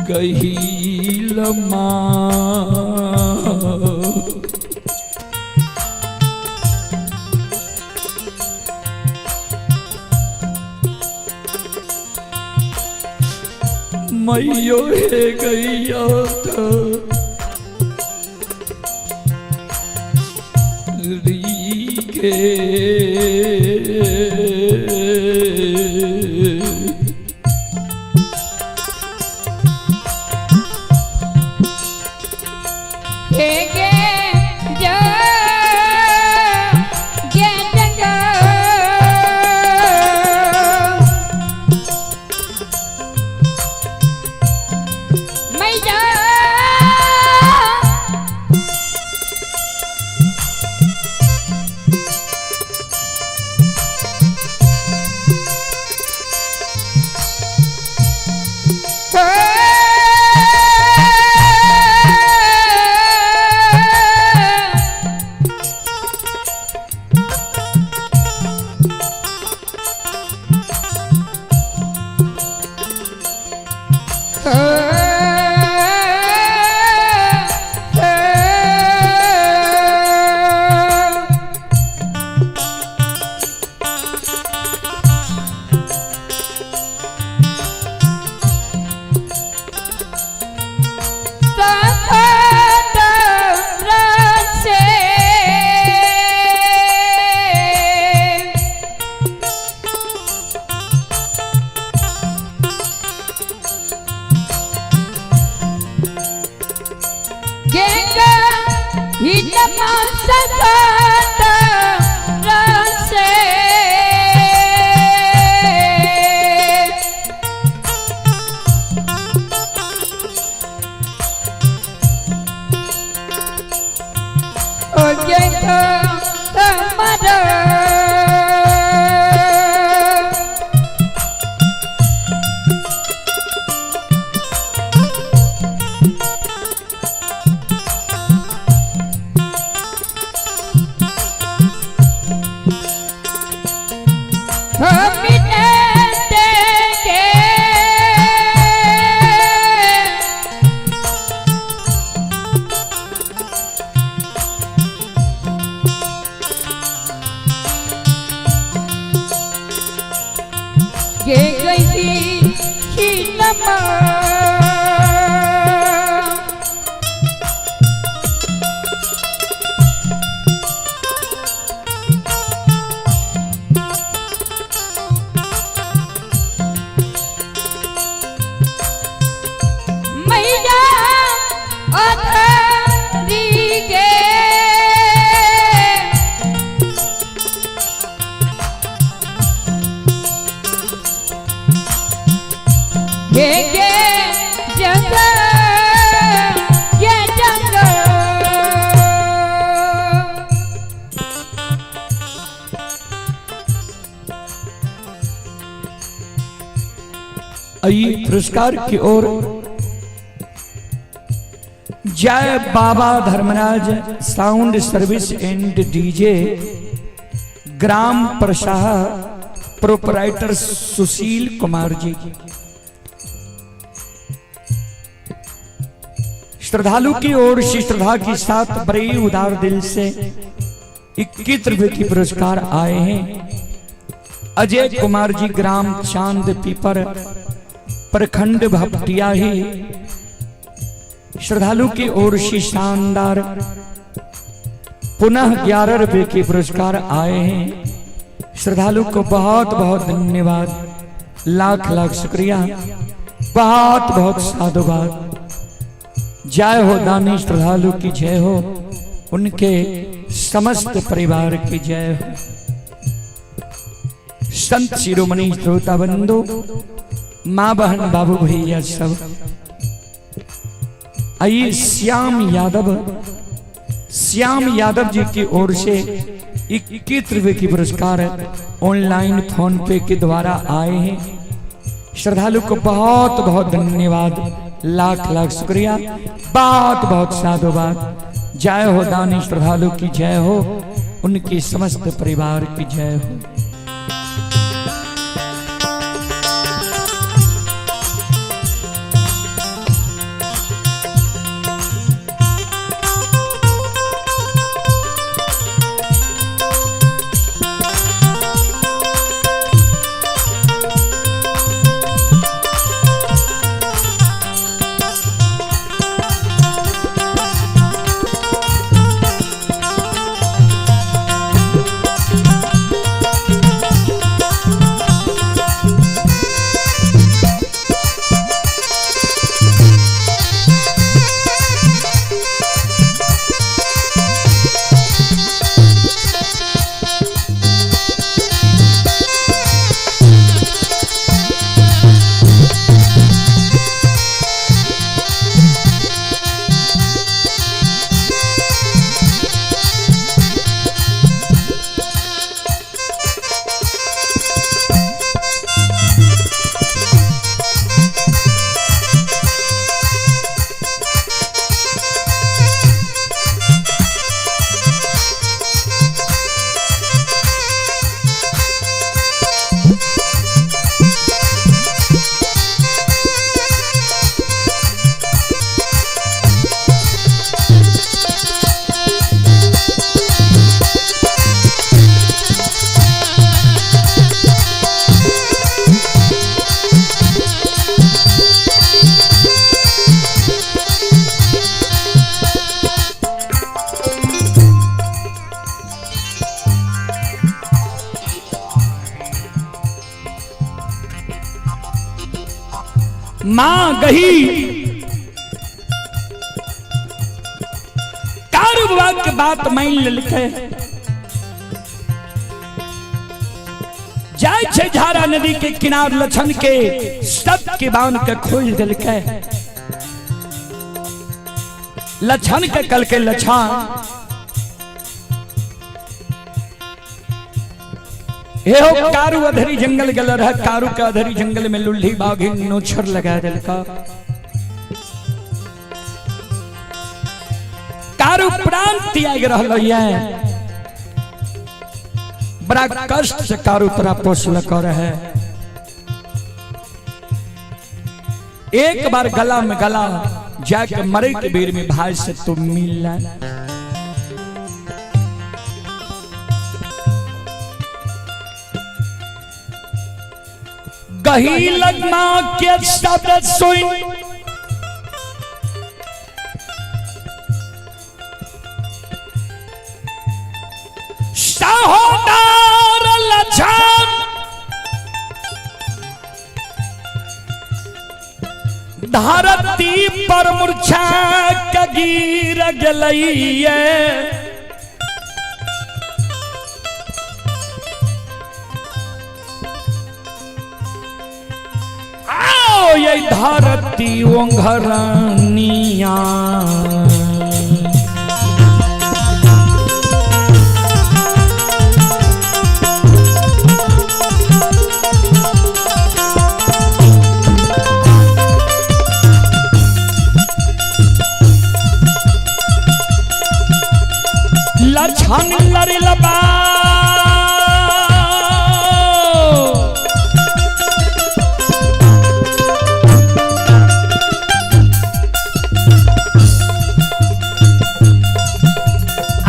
गहील माँ मैयो हे गैया रीगे आइए पुरस्कार की ओर। Jai Baba Dharmraj sound service and DJ, ग्राम प्रशाह, प्रोपराइटर सुशील कुमार जी। श्रद्धालु की ओर से श्रद्धा के साथ बड़े उदार दिल से 21 रुपए की पुरस्कार आए हैं। अजय कुमार जी, ग्राम चांद पीपर, प्रखंड भपटिया ही। श्रद्धालु की ओर से शानदार पुनः 11 रुपए के पुरस्कार आए हैं। श्रद्धालु को बहुत बहुत धन्यवाद, लाख लाख शुक्रिया, बहुत बहुत साधुवाद। जय हो दानी श्रद्धालु की जय हो, उनके समस्त परिवार की जय हो। संत शिरोमणि श्रोता बंधु, माँ बहन बाबू भैया सब, आइए श्याम यादव जी की ओर से 21 रुपए की पुरस्कार ऑनलाइन फोन पे के द्वारा आए हैं। श्रद्धालु को बहुत बहुत धन्यवाद, लाख लाख शुक्रिया, बहुत बहुत साधुवाद। जय हो दानी श्रद्धालु की जय हो, उनके समस्त परिवार की जय हो। मां गही कारुबाग के बात मैं लिखे जाय छे झारा नदी के किनार लछन के सब के बांध के खोल दिल के लछन के कल के लछान हे हो कारू अधरी जंगल गल रहा कारू के अधरी जंगल में लुल्ही बाघी नोछर लगा दिल का कारू प्राण त्याग रहल है बड़ा कष्ट से कारू तोरा पोसल कर है एक बार गला में गला जाके मरे के बेर में भाई से तुम मिलना गही लगना के शब्द सुन सहोदर लछन धरती पर मूर्छा के गिर गलैये ये धरती ओंघरनिया लछन लरिल बा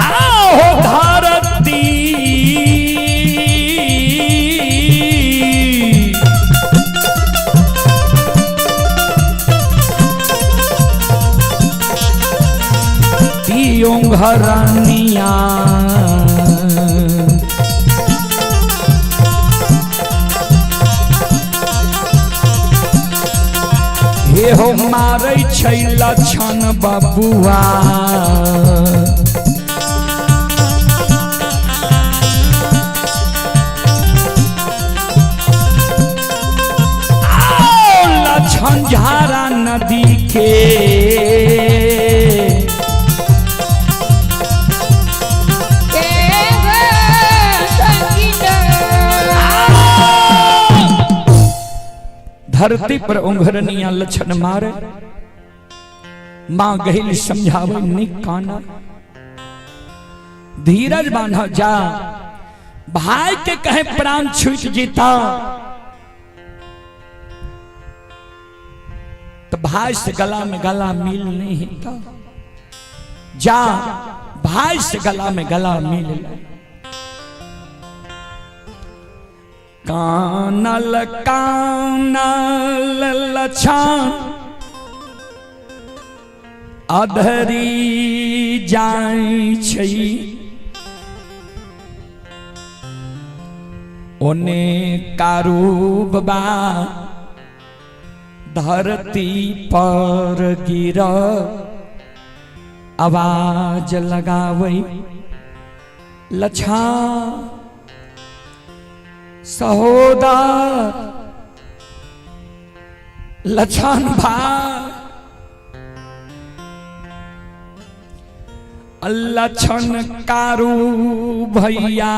आओ धरती घरनिया हे हो मारै छै लछन बबुआ लछन झारा नदी के धरती पर उंघरनिया लछन मारे मां गहिल समझावे निकाना धीरज बांधा जा भाई के कहे प्राण छूट जीता तो भाई से गला में गला मिल नहीं था जा भाई से गला में गला मिल कानल कानल लछन अधरी जाई छै ओने कारूब बा धरती पर गिर आवाज लगावई लछन सहोदर लछन भाई लछन कारू भैया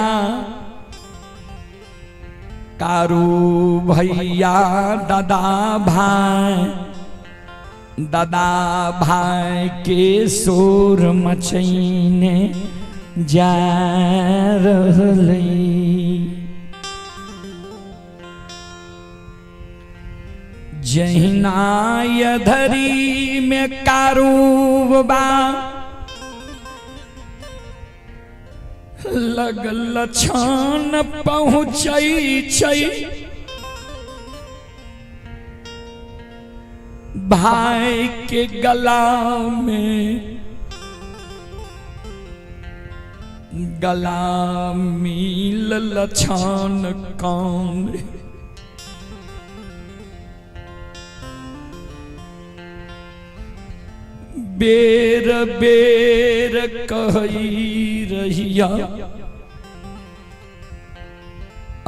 दादा भाई के शोर मचैने जा रहलै जहिना यधरी में कारूबा लगल लछन पहुँचै छै भाई के गला में गला मिल लछन कान बेर बेर कही रहिया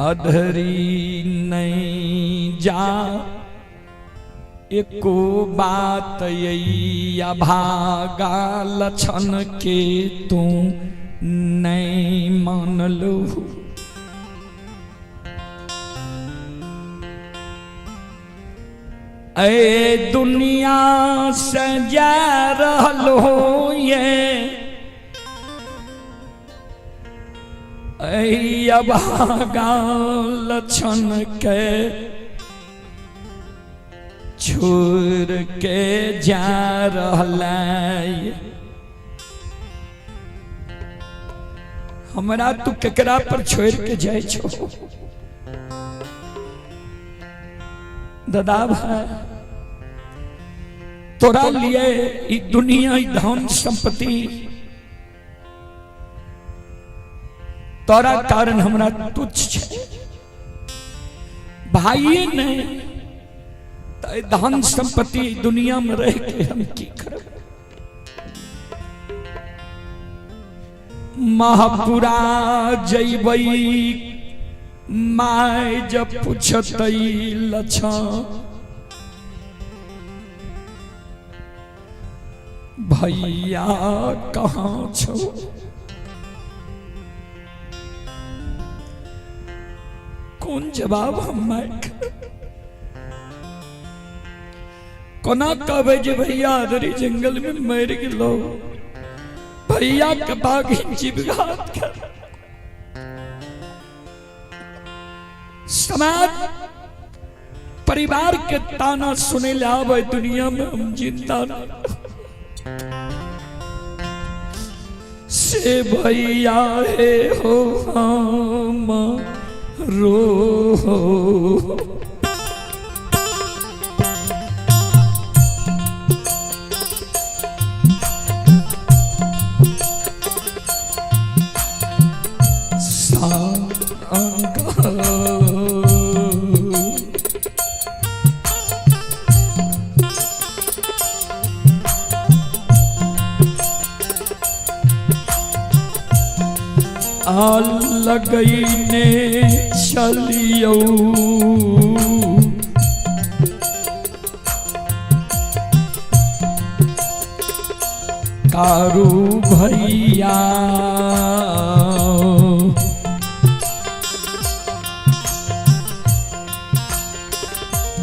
अधरी नहीं जा एको बात यही भागा लछन के तू नहीं मान लो ए दुनिया से जा रहलो ये अभागा लछन के छोड़ के जा रहला हमरा तू केकरा पर छोड़ के जाए छो दादा भाई तोरा लिए ई दुनिया ई धन संपत्ति तोरा कारण हमरा तुच्छ छे भाई ने धन संपत्ति दुनिया में रह के हम की करब महापुरा जैबई माय जब पूछतई लछन भैया कहाँ छो कौन जवाब हम कोना कहबे जे भैया अदरी जंगल में मर गेलो भैया के बागी जीवघात कर। समाज परिवार के ताना सुने ले आवे, दुनिया में हम जिंदा से भैया है हो हम रो। लगई ने चलियो कारू भैया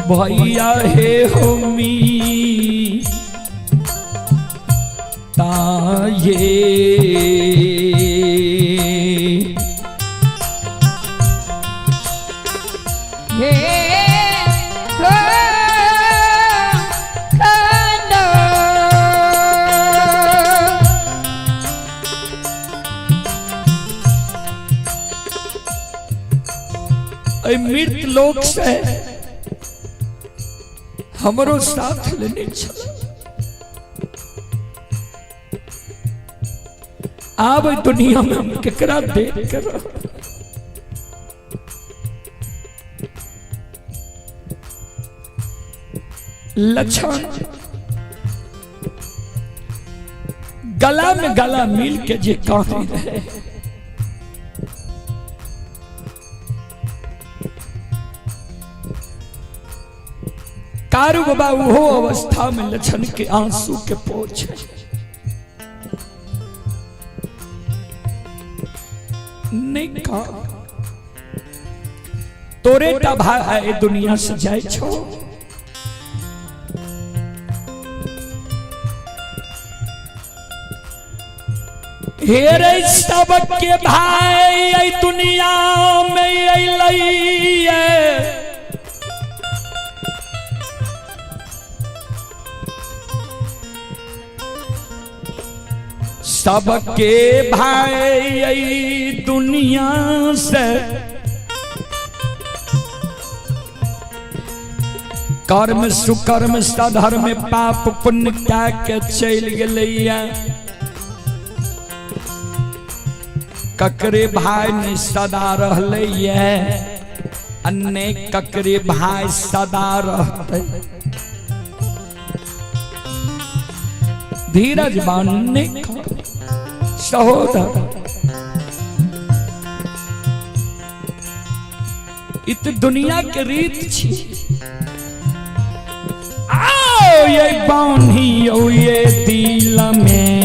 भैया हे होमी ताये मृत लोक से हमरो साथ लेने चला। आब दुनिया में हम केकरा देख कर लक्षण गला में गला मिल के जे कहानी रहे, कारू बाबा वो अवस्था में लक्षण के आंसू के पोछ नहीं कहा तोरे टा भाई दुनिया से जाए छो। हेरे सबके भाई दुनिया में अइलैये, सबके भाई दुनिया से कर्म सुकर्म सधर्म पाप पुण्य क्या के चल गलैया। ककरे भाई ने सदा रहलैया, अन्य ककरे भाई सदा रहते। धीरज मानने सहोदर इत दुनिया के रीत छी। आओ ये बांधियो ये दिल में,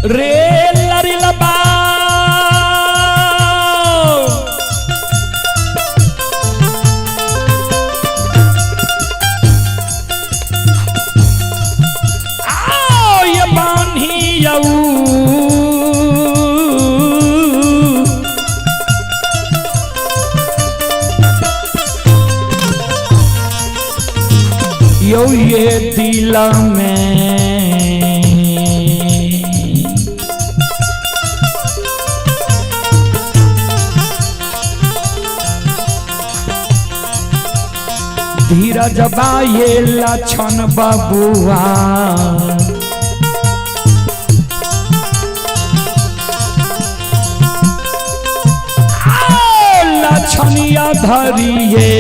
रे लरी लबा आओ ये बांधियो यो ये दिल में। धीरज बाये लक्षण बबुआ लक्षणिया धरिए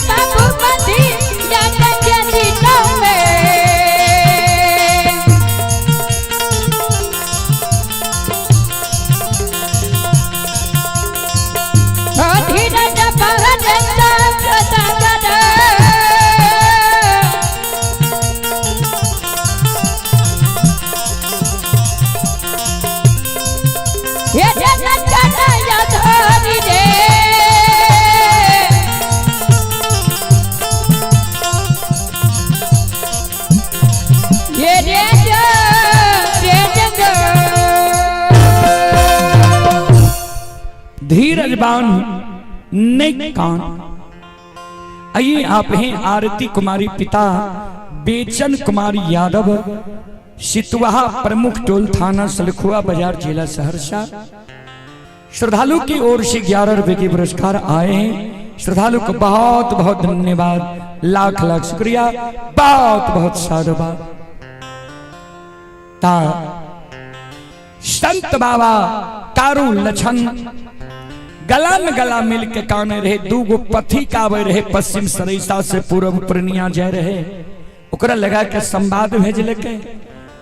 बाबू मधी जाता के दिनों में धीरज बहन सागर ये जगत का यादरी रे ये रे धीरज बान ने कान। आइए आप हैं आरती कुमारी पिता बेचन कुमार यादव, सितवाहा प्रमुख टोल थाना सलखुआ बाजार जिला सहरसा। श्रद्धालु की ओर से 11 रुपए के पुरस्कार आए हैं। श्रद्धालु को बहुत बहुत धन्यवाद, लाख लाख शुक्रिया, बहुत बहुत साधुवाद। ता संत बाबा कारू लछन गला में गला मिल के काने रहे, दूगो पथी कावे रहे, पश्चिम सरिसा से पूर्व पूर्णिया जा रहे। ओकरा लगा के संवाद भेजल के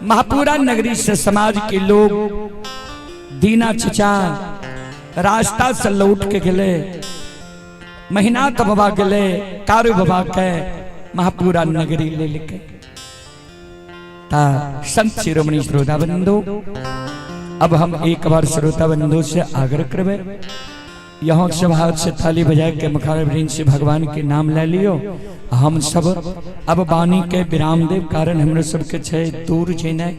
महापुरा नगरी से समाज के लोग दीना चचा रास्ता से लौट के गले, महीनाथ बाबा गले, कारू बाबा के महापुरा नगरी ले लेके। ता संत शिरोमणि श्रोता बंधु, अब हम एक बार श्रोता बंधु से आग्रह करबे, यहाँ सभा से थाली बजा के मुखारबिन से भगवान के नाम ले लियो। हम सब अब बानी के विराम देव कारण हमरे सबके छे दूर जेने,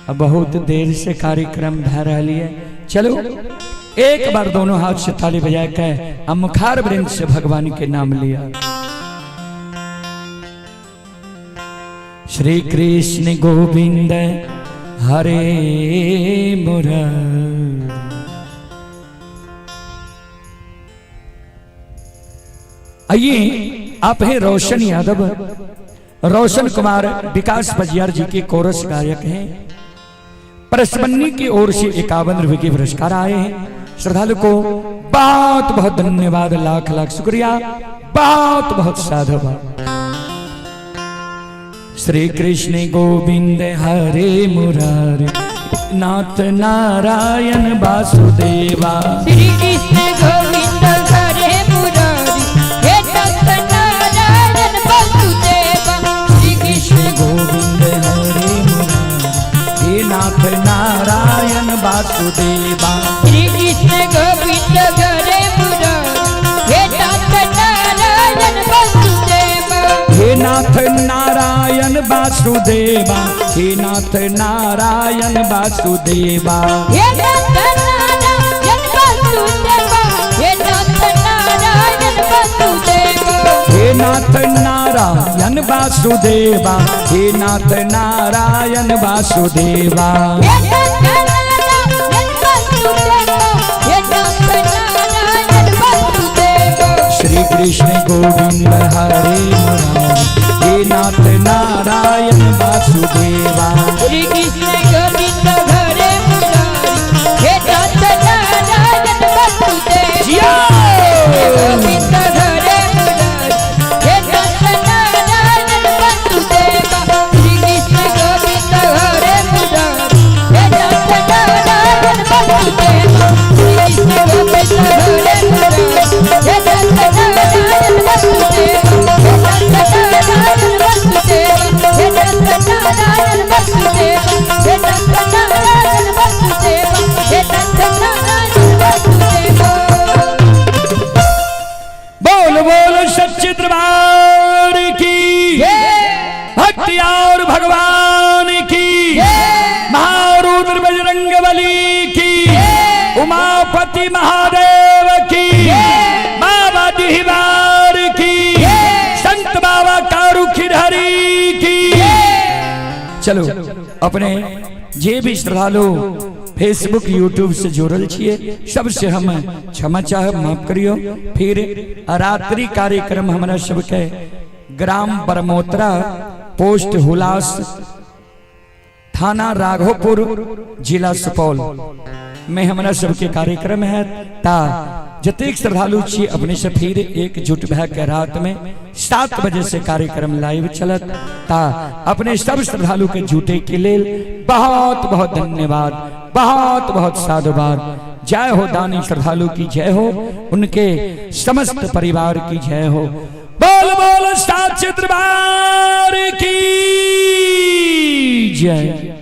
अब बहुत देर से कार्यक्रम भा रही है। चलो एक बार दोनों हाथ से थाली बजा के हम मुखारबिन से भगवान के नाम लिया। श्री कृष्ण गोविंद हरे मुरारी। आइए आप हैं रोशन यादव, रोशन कुमार विकास बजियार जी के कोरस गायक हैं। परसबन्नी की ओर से 51 रुपए के पुरस्कार आए हैं। श्रद्धालु को बहुत बहुत धन्यवाद, लाख लाख शुक्रिया, बहुत बहुत साधुवाद। श्री कृष्ण गोविंद हरे मुरारी, नाथ नारायण वासुदेवा। श्री कृष्ण गोविंद हरे मुरारी, हे नाथ नारायण वासुदेवा। श्री कृष्ण गोविंद हरे मुरारी, हे नाथ नारायण वासुदेवा। श्री कृष्ण गोविंद हरे मुरारी, हे नाथ नारायण वासुदेवा। हे नाथ नारायण वासुदेवा, हे नाथ नारायण वासुदेवा। हे नाथ नारायण वासुदेवा, हे नाथ नारायण वासुदेवा। हे नाथ नारायण वासुदेवा, हे नाथ नारायण वासुदेवा। हे नाथ नारायण वासुदेवा, हे नाथ नारायण वासुदेवा। श्री कृष्ण गोविंद हरे मुरारी, हे नाथ नारायण वासुदेवा। श्री कृष्ण गोविंद हरे मुरारी, हे नाथ नारायण वासुदेवा। जिया गोविंद हरे मुरारी, हे नाथ नारायण वासुदेवा। श्री कृष्ण गोविंद हरे मुरारी, हे नाथ नारायण वासुदेवा। श्री कृष्ण गोविंद हरे मुरारी, हे नाथ नारायण वासुदेवा। हे नाथ नारायण वासुदेवा, हे नाथ नारायण वासुदेवा। हे नाथ नारायण वासुदेवा, हे नाथ नारायण वासुदेवा। बोल बोल सच्चे दरबार की, भक्ति और भगवान की, महारुद्र बजरंगबली की, उमापति महादेव की, बाबा दिहवार की, संत बाबा कारू खिरहरी की। चलो अपने जे भी श्रद्धालु फेसबुक यूट्यूब से जुड़ल छिए सबसे हम क्षमा चाह, माफ करियो। फिर रात्रि कार्यक्रम हमारा सबके ग्राम बरमोत्रा, पोस्ट हुलास, थाना राघोपुर, जिला सुपौल में हमारा सबके कार्यक्रम है। ता जतेक श्रद्धालु छी अपने से फिर एकजुट भै के रात में 7 बजे से कार्यक्रम लाइव चलत ता अपने सब श्रद्धालु के जुटे के लेल बहुत बहुत धन्यवाद, बहुत बहुत साधुवाद। जय हो दानी श्रद्धालु की जय हो, उनके समस्त परिवार की जय हो। बोल बोल सात चित्रबार की जय।